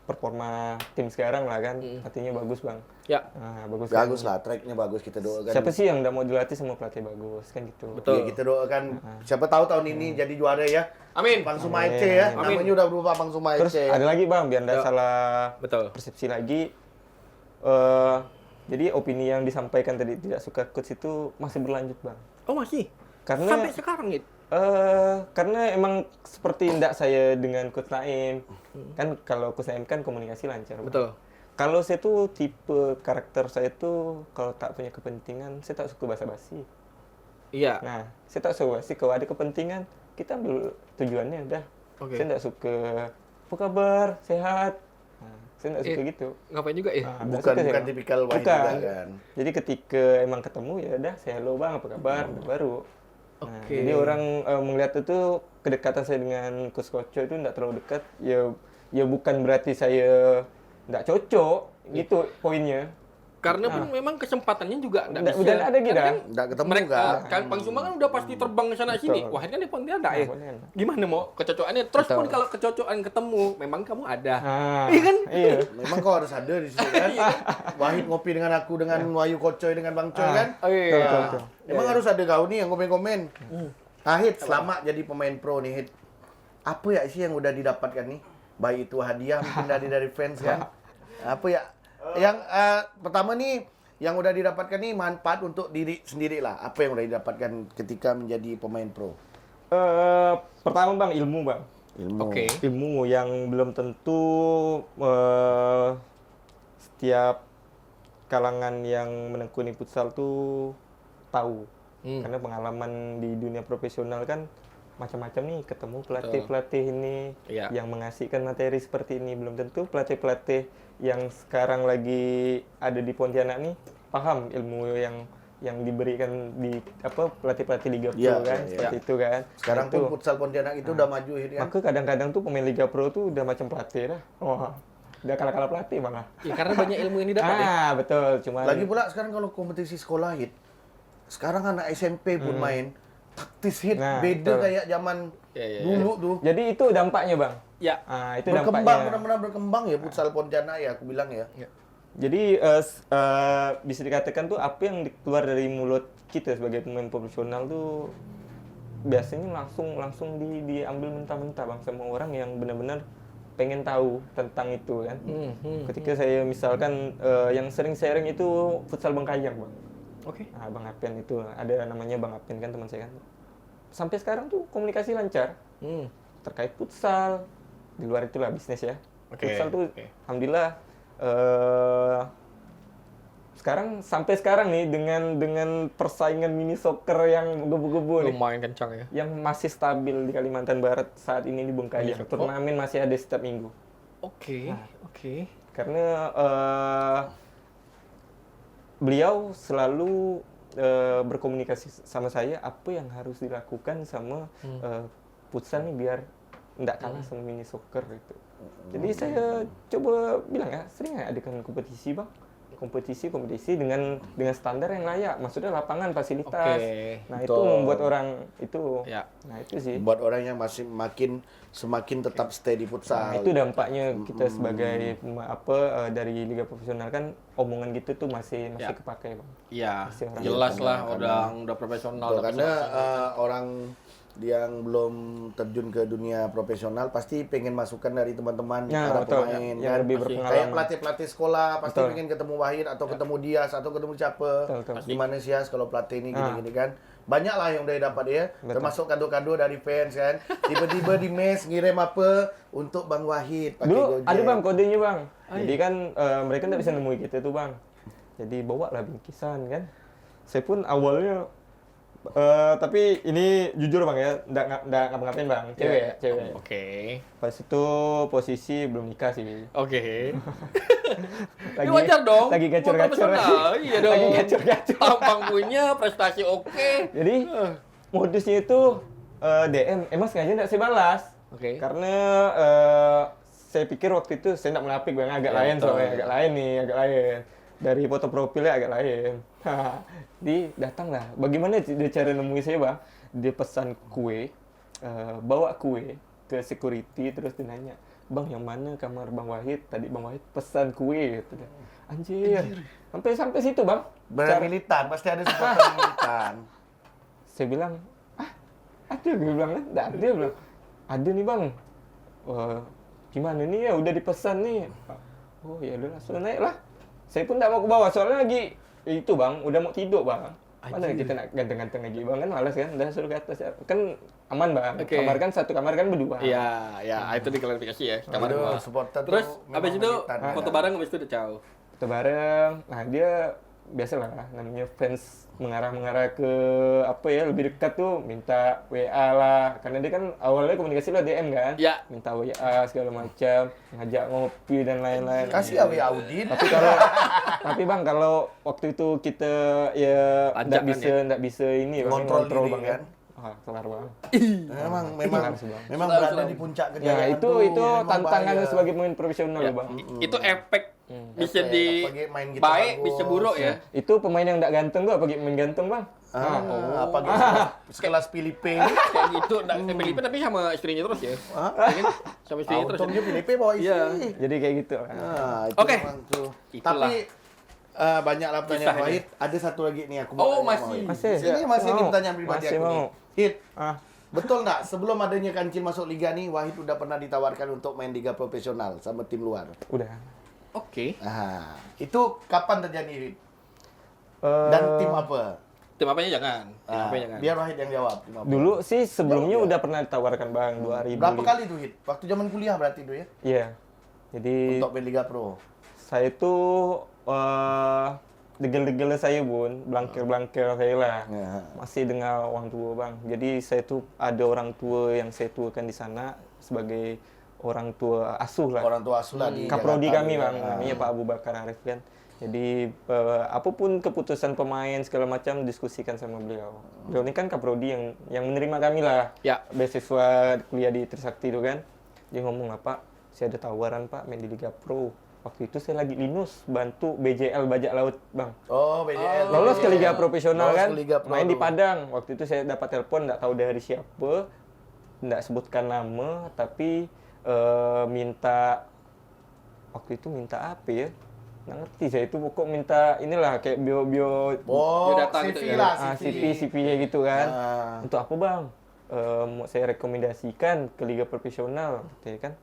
Speaker 1: performa tim sekarang lah kan, artinya bagus bang.
Speaker 2: Ya.
Speaker 1: Bagus.
Speaker 3: Bagus
Speaker 1: kan?
Speaker 3: lah, tracknya bagus kita doakan.
Speaker 1: Siapa sih yang nggak mau dilatih sama pelatih bagus kan gitu.
Speaker 2: Betul.
Speaker 3: Ya, kita doakan. Siapa tahu tahun ini jadi juara ya.
Speaker 2: Amin.
Speaker 3: Bang Sumaece ya.
Speaker 2: Amin.
Speaker 3: Namanya udah berubah Bang Sumaece.
Speaker 1: Terus ada lagi bang, biar nggak
Speaker 2: Ya.
Speaker 1: salah
Speaker 2: Betul.
Speaker 1: persepsi lagi. Jadi opini yang disampaikan tadi tidak suka coach itu masih berlanjut bang.
Speaker 2: Oh, masih?
Speaker 1: Karena
Speaker 2: Sampai sekarang gitu?
Speaker 1: karena emang seperti tidak saya dengan Coach Naim, kan kalau Coach Naim kan komunikasi lancar. Bang.
Speaker 2: Betul.
Speaker 1: Kalau saya tuh tipe karakter saya tuh kalau tak punya kepentingan, saya tak suka basa-basi.
Speaker 2: Iya.
Speaker 1: Nah, saya tak suka basa-basi. Kalau ada kepentingan, kita ambil tujuannya udah.
Speaker 2: Oke.
Speaker 1: Saya tidak suka apa kabar, sehat. Nah, Saya nggak suka gitu.
Speaker 2: Ngapain juga ya?
Speaker 1: Nah, nggak
Speaker 3: Bukan
Speaker 1: suka saya, Bang.
Speaker 3: tipikal Wahid
Speaker 1: Bukan.
Speaker 3: juga kan.
Speaker 1: Jadi ketika emang ketemu ya udah saya halo bang apa kabar baru. Nah,
Speaker 2: Oke.
Speaker 1: jadi orang melihat itu kedekatan saya dengan Coach Koco itu tidak terlalu dekat. Ya bukan berarti saya tidak cocok gitu poinnya.
Speaker 2: Karena pun memang kesempatannya juga nggak
Speaker 1: Udah
Speaker 2: bisa.
Speaker 1: udah ada gitu
Speaker 2: Kan
Speaker 1: kan.
Speaker 3: Nggak ketemu
Speaker 2: mereka
Speaker 3: kan.
Speaker 2: Bang Suma kan udah pasti terbang ke sana sini.
Speaker 1: Betul.
Speaker 2: Wahid kan di Pontianak ya.
Speaker 1: Pontianak.
Speaker 2: Gimana mau kecocokannya? Terus pun
Speaker 1: Betul.
Speaker 2: kalau kecocokan ketemu, memang kamu ada.
Speaker 1: Ah,
Speaker 2: Iya kan?
Speaker 1: Iya.
Speaker 3: Memang kau harus ada di situ kan. Wahid ngopi dengan aku, dengan Wahyu Kocoy, dengan Bang Coy kan.
Speaker 2: Oh iya.
Speaker 3: Nah,
Speaker 1: betul.
Speaker 3: emang harus ada kau nih yang komen-komen. Nah, Hit, selamat jadi pemain pro nih, Hit. Apa ya sih yang udah didapatkan nih? Baik itu hadiah mungkin dari fans kan. Apa ya? Yang pertama nih, yang udah didapatkan nih manfaat untuk diri sendiri lah. Apa yang udah didapatkan ketika menjadi pemain pro?
Speaker 1: Pertama bang ilmu bang.
Speaker 3: Ilmu.
Speaker 2: Oke.
Speaker 1: Ilmu yang belum tentu setiap kalangan yang menekuni futsal tuh tahu. Karena pengalaman di dunia profesional kan macam-macam nih, ketemu pelatih-pelatih ini
Speaker 2: Iya.
Speaker 1: yang mengasihkan materi seperti ini. Belum tentu pelatih-pelatih yang sekarang lagi ada di Pontianak nih paham ilmu yang diberikan di apa pelatih-pelatih Liga Pro
Speaker 3: Iya,
Speaker 1: kan,
Speaker 3: iya,
Speaker 1: seperti itu kan.
Speaker 3: Sekarang
Speaker 1: Itu.
Speaker 3: pun futsal Pontianak itu udah maju Hit kan.
Speaker 1: Maka kadang-kadang tuh pemain Liga Pro tuh udah macam pelatih dah. Wah, udah kalah-kalah pelatih malah.
Speaker 2: Ya, karena banyak ilmu yang didapat ya.
Speaker 1: Betul. Cuma
Speaker 3: Lagi pula sekarang kalau kompetisi sekolah Hit, sekarang anak SMP pun main taktis Hit,
Speaker 1: Nah,
Speaker 3: beda
Speaker 1: betul.
Speaker 3: kayak zaman
Speaker 2: Iya, iya,
Speaker 3: dulu tuh.
Speaker 1: jadi itu dampaknya, Bang.
Speaker 2: Ya.
Speaker 1: Itu
Speaker 3: Berkembang,
Speaker 1: dampaknya.
Speaker 3: benar-benar berkembang ya futsal Pontianak ya, aku bilang ya.
Speaker 1: Jadi bisa dikatakan tuh apa yang keluar dari mulut kita sebagai pemain profesional tuh biasanya langsung diambil mentah-mentah Bang sama orang yang benar-benar pengen tahu tentang itu kan. Ketika saya misalkan yang sering sharing itu futsal Bengkayang, Bang.
Speaker 2: Oke.
Speaker 1: Nah, Bang Apen itu ada namanya Bang Apen kan teman saya kan. Sampai sekarang tuh komunikasi lancar terkait futsal. Di luar itulah bisnis ya.
Speaker 2: Oke,
Speaker 1: Futsal tuh
Speaker 2: oke.
Speaker 1: alhamdulillah sampai sekarang nih dengan persaingan mini soccer yang gebu-gebu nih,
Speaker 2: Lumayan kencang ya.
Speaker 1: yang masih stabil di Kalimantan Barat saat ini di Bengkayang.
Speaker 2: Mini soccer.
Speaker 1: Turnamen masih ada setiap minggu.
Speaker 2: Oke, oke.
Speaker 1: Karena beliau selalu berkomunikasi sama saya apa yang harus dilakukan sama futsal nih biar nggak kalah sama mini soccer itu. Jadi saya coba bilang ya, sering nggak adakan kompetisi Bang? Kompetisi dengan standar yang layak, maksudnya lapangan, fasilitas.
Speaker 2: Oke,
Speaker 1: Nah
Speaker 3: betul.
Speaker 1: itu membuat orang itu.
Speaker 2: Ya.
Speaker 1: Nah itu sih.
Speaker 3: Buat orang yang masih semakin tetap stay di
Speaker 1: Nah,
Speaker 3: futsal.
Speaker 1: itu dampaknya kita sebagai dari liga profesional kan omongan gitu tuh masih
Speaker 2: Ya.
Speaker 1: kepakai Bang.
Speaker 2: Iya,
Speaker 1: Masih orang
Speaker 2: jelas lah
Speaker 3: karena-
Speaker 2: udah profesional.
Speaker 3: Betul,
Speaker 2: udah
Speaker 3: karena
Speaker 2: profesional.
Speaker 3: orang yang belum terjun ke dunia profesional pasti pengen masukan dari teman-teman
Speaker 1: Ya,
Speaker 3: para
Speaker 1: betul,
Speaker 3: pemain
Speaker 1: yang
Speaker 3: kan.
Speaker 1: lebih
Speaker 3: Pasti.
Speaker 1: berpengalaman.
Speaker 3: Kayak pelatih-pelatih sekolah pasti
Speaker 1: Betul.
Speaker 3: pengen ketemu Wahid atau ketemu Dias atau ketemu siapa.
Speaker 1: Betul.
Speaker 3: Gimana sih Yas kalau pelatih ini gini-gini kan. Banyak lah yang udah dapat ya,
Speaker 1: Betul.
Speaker 3: termasuk kado-kado dari fans kan. Tiba-tiba di mes ngirim apa untuk Bang Wahid pakai
Speaker 1: Dulu
Speaker 3: Gojek.
Speaker 1: ada Bang kodenya Bang. Jadi kan mereka nggak bisa nemui kita tuh Bang. Jadi bawa lah bingkisan kan. Saya pun awalnya tapi ini jujur Bang ya, nggak ngapa-ngapain Bang. Cewek ya, cewek.
Speaker 2: Oke.
Speaker 1: Pas itu posisi belum nikah sih.
Speaker 2: Oke.
Speaker 1: Lagi,
Speaker 2: Ya wajar dong.
Speaker 1: Lagi gacor-gacor.
Speaker 2: Profesional. Iya dong.
Speaker 1: Lagi gacor-gacor.
Speaker 2: Tampang punya, prestasi oke.
Speaker 1: Jadi modusnya itu DM. Emang sengaja nggak saya balas.
Speaker 2: Oke.
Speaker 1: Karena saya pikir waktu itu saya nggak menapik Bang, agak
Speaker 2: Ya,
Speaker 1: lain
Speaker 2: betul.
Speaker 1: soalnya, agak lain. Dari foto profilnya agak lain. Datanglah. Bagaimana dia cara nemui saya Bang? Dia pesan kue, bawa kue ke security terus dia nanya, Bang yang mana kamar Bang Wahid? Tadi Bang Wahid pesan kue gitu. Anjir. Sampai situ Bang.
Speaker 3: Benar militan, pasti ada supporter militan.
Speaker 1: Saya bilang, ada gue bilang kan, enggak ada, dia bilang, ada nih Bang. Gimana nih ya, udah dipesan nih. Oh ya udah langsung naik lah. Saya pun enggak mau ke bawah, soalnya lagi itu Bang, udah mau tidur Bang. Mana kita nak ganteng-ganteng lagi Bang, kan malas kan, udah suruh ke atas. Kan aman Bang,
Speaker 2: Oke.
Speaker 1: kamar kan satu kamar kan berdua.
Speaker 2: Iya, ya itu diklarifikasi ya. Kamar
Speaker 3: Aduh,
Speaker 2: dua.
Speaker 3: supporter tuh
Speaker 2: Terus
Speaker 3: memang
Speaker 2: habis itu
Speaker 3: militan, kan.
Speaker 2: foto bareng habis itu udah jauh.
Speaker 1: Kita bareng, nah dia biasalah namanya fans mengarah ke apa ya, lebih dekat tuh minta WA lah, karena dia kan awalnya komunikasi lah DM kan,
Speaker 2: Ya.
Speaker 1: minta WA segala macam, ngajak ngopi dan lain-lain.
Speaker 3: Kasih ya Audin.
Speaker 1: Tapi bang, kalau waktu itu kita ya
Speaker 2: Pajak kan
Speaker 1: nggak bisa ini bang,
Speaker 3: Ngontrol
Speaker 1: ngontrol
Speaker 3: diri
Speaker 1: bang
Speaker 3: kan.
Speaker 1: Ah, kelar bang.
Speaker 3: Memang
Speaker 1: Harus, Bang.
Speaker 3: memang
Speaker 2: Selalu,
Speaker 3: berada
Speaker 2: selalu.
Speaker 3: di puncak
Speaker 1: Ya
Speaker 3: kejayaan
Speaker 1: itu
Speaker 3: tuh, memang
Speaker 1: tantangan
Speaker 3: bahaya.
Speaker 1: sebagai pemain profesional
Speaker 2: Ya,
Speaker 1: bang.
Speaker 2: itu efek bisa
Speaker 3: Efek,
Speaker 2: di
Speaker 3: apalagi main gitu
Speaker 2: baik,
Speaker 3: bagus.
Speaker 2: bisa buruk ya.
Speaker 1: Itu pemain yang nggak ganteng gua apalagi main ganteng bang.
Speaker 3: Apa gitu sekelas Filipe ini.
Speaker 2: Kayak gitu, nah, Felipe tapi sama istrinya terus ya.
Speaker 3: Hah?
Speaker 2: Ya kan? Sama istrinya terus.
Speaker 3: Untungnya Filipe bawa istri.
Speaker 2: Iya.
Speaker 1: Jadi kayak gitu.
Speaker 3: Nah, itu
Speaker 2: Oke.
Speaker 3: memang tuh.
Speaker 2: Itulah.
Speaker 3: Tapi banyaklah pertanyaan
Speaker 2: Kisah ini.
Speaker 3: Wahid. Ada satu lagi nih aku
Speaker 2: Oh,
Speaker 3: mau tanya
Speaker 2: masih.
Speaker 3: sama Wahid.
Speaker 1: Masih.
Speaker 3: Ini masih ini
Speaker 1: Mau.
Speaker 3: pertanyaan pribadi
Speaker 1: Masih
Speaker 3: aku
Speaker 1: mau.
Speaker 3: nih. Hit,
Speaker 1: Ah,
Speaker 3: betul nggak sebelum adanya Kancil masuk liga nih, Wahid udah pernah ditawarkan untuk main liga profesional sama tim luar?
Speaker 1: udah.
Speaker 2: Oke.
Speaker 3: Nah, itu kapan terjadi, Hit?
Speaker 1: Eh,
Speaker 3: Dan tim apa?
Speaker 2: Tim apanya jangan. Tim
Speaker 3: Ah,
Speaker 2: apanya jangan.
Speaker 3: biar Wahid yang jawab. Tim apa?
Speaker 1: Dulu sih sebelumnya
Speaker 3: Jauh, ya?
Speaker 1: udah pernah ditawarkan bang 2000.
Speaker 3: Berapa kali tuh, Hit? Waktu zaman kuliah berarti tuh ya?
Speaker 1: Iya. Jadi
Speaker 3: Untuk main Liga Pro.
Speaker 1: saya tuh degel-degel saya bun, blangkir-blangkir saya lah.
Speaker 3: Ya.
Speaker 1: Masih dengan orang tua bang. Jadi saya tuh ada orang tua yang saya tuakan di sana sebagai orang tua asuh lah.
Speaker 3: Orang tua asuh lah di
Speaker 1: Kaprodi
Speaker 3: Jakarta
Speaker 1: kami
Speaker 3: tuh ya.
Speaker 1: bang, namanya Pak Abu Bakar Arif kan. Jadi apapun keputusan pemain segala macam diskusikan sama beliau. Beliau ini kan Kaprodi yang menerima kami lah.
Speaker 2: Ya.
Speaker 1: Beasiswa kuliah di Trisakti itu kan. Dia ngomong lah, Pak, saya ada tawaran Pak main di Liga Pro. Waktu itu saya lagi Linus bantu BJL Bajak Laut bang.
Speaker 3: Oh, BJL.
Speaker 1: Lolos ke Liga Profesional
Speaker 3: Lolos
Speaker 1: kan,
Speaker 3: ke Liga Pro
Speaker 1: main di
Speaker 3: tuh.
Speaker 1: Padang. Waktu itu saya dapat telepon, nggak tahu dari siapa, nggak sebutkan nama, tapi minta waktu itu minta apa ya? Nggak ngerti saya itu pokok minta inilah kayak bio
Speaker 3: Oh,
Speaker 2: Biodata
Speaker 3: CV
Speaker 2: gitu ya.
Speaker 3: lah,
Speaker 1: CV gitu kan.
Speaker 3: Ah.
Speaker 1: Untuk apa bang? Mau saya rekomendasikan ke Liga Profesional, gitu ya kan?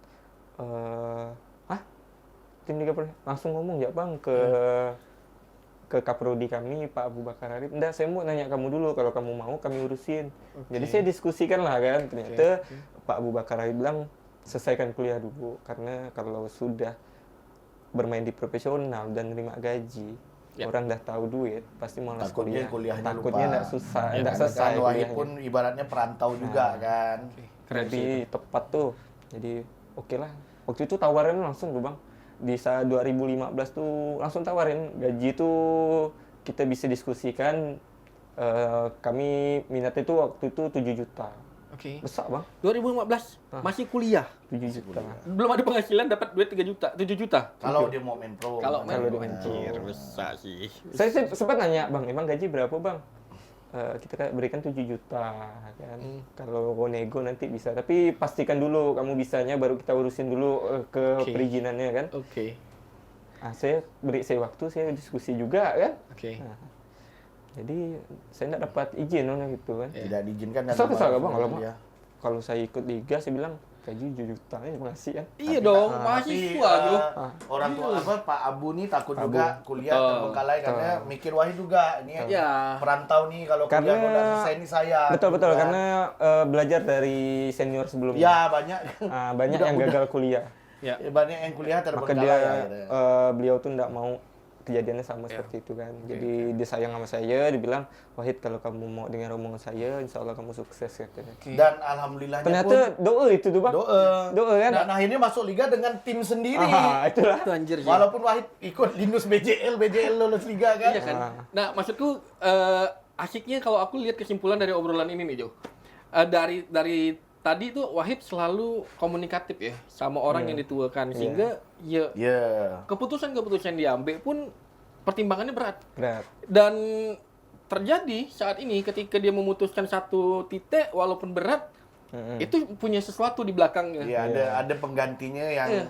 Speaker 1: Tim Liga Profesional langsung ngomong ya bang ke Kaprodi kami Pak Abu Bakar Arif. Enggak, saya mau nanya kamu dulu, kalau kamu mau kami urusin. Jadi saya diskusikan lah kan. Ternyata Pak Abu Bakar Arif bilang selesaikan kuliah dulu, karena kalau sudah bermain di profesional dan nerima gaji, orang dah tahu duit pasti malas
Speaker 3: Takutnya
Speaker 1: kuliah.
Speaker 3: kuliahnya
Speaker 1: Takutnya
Speaker 3: lupa.
Speaker 1: enggak susah,
Speaker 3: Ya,
Speaker 1: enggak
Speaker 3: karena
Speaker 1: selesai
Speaker 3: kan Wahid
Speaker 1: kuliahnya.
Speaker 3: pun ibaratnya perantau juga kan.
Speaker 2: Keren sih.
Speaker 1: Jadi tepat tuh. Jadi oke lah. Waktu itu tawaran langsung tuh bang. Di saat 2015 tuh langsung tawarin gaji tuh kita bisa diskusikan. Kami minatnya tuh waktu itu 7 juta.
Speaker 2: Oke.
Speaker 1: Besar bang,
Speaker 2: 2015 masih kuliah.
Speaker 1: 7 juta.
Speaker 2: Belum ada penghasilan dapat duit 3 juta, 7 juta.
Speaker 3: Kalau dia mau main pro.
Speaker 2: Kalau
Speaker 1: Kalau dia main
Speaker 2: anjir besar sih.
Speaker 1: Saya sempat nanya, bang, emang gaji berapa bang? Kita kan berikan 7 juta kan. Kalau nego nanti bisa, tapi pastikan dulu kamu bisanya, baru kita urusin dulu ke
Speaker 2: Oke.
Speaker 1: perizinannya kan.
Speaker 2: Oke.
Speaker 1: Saya beri saya waktu, saya diskusi juga kan.
Speaker 2: Oke.
Speaker 1: Nah, jadi saya nggak dapat izin gitu kan.
Speaker 3: Tidak diizinkan dan
Speaker 1: Kesal
Speaker 3: dibalas
Speaker 1: bang kalau
Speaker 3: oleh dia.
Speaker 1: kalau saya ikut liga, saya bilang gaji 7 juta ya makasih kan.
Speaker 2: Iya dong,
Speaker 3: Tapi,
Speaker 2: mahasiswa bro.
Speaker 3: orang tua apa Pak Abu nih takut
Speaker 1: Abu.
Speaker 3: juga kuliah
Speaker 2: Betul.
Speaker 3: terbengkalai karena mikir Wahid juga ini
Speaker 2: Ya.
Speaker 3: perantau nih, kalau kuliah
Speaker 1: Karena-
Speaker 3: kalau udah selesai ini saya.
Speaker 1: Betul
Speaker 3: gitu kan.
Speaker 1: karena belajar dari senior sebelumnya.
Speaker 3: Ya banyak.
Speaker 1: Banyak yang gagal kuliah.
Speaker 2: Ya.
Speaker 3: Banyak yang kuliah
Speaker 1: Maka
Speaker 3: terbengkalai
Speaker 1: dia
Speaker 3: akhirnya.
Speaker 1: beliau tuh nggak mau kejadiannya sama
Speaker 2: Ya.
Speaker 1: seperti itu kan. Jadi dia sayang sama saya, dibilang, Wahid kalau kamu mau dengar omongan saya, insya Allah kamu sukses katanya.
Speaker 3: Dan alhamdulillahnya
Speaker 1: Ternyata doa itu tuh bang. Doa kan.
Speaker 3: Dan akhirnya masuk liga dengan tim sendiri.
Speaker 1: Itulah.
Speaker 2: Itu anjir sih.
Speaker 3: Walaupun Wahid ikut Linus BJL lolos liga kan.
Speaker 2: Iya kan? Nah, maksudku asiknya kalau aku lihat kesimpulan dari obrolan ini nih, Jo. Dari tadi tuh Wahid selalu komunikatif ya sama orang yang dituakan, sehingga ya
Speaker 3: Ya.
Speaker 2: keputusan-keputusan diambil pun pertimbangannya berat.
Speaker 1: Berat.
Speaker 2: Dan terjadi saat ini ketika dia memutuskan satu titik walaupun berat, itu punya sesuatu di belakangnya.
Speaker 3: Iya, ada penggantinya yang
Speaker 2: Iya.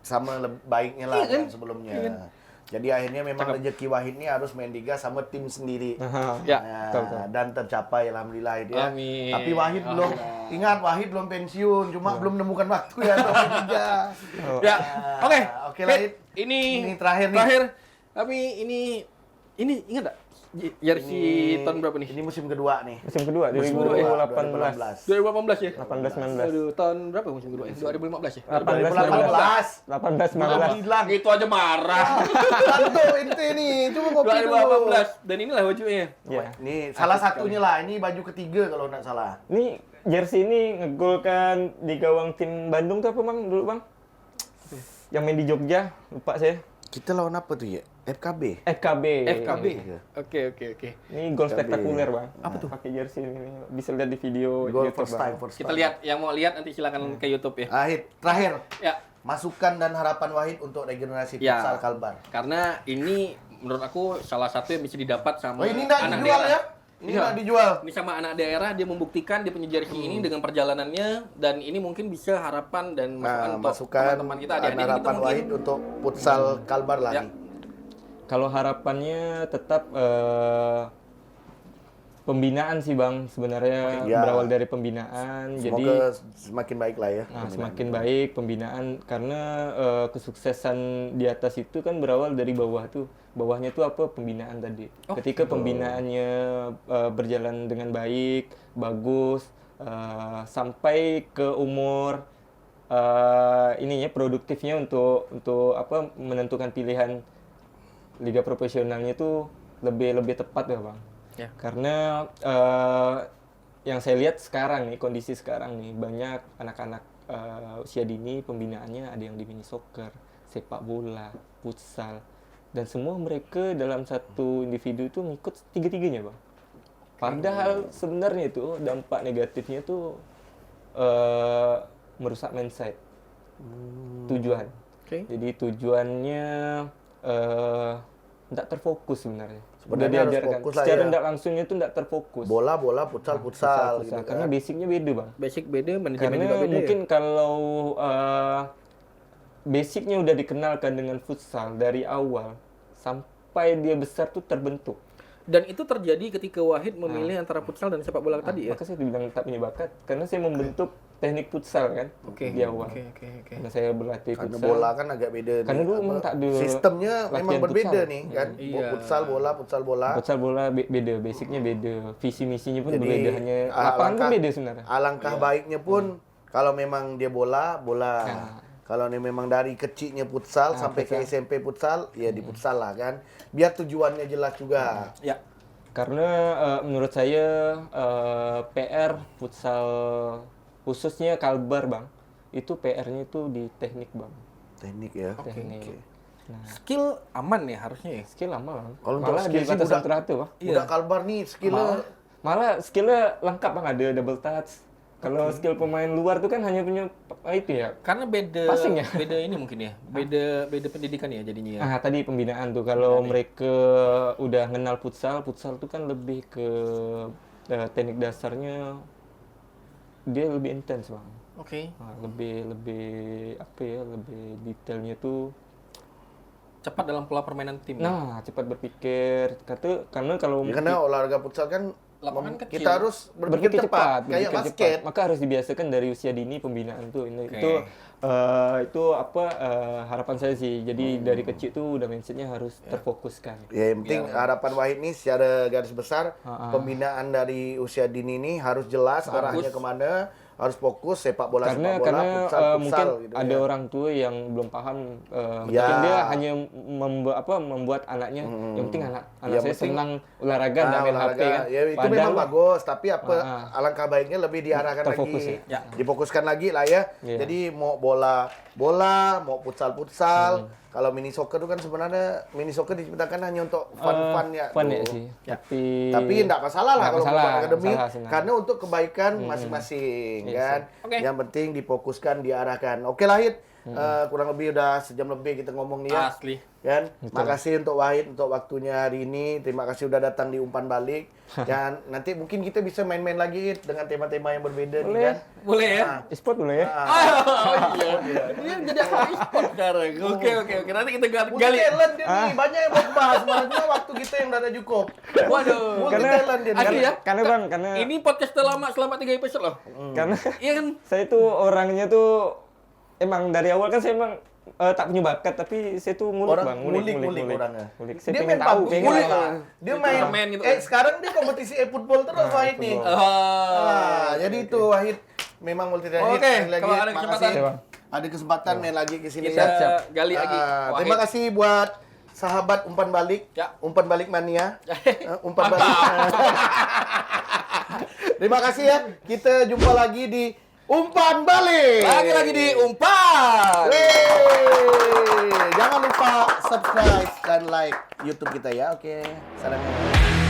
Speaker 3: sama baiknya lah
Speaker 2: Iya kan?
Speaker 3: yang sebelumnya.
Speaker 2: Iya kan?
Speaker 3: Jadi akhirnya memang rezeki Wahid ini harus main liga sama tim sendiri.
Speaker 2: Ya.
Speaker 3: Nah,
Speaker 1: betul.
Speaker 3: dan tercapai alhamdulillah itu ya.
Speaker 2: Amin.
Speaker 3: Tapi Wahid belum ingat, Wahid belum pensiun, cuma belum menemukan waktu ya untuk main liga.
Speaker 2: Ya, oke.
Speaker 3: Oke lah,
Speaker 2: Hit,
Speaker 3: Hit.
Speaker 2: ini
Speaker 3: Ini terakhir nih.
Speaker 2: Tapi ini Ini ingat nggak? Jersey tahun berapa nih?
Speaker 3: Ini musim kedua nih.
Speaker 1: Musim kedua
Speaker 3: Musim kedua,
Speaker 1: 2018.
Speaker 2: 2018 ya?
Speaker 1: 18 19.
Speaker 2: Aduh, tahun berapa musim kedua? 2015 ya?
Speaker 1: 18 19.
Speaker 3: 18.
Speaker 2: Itu aja marah.
Speaker 3: Santu ente nih, coba kopi dulu.
Speaker 2: 2018 dan inilah bajunya.
Speaker 1: Ya.
Speaker 3: Ini salah satunya lah, ini baju ketiga kalau nggak salah.
Speaker 1: Ini jersey ini ngegolkan di gawang tim Bandung tuh apa Bang dulu Bang? Yang main di Jogja, lupa saya.
Speaker 3: Kita lawan apa tuh ya? FKB.
Speaker 1: FKB.
Speaker 2: FKB. Oke.
Speaker 1: Ini gol
Speaker 3: FKB.
Speaker 1: spektakuler Bang. Apa tuh? Pakai jersey ini. Bisa lihat di video
Speaker 3: Goal
Speaker 1: YouTube,
Speaker 3: first
Speaker 1: Bang.
Speaker 3: time.
Speaker 2: Kita lihat, yang mau lihat nanti silakan ke YouTube ya.
Speaker 3: Terakhir,
Speaker 2: Ya,
Speaker 3: masukan dan harapan Wahid untuk regenerasi
Speaker 2: Ya.
Speaker 3: futsal Kalbar.
Speaker 2: karena ini menurut aku salah satu yang bisa didapat sama
Speaker 3: Oh ini nggak
Speaker 2: anak
Speaker 3: dijual
Speaker 2: daerah.
Speaker 3: ya? Ini nggak dijual.
Speaker 2: Ini sama anak daerah, dia membuktikan dia punya jersey ini dengan perjalanannya, dan ini mungkin bisa harapan dan masukan
Speaker 3: Nah,
Speaker 2: untuk
Speaker 3: masukan
Speaker 2: teman-teman kita, adik-adik
Speaker 3: dan
Speaker 2: kita
Speaker 3: harapan
Speaker 2: mungkin.
Speaker 3: Wahid untuk futsal Kalbar lah
Speaker 2: Ya.
Speaker 3: nih.
Speaker 1: Kalau harapannya tetap pembinaan sih Bang, sebenarnya
Speaker 3: Ya.
Speaker 1: berawal dari pembinaan. Jadi
Speaker 3: Semoga semakin baik lah ya.
Speaker 1: semakin baik pembinaan karena kesuksesan di atas itu kan berawal dari bawah tuh. Bawahnya tuh apa? Pembinaan tadi. Ketika pembinaannya berjalan dengan baik, bagus, sampai ke umur ininya produktifnya untuk apa menentukan pilihan liga profesionalnya itu lebih tepat ya Bang.
Speaker 2: Ya.
Speaker 1: Karena yang saya lihat sekarang nih, kondisi sekarang nih, banyak anak-anak usia dini pembinaannya ada yang di mini soccer, sepak bola, futsal, dan semua mereka dalam satu individu itu ngikut tiga-tiganya Bang. Padahal sebenarnya itu dampak negatifnya tuh merusak mindset, tujuan.
Speaker 2: Oke.
Speaker 1: Jadi tujuannya tidak terfokus sebenarnya. Udah
Speaker 3: Sebenarnya harus
Speaker 1: diajarkan
Speaker 3: fokus lah
Speaker 1: secara
Speaker 3: ya.
Speaker 1: tidak langsungnya itu tidak terfokus.
Speaker 3: Bola, futsal gitu kan.
Speaker 1: Karena basicnya beda Bang.
Speaker 2: Basic beda, manajemen
Speaker 1: Karena
Speaker 2: juga beda.
Speaker 1: mungkin
Speaker 2: Ya?
Speaker 1: kalau basicnya udah dikenalkan dengan futsal dari awal sampai dia besar tuh terbentuk.
Speaker 2: Dan itu terjadi ketika Wahid memilih antara futsal dan sepak bola tadi ya.
Speaker 1: Maka saya dibilang tak punya bakat karena saya membentuk teknik futsal kan
Speaker 2: Oke.
Speaker 1: di awal.
Speaker 2: Oke.
Speaker 1: Karena saya berlatih
Speaker 3: Karena
Speaker 1: futsal.
Speaker 3: bola kan agak beda
Speaker 1: Karena
Speaker 3: nih.
Speaker 1: dulu memang tak ada
Speaker 3: Sistemnya memang
Speaker 1: latihan
Speaker 3: berbeda
Speaker 1: futsal.
Speaker 3: nih kan.
Speaker 2: Iya.
Speaker 3: Futsal bola.
Speaker 1: Futsal bola beda, basicnya beda, visi misinya pun
Speaker 3: Jadi,
Speaker 1: berbeda, hanya lapangan pun
Speaker 3: alangkah-
Speaker 1: beda sebenarnya.
Speaker 3: Alangkah baiknya pun kalau memang dia bola.
Speaker 1: Nah.
Speaker 3: Kalau ini memang dari kecilnya futsal sampai ke
Speaker 1: futsal.
Speaker 3: SMP futsal, ya di futsal lah kan. Biar tujuannya jelas juga.
Speaker 2: Ya.
Speaker 1: Karena menurut saya PR futsal khususnya Kalbar Bang, itu PR-nya itu di teknik Bang.
Speaker 3: Teknik ya.
Speaker 1: Teknik.
Speaker 3: Oke.
Speaker 1: Nah,
Speaker 2: Skill aman ya harusnya ya.
Speaker 1: skill lama Bang.
Speaker 3: Kalau untuk
Speaker 1: Malah
Speaker 3: skill
Speaker 1: di
Speaker 3: sih
Speaker 1: batasan
Speaker 3: budak-
Speaker 1: teratur Bang.
Speaker 3: Udah Kalbar nih skillnya.
Speaker 1: Malah skillnya lengkap Bang, ada double touch. Kalau skill pemain luar tuh kan hanya punya itu ya.
Speaker 2: Karena beda
Speaker 1: Passing ya?
Speaker 2: beda ini mungkin ya. Beda pendidikan ya jadinya ya.
Speaker 1: Ah, tadi pembinaan tuh kalau mereka udah kenal futsal tuh kan lebih ke teknik dasarnya dia lebih intens Bang.
Speaker 2: Oke.
Speaker 1: Nah, lebih apa ya, lebih detailnya tuh.
Speaker 2: Cepat dalam pola permainan tim.
Speaker 1: Nah, cepat berpikir. Karena kalau
Speaker 3: Ya, karena olahraga futsal kan
Speaker 2: Lapangan kecil.
Speaker 3: kita harus berpikir cepat, kayak
Speaker 1: berpikir
Speaker 3: basket.
Speaker 1: cepat. Maka harus dibiasakan dari usia dini pembinaan tuh. Ini
Speaker 2: Oke.
Speaker 1: itu apa harapan saya sih. Jadi dari kecil tuh udah mindsetnya harus terfokuskan.
Speaker 3: Ya, yang penting harapan Wahid nih secara garis besar pembinaan dari usia dini ini harus jelas arahnya kemana, harus fokus sepak bola,
Speaker 1: Karena
Speaker 3: futsal
Speaker 1: mungkin
Speaker 3: gitu
Speaker 1: ada
Speaker 3: ya.
Speaker 1: orang tua yang belum paham, mungkin
Speaker 3: Ya.
Speaker 1: dia hanya membuat anaknya yang penting anak
Speaker 3: Yang
Speaker 1: saya
Speaker 3: penting-
Speaker 1: senang olahraga nggak main HP
Speaker 3: olahraga.
Speaker 1: kan.
Speaker 3: Ya, itu memang bagus, tapi apa
Speaker 1: Ah.
Speaker 3: alangkah baiknya lebih diarahkan
Speaker 1: Terfokus
Speaker 3: lagi.
Speaker 2: ya.
Speaker 3: Difokuskan lagi lah ya.
Speaker 1: Iya.
Speaker 3: Jadi mau bola, mau futsal. Kalau mini soccer itu kan sebenarnya mini soccer diciptakan hanya untuk fun ya.
Speaker 1: Fun
Speaker 3: tuh.
Speaker 1: ya sih.
Speaker 3: Tapi enggak masalah lah
Speaker 1: Nggak
Speaker 3: kalau
Speaker 1: masalah,
Speaker 3: bukan akademi
Speaker 1: nggak masalah
Speaker 3: karena untuk kebaikan masing-masing
Speaker 1: Iya
Speaker 3: kan.
Speaker 2: Oke.
Speaker 3: Yang penting difokuskan, diarahkan. Oke lah Hid. Kurang lebih udah sejam lebih kita ngomong nih ya.
Speaker 2: Asli.
Speaker 3: Kan? Makasih untuk Wahid untuk waktunya hari ini. Terima kasih udah datang di Umpan Balik. Dan nanti mungkin kita bisa main-main lagi Hid, dengan tema-tema yang berbeda nih kan.
Speaker 2: Boleh ya?
Speaker 3: Nah,
Speaker 1: E-sport boleh ya?
Speaker 2: Oh iya. Dia jadi aktor e-sport sekarang. Oke. Nanti kita
Speaker 3: multi
Speaker 2: gali.
Speaker 3: talent dia nih, banyak yang mau bahas. Malah cuma waktu kita yang udah ada cukup.
Speaker 2: Waduh.
Speaker 3: Multi talent dia.
Speaker 2: Asli
Speaker 3: nih.
Speaker 2: ya?
Speaker 1: Karena Bang, karena
Speaker 2: Ini podcast terlama selama 3 episode loh.
Speaker 1: karena
Speaker 2: Iya kan?
Speaker 1: saya tuh orangnya tuh emang dari awal kan saya emang tak punya bakat, tapi saya tuh ngulik
Speaker 3: Orang
Speaker 1: bang, ngulik
Speaker 3: orangnya.
Speaker 1: Ngulik. Saya
Speaker 3: Dia
Speaker 1: pengen
Speaker 3: main
Speaker 1: tahu,
Speaker 3: PUBG,
Speaker 1: pengen
Speaker 3: ngulik.
Speaker 1: apa.
Speaker 3: Dia main,
Speaker 2: Main gitu.
Speaker 3: sekarang dia kompetisi e-football terus Wahid nih. Jadi itu Wahid memang multi talent.
Speaker 2: Oke,
Speaker 3: Sekali
Speaker 2: kalau ada
Speaker 3: makasih.
Speaker 2: kesempatan.
Speaker 1: Iya, Bang.
Speaker 3: Ada kesempatan main lagi ke sini
Speaker 2: Kita
Speaker 3: ya.
Speaker 2: gali lagi. Wahid.
Speaker 3: Terima kasih buat sahabat umpan balik,
Speaker 2: Ya.
Speaker 3: umpan balik mania. Umpan balik. Terima kasih ya. Kita jumpa lagi di umpan balik.
Speaker 2: Lagi-lagi di umpan.
Speaker 3: Jangan lupa subscribe dan like YouTube kita ya. Oke. Salam.